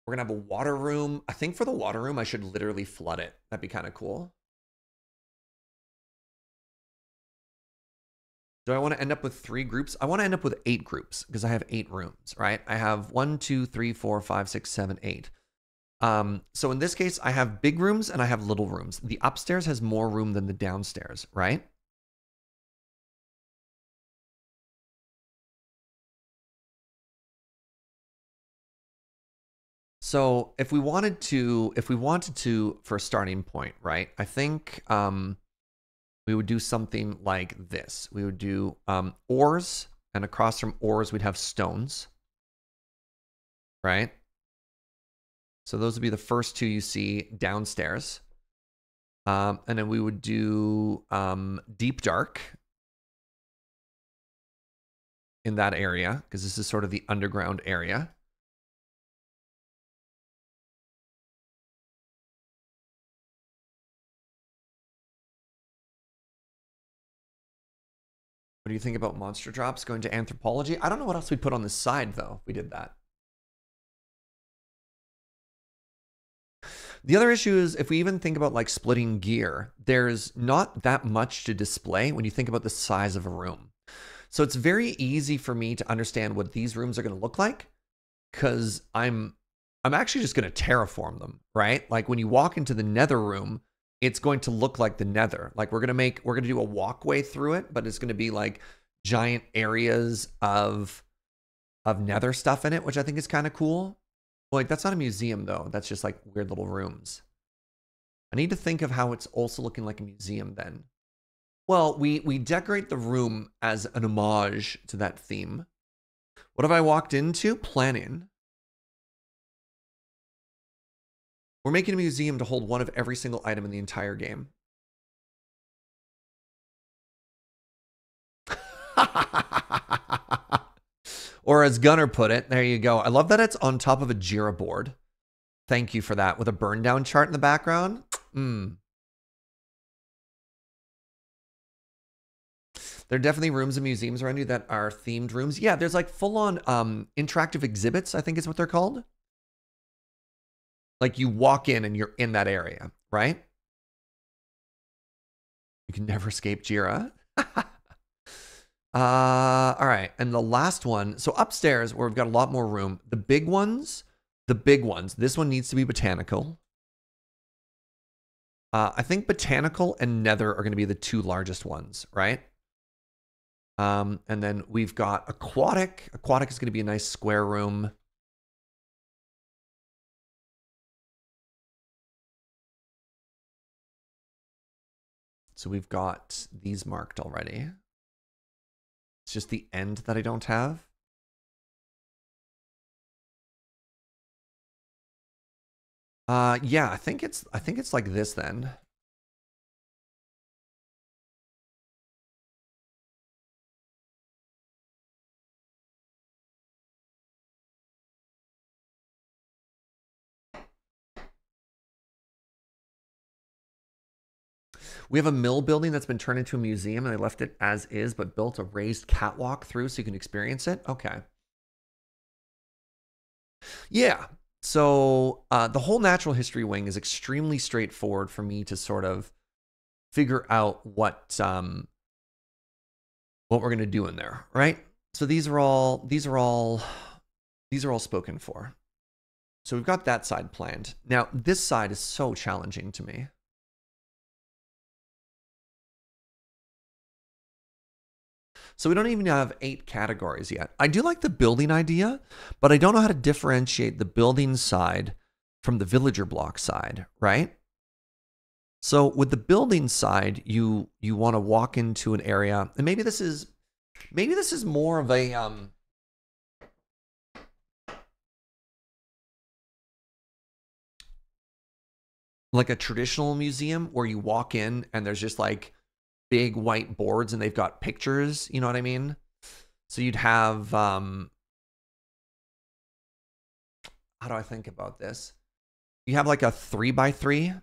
We're going to have a water room. I think for the water room, I should literally flood it. That'd be kind of cool. Do I want to end up with 3 groups? I want to end up with 8 groups because I have 8 rooms, right? I have 1, 2, 3, 4, 5, 6, 7, 8. So in this case, I have big rooms and I have little rooms. The upstairs has more room than the downstairs, right? So if we wanted to, for a starting point, right? I think we would do something like this. We would do ores, and across from ores, we'd have stones, right? So those would be the first 2 you see downstairs. And then we would do deep dark in that area, because this is sort of the underground area. What do you think about monster drops going to anthropology? I don't know what else we'd put on this side, though, if we did that. The other issue is if we even think about like splitting gear, there's not that much to display when you think about the size of a room. So it's very easy for me to understand what these rooms are going to look like because I'm actually just going to terraform them, right? Like when you walk into the nether room, it's going to look like the nether. Like we're going to do a walkway through it, but it's going to be like giant areas of nether stuff in it, which I think is kind of cool. Well, like that's not a museum though. That's just like weird little rooms. I need to think of how it's also looking like a museum then. Well, we decorate the room as an homage to that theme. What have I walked into? Planning. We're making a museum to hold one of every single item in the entire game. Or as Gunnar put it, there you go. I love that it's on top of a Jira board. Thank you for that. With a burn down chart in the background. There are definitely rooms and museums around you that are themed rooms. Yeah, there's like full on interactive exhibits, I think is what they're called. Like you walk in and you're in that area, right? You can never escape Jira. All right. And the last one. So upstairs, where we've got a lot more room, the big ones. This one needs to be botanical. I think botanical and nether are going to be the 2 largest ones, right? And then we've got aquatic. Aquatic is going to be a nice square room. So we've got these marked already. It's just the end that I don't have. Yeah, I think it's like this then. We have a mill building that's been turned into a museum, and they left it as is, but built a raised catwalk through so you can experience it. Okay. Yeah. So the whole natural history wing is extremely straightforward for me to sort of figure out what we're gonna do in there, right? So these are all spoken for. So we've got that side planned. Now this side is so challenging to me. So we don't even have 8 categories yet. I do like the building idea, but I don't know how to differentiate the building side from the villager block side, right? So with the building side, you want to walk into an area, and maybe this is more of a like a traditional museum where you walk in and there's just like big white boards and they've got pictures, you know what I mean? So you'd have how do I think about this? You have like a 3x3.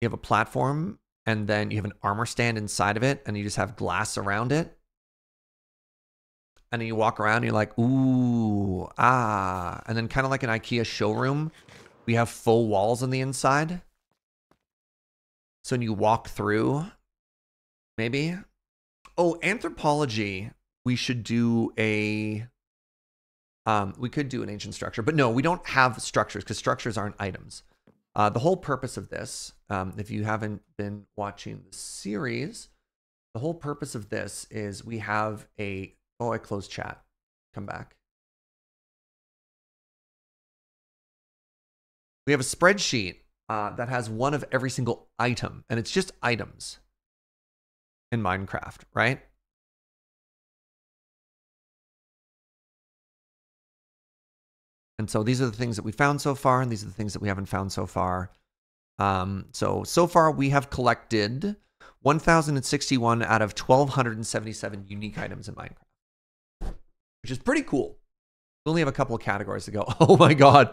You have a platform, and then you have an armor stand inside of it, and you just have glass around it. And then you walk around and you're like, ooh, ah. And then kind of like an IKEA showroom, we have full walls on the inside. So when you walk through, maybe. Oh, anthropology. We should do a we could do an ancient structure, but no, we don't have structures because structures aren't items. The whole purpose of this, if you haven't been watching the series, the whole purpose of this is we have a, oh, I closed chat. Come back. We have a spreadsheet that has one of every single item, and it's just items in Minecraft, right? And so these are the things that we found so far, and these are the things that we haven't found so far. So far we have collected 1,061 out of 1,277 unique items in Minecraft, which is pretty cool. We only have a couple of categories to go. Oh my God.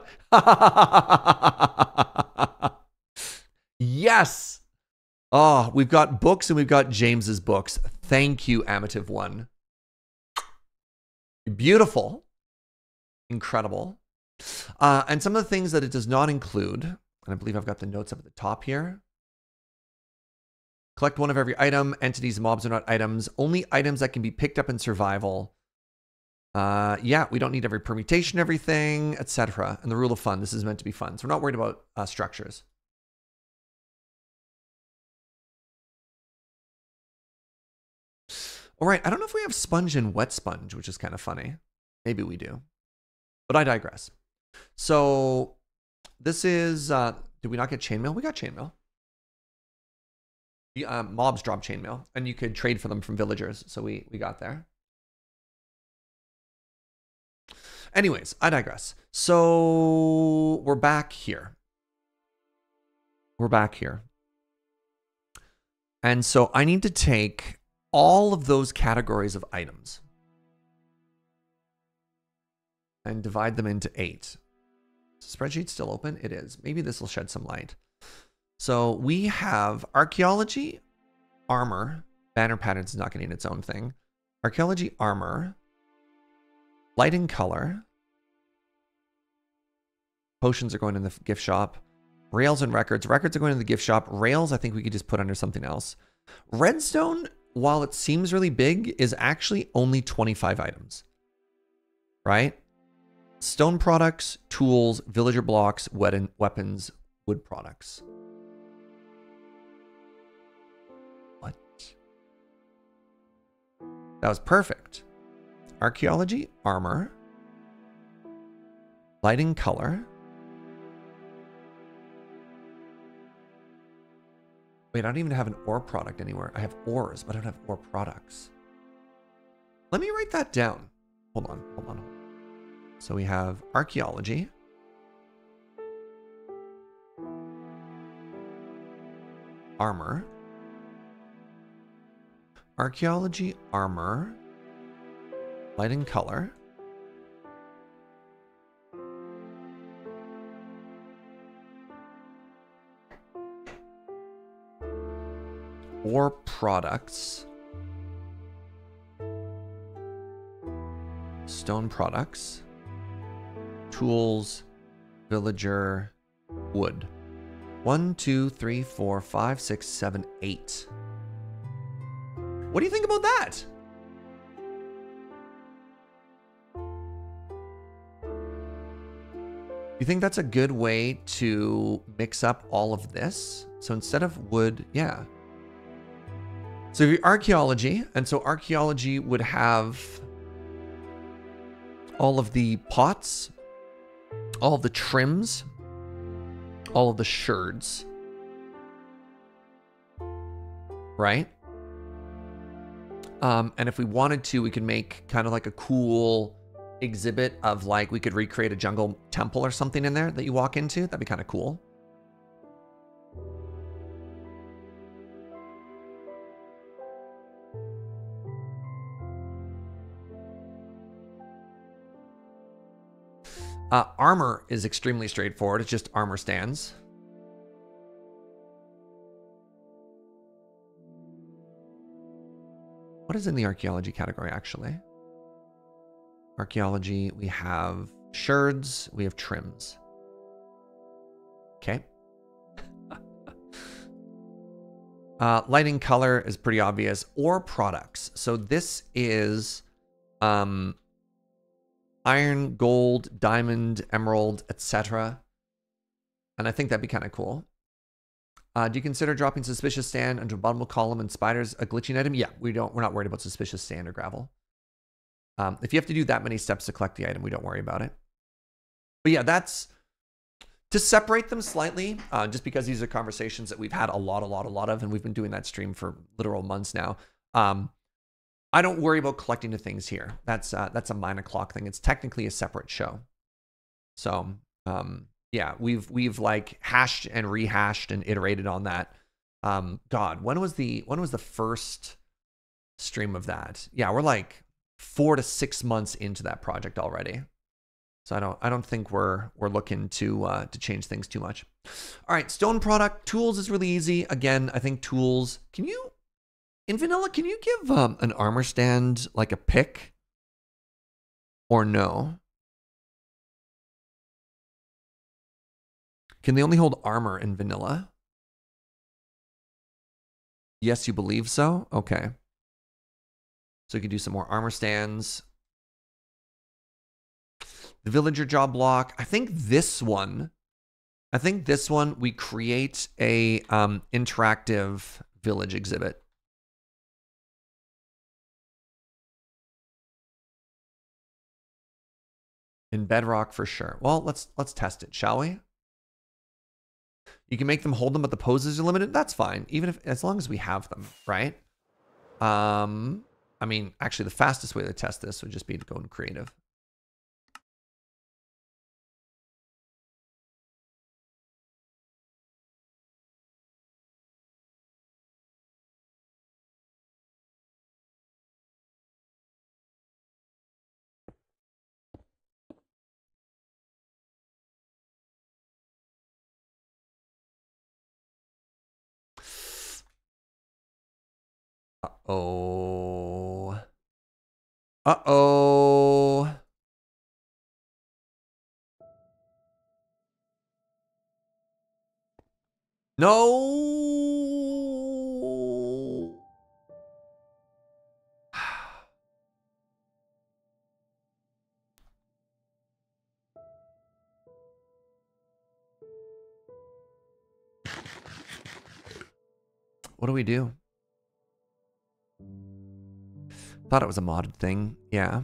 Yes. Oh, we've got books and we've got James's books. Thank you, Amative One. Beautiful. Incredible. And some of the things that it does not include, and I believe I've got the notes up at the top here. Collect one of every item. Entities, mobs are not items. Only items that can be picked up in survival. Yeah, we don't need every permutation, everything, etc. And the rule of fun. This is meant to be fun. So we're not worried about structures. All right, I don't know if we have sponge and wet sponge, which is kind of funny. Maybe we do. But I digress. So this is, did we not get chainmail? We got chainmail. Mobs drop chainmail, and you could trade for them from villagers. So we got there. Anyways, I digress. So we're back here. We're back here. And so I need to take all of those categories of items and divide them into 8. Is the spreadsheet still open? It is. Maybe this will shed some light. So we have archaeology, armor. Banner patterns is not going to need its own thing. Archaeology, armor. Lighting color. Potions are going in the gift shop. Rails and records. Records are going in the gift shop. Rails, I think we could just put under something else. Redstone, while it seems really big, is actually only 25 items. Right? Stone products, tools, villager blocks, weapons, wood products. What? That was perfect. Archaeology, armor. Lighting, color. Wait, I don't even have an ore product anywhere. I have ores, but I don't have ore products. Let me write that down. Hold on, hold on, hold on. So we have archaeology. Armor. Archaeology, armor. Lighting, color. Ore products. Stone products. Tools. Villager. Wood. 1, 2, 3, 4, 5, 6, 7, 8. What do you think about that? You think that's a good way to mix up all of this? So instead of wood, yeah. So your archaeology, and so archaeology would have all of the pots, all of the trims, all of the sherds, right? And if we wanted to, we could make kind of like a cool exhibit of like, we could recreate a jungle temple or something in there that you walk into. That'd be kind of cool. Armor is extremely straightforward. It's just armor stands. What is in the archaeology category, actually? Archaeology, we have sherds, we have trims. Okay. Lighting color is pretty obvious. Ore products. So this is iron, gold, diamond, emerald, etc. And I think that'd be kind of cool. Do you consider dropping suspicious sand into a bottom column and spiders a glitching item? Yeah, we're not worried about suspicious sand or gravel. If you have to do that many steps to collect the item, we don't worry about it. But yeah, that's to separate them slightly, just because these are conversations that we've had a lot of, and we've been doing that stream for literal months now. I don't worry about collecting the things here. That's a 9 o'clock thing. It's technically a separate show. So yeah, we've like hashed and rehashed and iterated on that. God, when was the first stream of that? Yeah, we're like 4 to 6 months into that project already. So I don't think we're looking to change things too much. All right, stone product tools is really easy. Again, I think tools. In vanilla, can you give an armor stand like a pick? Or no? Can they only hold armor in vanilla? Yes, you believe so? Okay. So you can do some more armor stands. The villager job block. I think this one we create a interactive village exhibit. In Bedrock for sure. Well, let's test it, shall we? You can make them hold them, but the poses are limited. That's fine, as long as we have them, right? I mean, actually, the fastest way to test this would just be to go in creative. Uh-oh. Uh-oh. No. What do we do? Thought it was a modded thing. Yeah.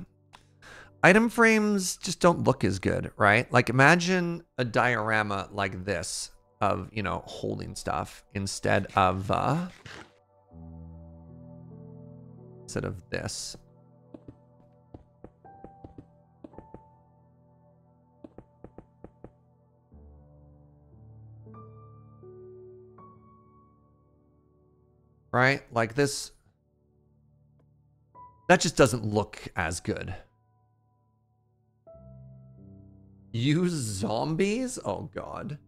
Item frames just don't look as good, right? Like imagine a diorama like this of, you know, holding stuff instead of this. Right? Like this. That just doesn't look as good. Use zombies? Oh, God.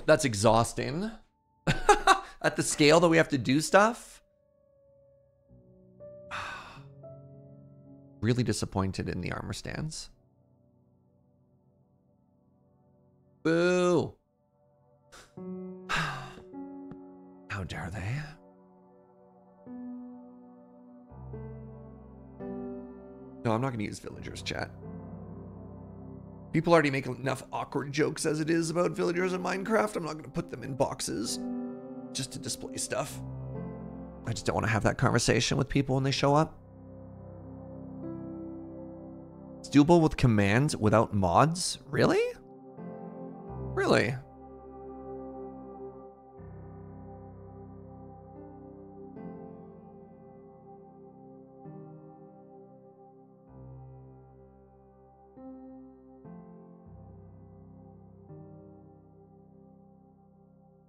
That's exhausting. At the scale that we have to do stuff. Really disappointed in the armor stands. Boo. How dare they? No, I'm not going to use villagers, chat. People already make enough awkward jokes as it is about villagers in Minecraft. I'm not going to put them in boxes just to display stuff. I just don't want to have that conversation with people when they show up. It's doable with commands without mods? Really? Really?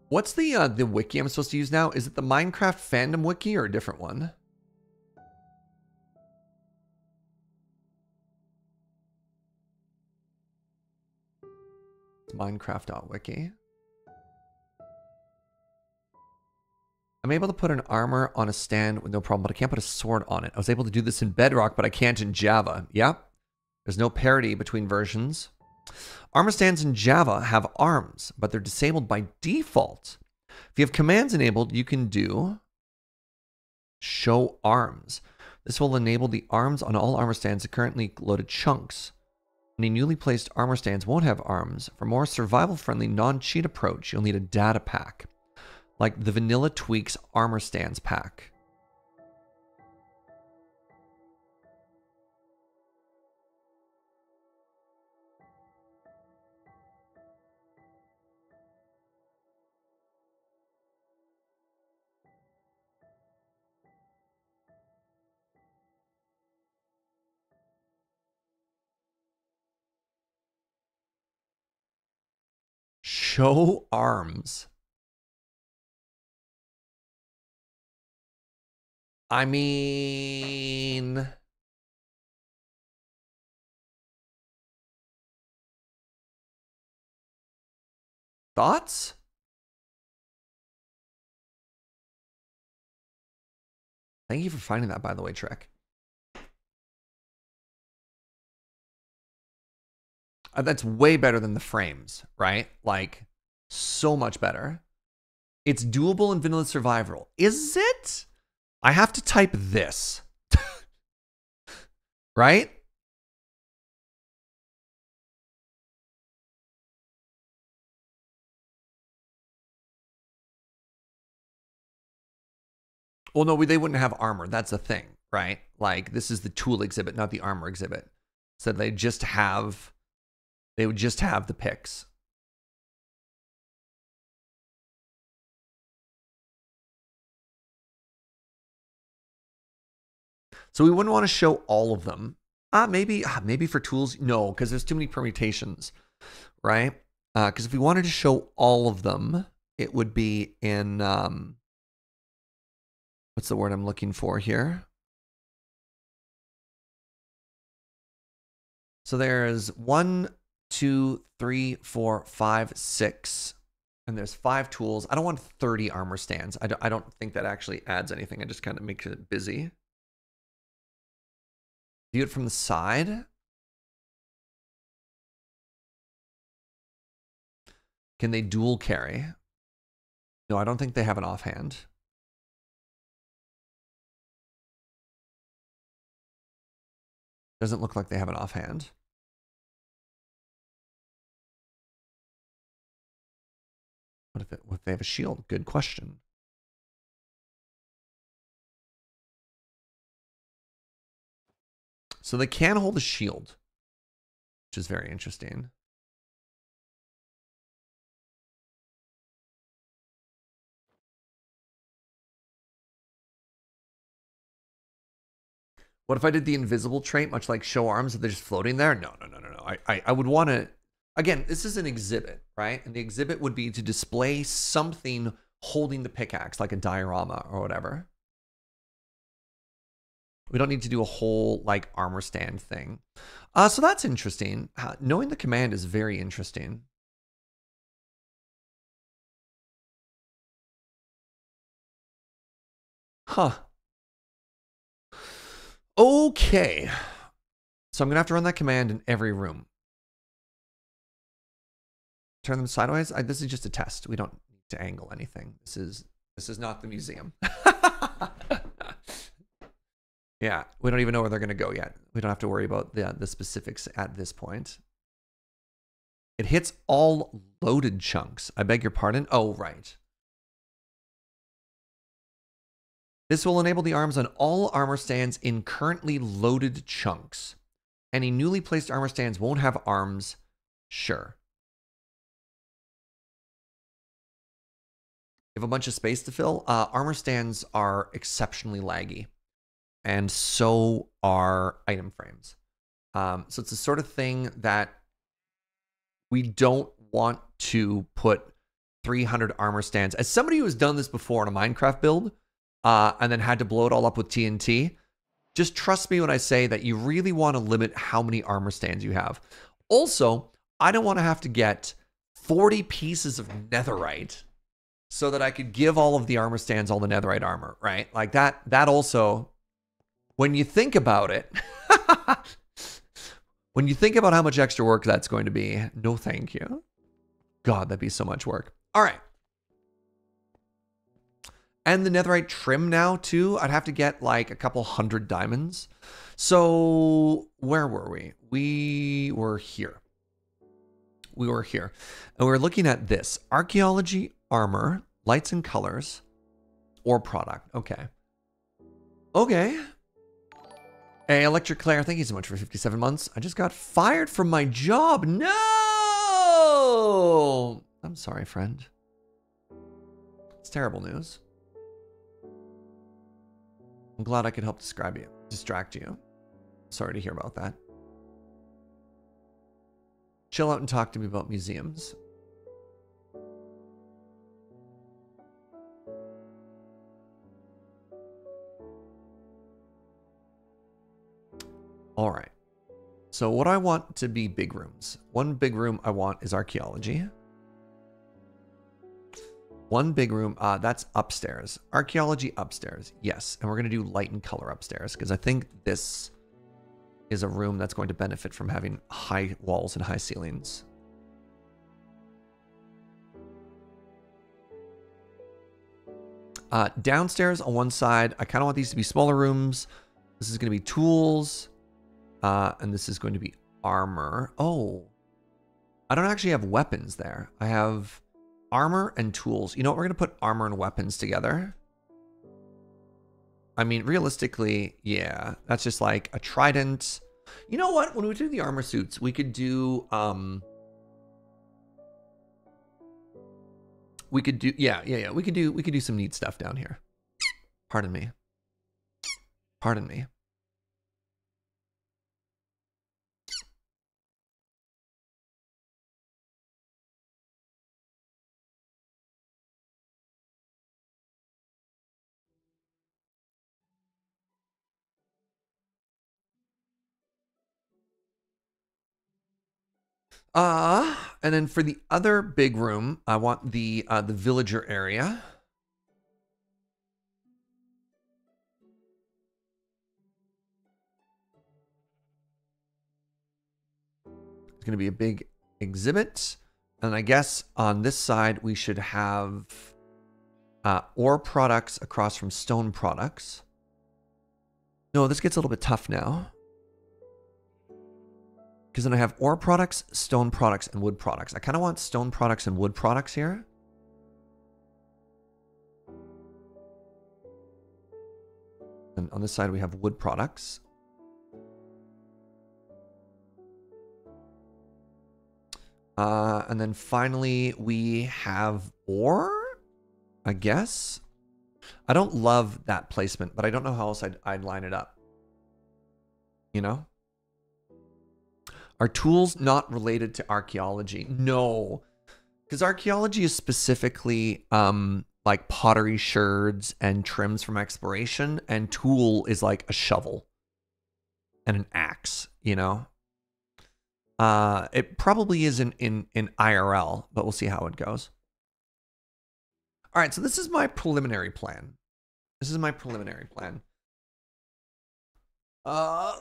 What's the wiki I'm supposed to use now? Is it the Minecraft fandom wiki or a different one? It's Minecraft.wiki. I'm able to put an armor on a stand with no problem, but I can't put a sword on it. I was able to do this in Bedrock, but I can't in Java. Yep. There's no parity between versions. Armor stands in Java have arms, but they're disabled by default. If you have commands enabled, you can do show arms. This will enable the arms on all armor stands currently loaded chunks. Any newly placed armor stands won't have arms. For more survival-friendly, non-cheat approach, you'll need a data pack, like the Vanilla Tweaks Armor Stands pack. Show arms. I mean... Thoughts? Thank you for finding that, by the way, Trek. That's way better than the frames, right? Like, so much better. It's doable in vanilla survival. Is it? I have to type this. Right? Well, no, they wouldn't have armor. That's the thing, right? Like, this is the tool exhibit, not the armor exhibit. So they would just have the picks. So we wouldn't want to show all of them. Maybe for tools, no, because there's too many permutations, right? Because if we wanted to show all of them, it would be in, what's the word I'm looking for here? So there's 1, 2, 3, 4, 5, 6, and there's 5 tools. I don't want 30 armor stands. I don't think that actually adds anything. It just kind of makes it busy. View it from the side. Can they dual carry? No, I don't think they have an offhand. Doesn't look like they have an offhand. What if they have a shield? Good question. So they can hold a shield, which is very interesting. What if I did the invisible trait, much like show arms, if they're just floating there? No. I would want to, again, this is an exhibit, right? And the exhibit would be to display something holding the pickaxe, like a diorama or whatever. We don't need to do a whole like armor stand thing. So that's interesting. Knowing the command is very interesting. Huh. Okay. So I'm going to have to run that command in every room. Turn them sideways. This is just a test. We don't need to angle anything. This is not the museum. Yeah, we don't even know where they're going to go yet. We don't have to worry about the specifics at this point. It hits all loaded chunks. I beg your pardon? Oh, right. This will enable the arms on all armor stands in currently loaded chunks. Any newly placed armor stands won't have arms. Sure. You have a bunch of space to fill. Armor stands are exceptionally laggy. And so are item frames. So it's the sort of thing that we don't want to put 300 armor stands. As somebody who has done this before in a Minecraft build, and then had to blow it all up with TNT, just trust me when I say that you really want to limit how many armor stands you have. Also, I don't want to have to get 40 pieces of netherite so that I could give all of the armor stands all the netherite armor, right? Like that also, when you think about it, when you think about how much extra work that's going to be, no thank you. God, that'd be so much work. All right. And the netherite trim now, too. I'd have to get like a couple hundred diamonds. So where were we? We were here. We were here. And we were looking at this. Archaeology, armor, lights and colors, or product. Okay. Okay. Hey, Electric Claire, thank you so much for 57 months. I just got fired from my job. No! I'm sorry, friend. It's terrible news. I'm glad I could help distract you. Sorry to hear about that. Chill out and talk to me about museums. All right. So what I want to be big rooms. One big room I want is archaeology. One big room, that's upstairs. Archaeology upstairs, yes. And we're going to do light and color upstairs because I think this is a room that's going to benefit from having high walls and high ceilings. Downstairs on one side, I kind of want these to be smaller rooms. This is going to be tools. And this is going to be armor. Oh, I don't actually have weapons there. I have armor and tools. You know what? We're going to put armor and weapons together. I mean, realistically, yeah, that's just like a trident. You know what? When we do the armor suits, we could do, we could do some neat stuff down here. Pardon me. Pardon me. And then for the other big room, I want the villager area. It's going to be a big exhibit. And I guess on this side, we should have ore products across from stone products. No, this gets a little bit tough now. Because then I have ore products, stone products, and wood products. I kind of want stone products and wood products here. And on this side, we have wood products. And then finally, we have ore, I guess. I don't love that placement, but I don't know how else I'd line it up. You know? Are tools not related to archaeology? No. Because archaeology is specifically like pottery sherds and trims from exploration, and tool is like a shovel and an axe, you know? It probably is in IRL, but we'll see how it goes. All right, so this is my preliminary plan. This is my preliminary plan. All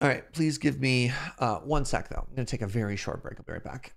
right, please give me 1 sec, though. I'm going to take a very short break. I'll be right back.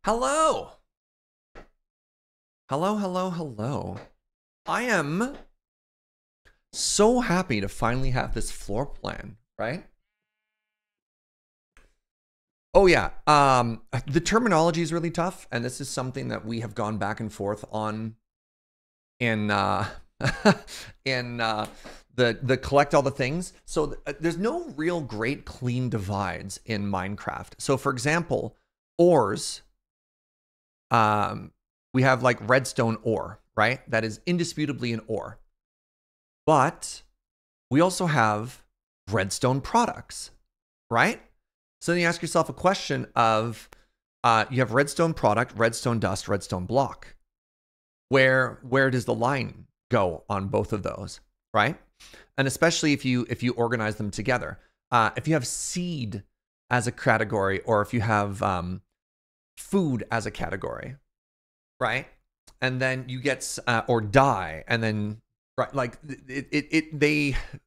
Hello. Hello, hello, hello. I am so happy to finally have this floor plan, right? Oh yeah, the terminology is really tough, and this is something that we have gone back and forth on in in the collect all the things. So there's no real great clean divides in Minecraft. So for example, ores, we have like redstone ore, right? That is indisputably an ore. But we also have redstone products, right? So then you ask yourself a question of, you have redstone product, redstone dust, redstone block. Where does the line go on both of those, right? And especially if you organize them together. If you have seed as a category, or if you have food as a category, right? And then you get or dye, and then right, like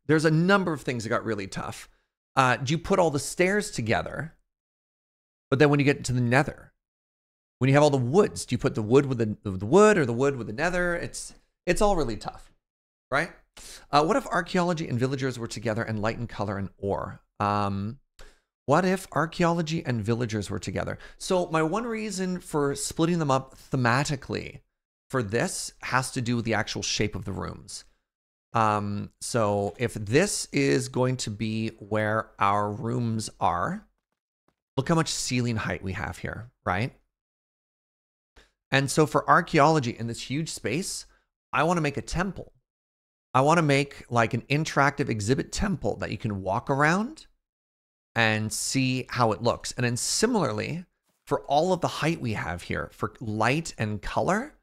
there's a number of things that got really tough. Do you put all the stairs together? But then when you get to the nether, when you have all the woods, do you put the wood with the wood, or the wood with the nether? It's all really tough, right? What if archaeology and villagers were together and light and color and ore? What if archaeology and villagers were together? So my one reason for splitting them up thematically for this has to do with the actual shape of the rooms. So if this is going to be where our rooms are, look how much ceiling height we have here, right? And so for archaeology in this huge space, I want to make a temple. I want to make like an interactive exhibit temple that you can walk around and see how it looks. And then similarly, for all of the height we have here, for light and color,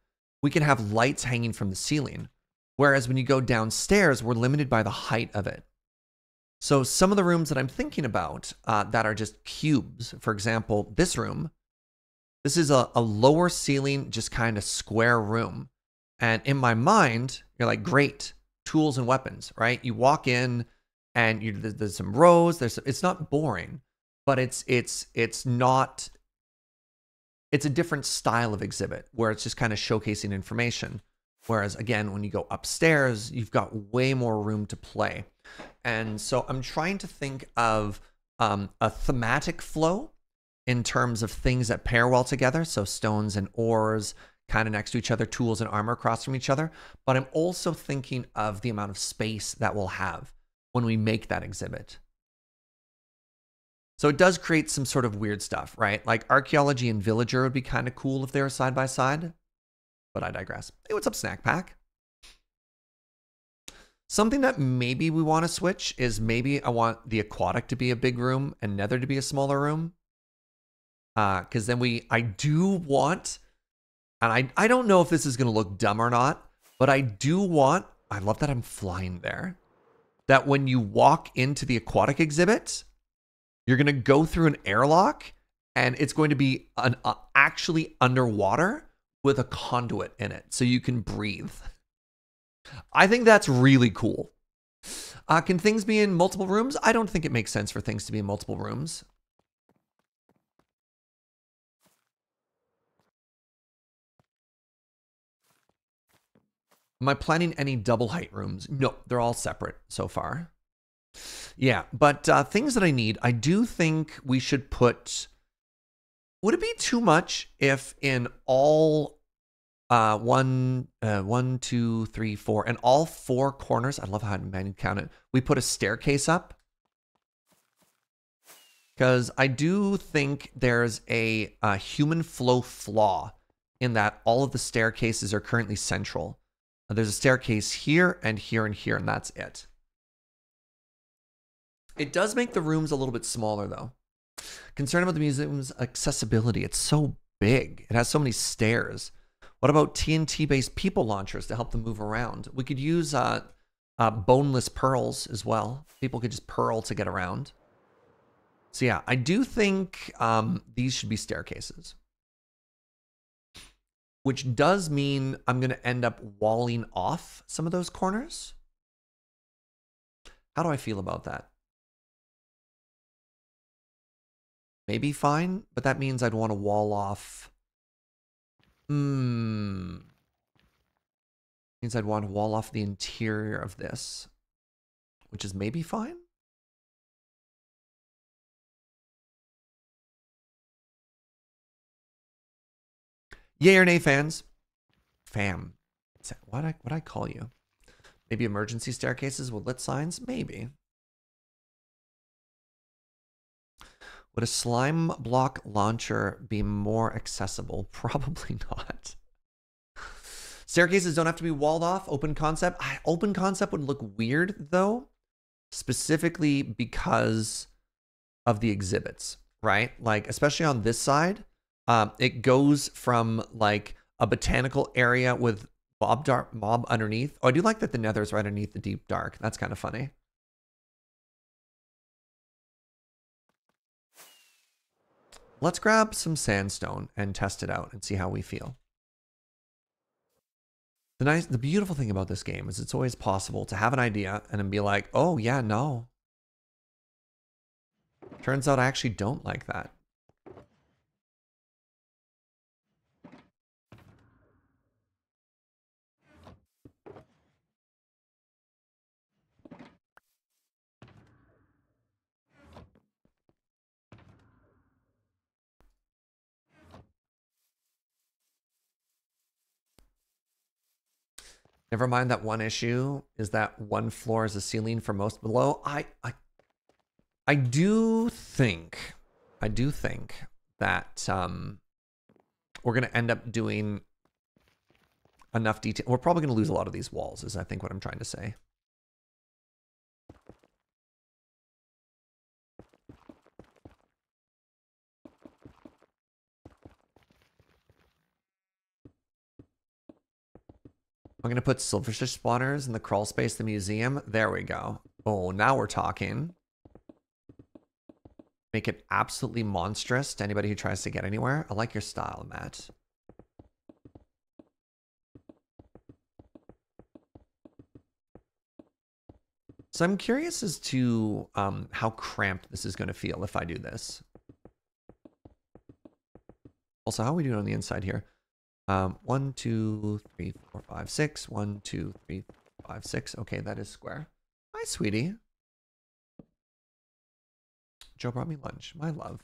we can have lights hanging from the ceiling. Whereas when you go downstairs, we're limited by the height of it. So some of the rooms that I'm thinking about that are just cubes, for example, this room, this is a lower ceiling, just kind of square room. And in my mind, you're like, great, tools and weapons, right? You walk in and there's some rows, it's not boring, but it's not, it's a different style of exhibit where it's just kind of showcasing information. Whereas again, when you go upstairs, you've got way more room to play. And so I'm trying to think of a thematic flow in terms of things that pair well together. So stones and ores kind of next to each other, tools and armor across from each other. But I'm also thinking of the amount of space that we'll have when we make that exhibit. So it does create some sort of weird stuff, right? Like archaeology and villager would be kind of cool if they were side by side. But I digress. Hey, what's up, Snack Pack? Something that maybe we want to switch is maybe I want the aquatic to be a big room and nether to be a smaller room. Because then I do want, and I don't know if this is going to look dumb or not, but I love that I'm flying there, that when you walk into the aquatic exhibit, you're going to go through an airlock and it's going to be actually underwater with a conduit in it so you can breathe. I think that's really cool. Can things be in multiple rooms? I don't think it makes sense for things to be in multiple rooms. Am I planning any double height rooms? No, they're all separate so far. Yeah, but things that I need, I do think we should put... Would it be too much if in all 1, 2, 3, 4, and all 4 corners, I love how I count it, we put a staircase up? Because I do think there's a human flow flaw in that all of the staircases are currently central. There's a staircase here and here and here, and that's it. It does make the rooms a little bit smaller, though. Concerned about the museum's accessibility. It's so big. It has so many stairs. What about TNT-based people launchers to help them move around? We could use boneless pearls as well. People could just pearl to get around. So yeah, I do think these should be staircases. Which does mean I'm going to end up walling off some of those corners. How do I feel about that? Maybe fine, but that means I'd want to wall off. Means I'd want to wall off the interior of this, which is maybe fine. Yay or nay, fans? Fam. What'd I call you? Maybe emergency staircases with lit signs? Maybe. Would a slime block launcher be more accessible? Probably not. Staircases don't have to be walled off. Open concept. Open concept would look weird, though, specifically because of the exhibits, right? Like, especially on this side, it goes from like a botanical area with mob underneath. Oh, I do like that the nether is right underneath the deep dark. That's kind of funny. Let's grab some sandstone and test it out and see how we feel. The beautiful thing about this game is it's always possible to have an idea and then be like, oh yeah, no. Turns out I actually don't like that. Never mind that one issue is that one floor is a ceiling for most below. I do think that we're going to end up doing enough detail. We're probably going to lose a lot of these walls is I think what I'm trying to say. I'm going to put silverfish spawners in the crawl space of the museum. There we go. Oh, now we're talking. Make it absolutely monstrous to anybody who tries to get anywhere. I like your style, Matt. So I'm curious as to how cramped this is going to feel if I do this. Also, how are we doing on the inside here? 1, 2, 3, 4, 5, 6. 1, 2, 3, 5, 6. Okay, that is square. Hi, sweetie. Joe brought me lunch. My love.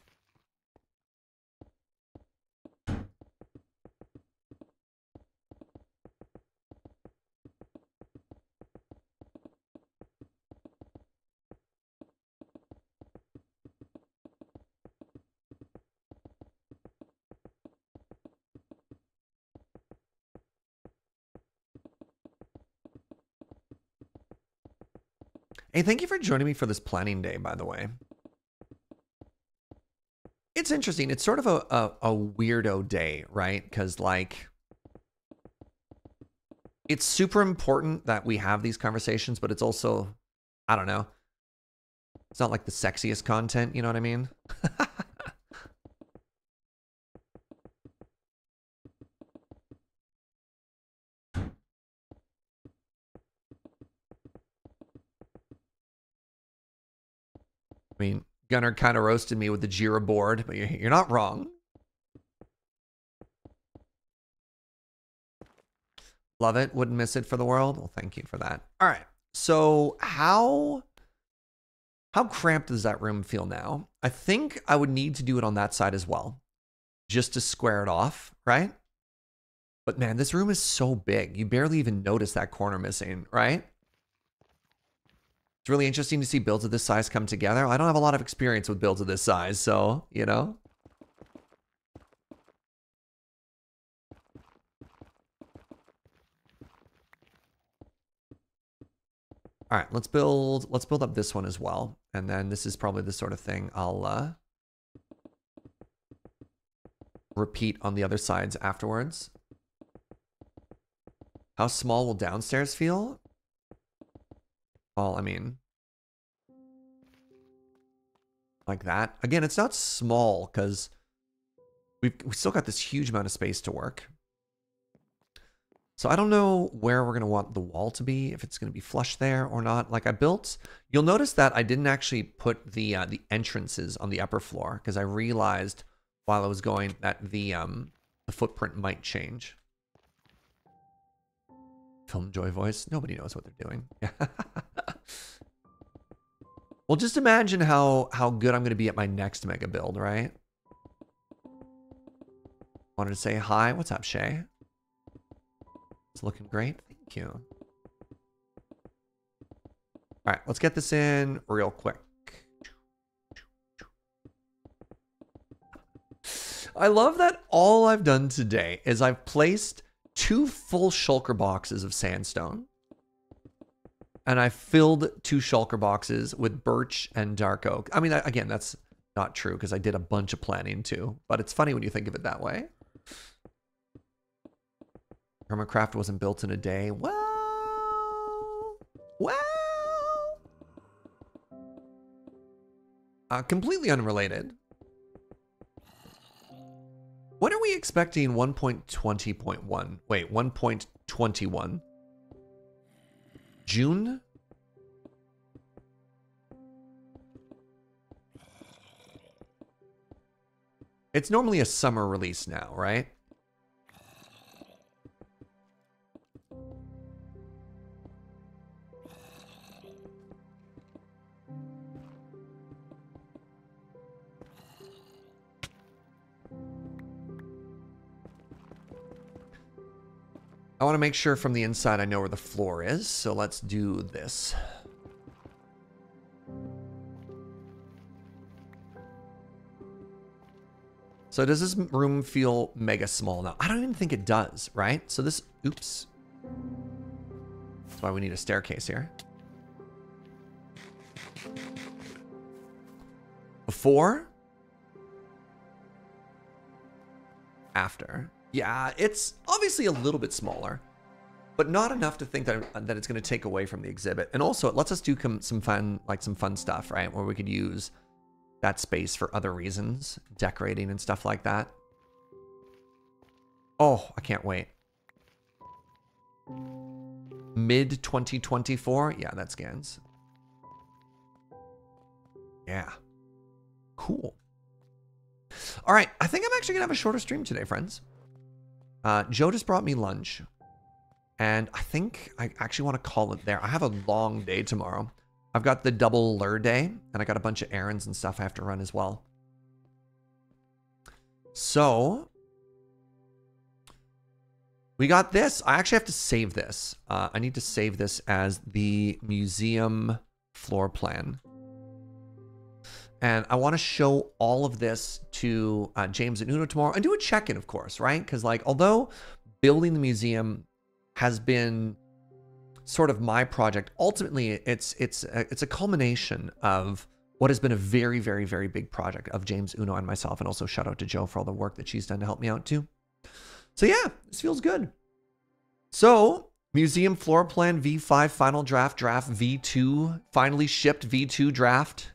Hey, thank you for joining me for this planning day, by the way. It's interesting. It's sort of a weirdo day, right? Because, like, it's super important that we have these conversations, but it's also, I don't know. It's not like the sexiest content, you know what I mean? I mean, Gunnar kind of roasted me with the Jira board, but you're not wrong. Love it. Wouldn't miss it for the world. Well, thank you for that. All right. So how cramped does that room feel now? I think I would need to do it on that side as well, just to square it off, right? But man, this room is so big. You barely even notice that corner missing, right? It's really interesting to see builds of this size come together. I don't have a lot of experience with builds of this size, so, you know. All right, let's build up this one as well. And then this is probably the sort of thing I'll repeat on the other sides afterwards. How small will downstairs feel? Well, I mean, like that. Again, it's not small because we still got this huge amount of space to work. So I don't know where we're going to want the wall to be, if it's going to be flush there or not. Like I built, you'll notice that I didn't actually put the entrances on the upper floor because I realized while I was going that the footprint might change. Film Joy voice. Nobody knows what they're doing. Well, just imagine how good I'm going to be at my next mega build, right? Wanted to say hi. What's up, Shay? It's looking great. Thank you. All right, let's get this in real quick. I love that all I've done today is I've placed 2 full shulker boxes of sandstone. And I filled 2 shulker boxes with birch and dark oak. I mean, again, that's not true because I did a bunch of planning too. But it's funny when you think of it that way. Hermitcraft wasn't built in a day. Well. Completely unrelated. When are we expecting 1.20.1? Wait, 1.21. June? It's normally a summer release now, right? I want to make sure from the inside I know where the floor is, so let's do this. So does this room feel mega small now? I don't even think it does, right? So this, oops. That's why we need a staircase here. Before? After. Yeah, it's obviously a little bit smaller, but not enough to think that it's going to take away from the exhibit. And also, it lets us do some fun stuff, right? Where we could use that space for other reasons, decorating and stuff like that. Oh, I can't wait. Mid 2024? Yeah, that scans. Yeah. Cool. All right, I think I'm actually going to have a shorter stream today, friends. Joe just brought me lunch. And I think I actually want to call it there. I have a long day tomorrow. I've got the double lure day, and I got a bunch of errands and stuff I have to run as well. So we got this. I actually have to save this. I need to save this as the museum floor plan. And I want to show all of this to James and Uno tomorrow and do a check-in, of course, right? Because like, although building the museum has been sort of my project, ultimately it's a culmination of what has been a very, very, very big project of James, Uno, and myself. And also shout out to Joe for all the work that she's done to help me out too. So yeah, this feels good. So museum floor plan V5 final draft V2 finally shipped V2 draft.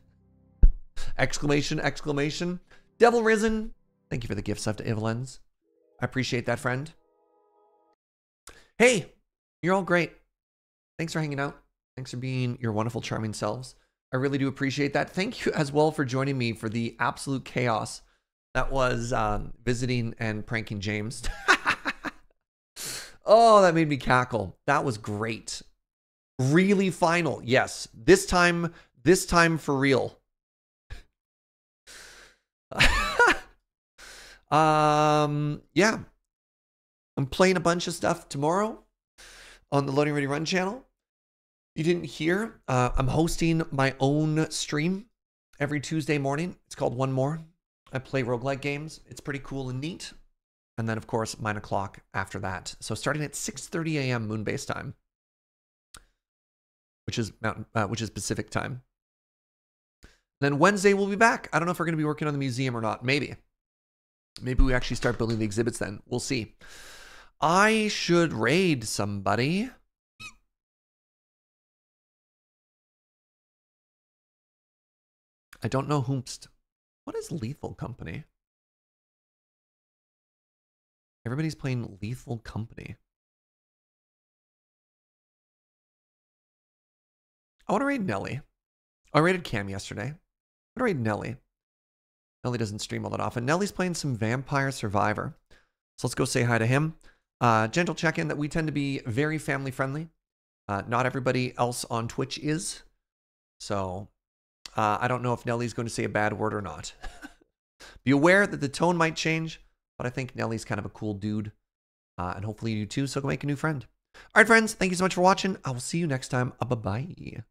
Exclamation, exclamation. Devil Risen, thank you for the gift sub to Evelyn's. I appreciate that, friend. Hey, you're all great. Thanks for hanging out. Thanks for being your wonderful, charming selves. I really do appreciate that. Thank you as well for joining me for the absolute chaos that was visiting and pranking James. Oh, that made me cackle. That was great. Really final. Yes, this time for real. Yeah, I'm playing a bunch of stuff tomorrow on the Loading Ready Run channel. You didn't hear, I'm hosting my own stream every Tuesday morning. It's called One More. I play roguelike games. It's pretty cool and neat. And then of course 9 o'clock after that. So starting at 6:30 a.m. Moonbase time, which is Pacific time. Then Wednesday we'll be back. I don't know if we're going to be working on the museum or not. Maybe we actually start building the exhibits then. We'll see. I should raid somebody. I don't know whomst. What is Lethal Company? Everybody's playing Lethal Company. I want to raid Nelly. I raided Cam yesterday. I want to raid Nelly. Nelly doesn't stream all that often. Nelly's playing some Vampire Survivor. So let's go say hi to him. Gentle check-in that we tend to be very family friendly. Not everybody else on Twitch is. So I don't know if Nelly's going to say a bad word or not. Be aware that the tone might change, but I think Nelly's kind of a cool dude. And hopefully you do too, so go make a new friend. All right, friends, thank you so much for watching. I will see you next time. Bye-bye.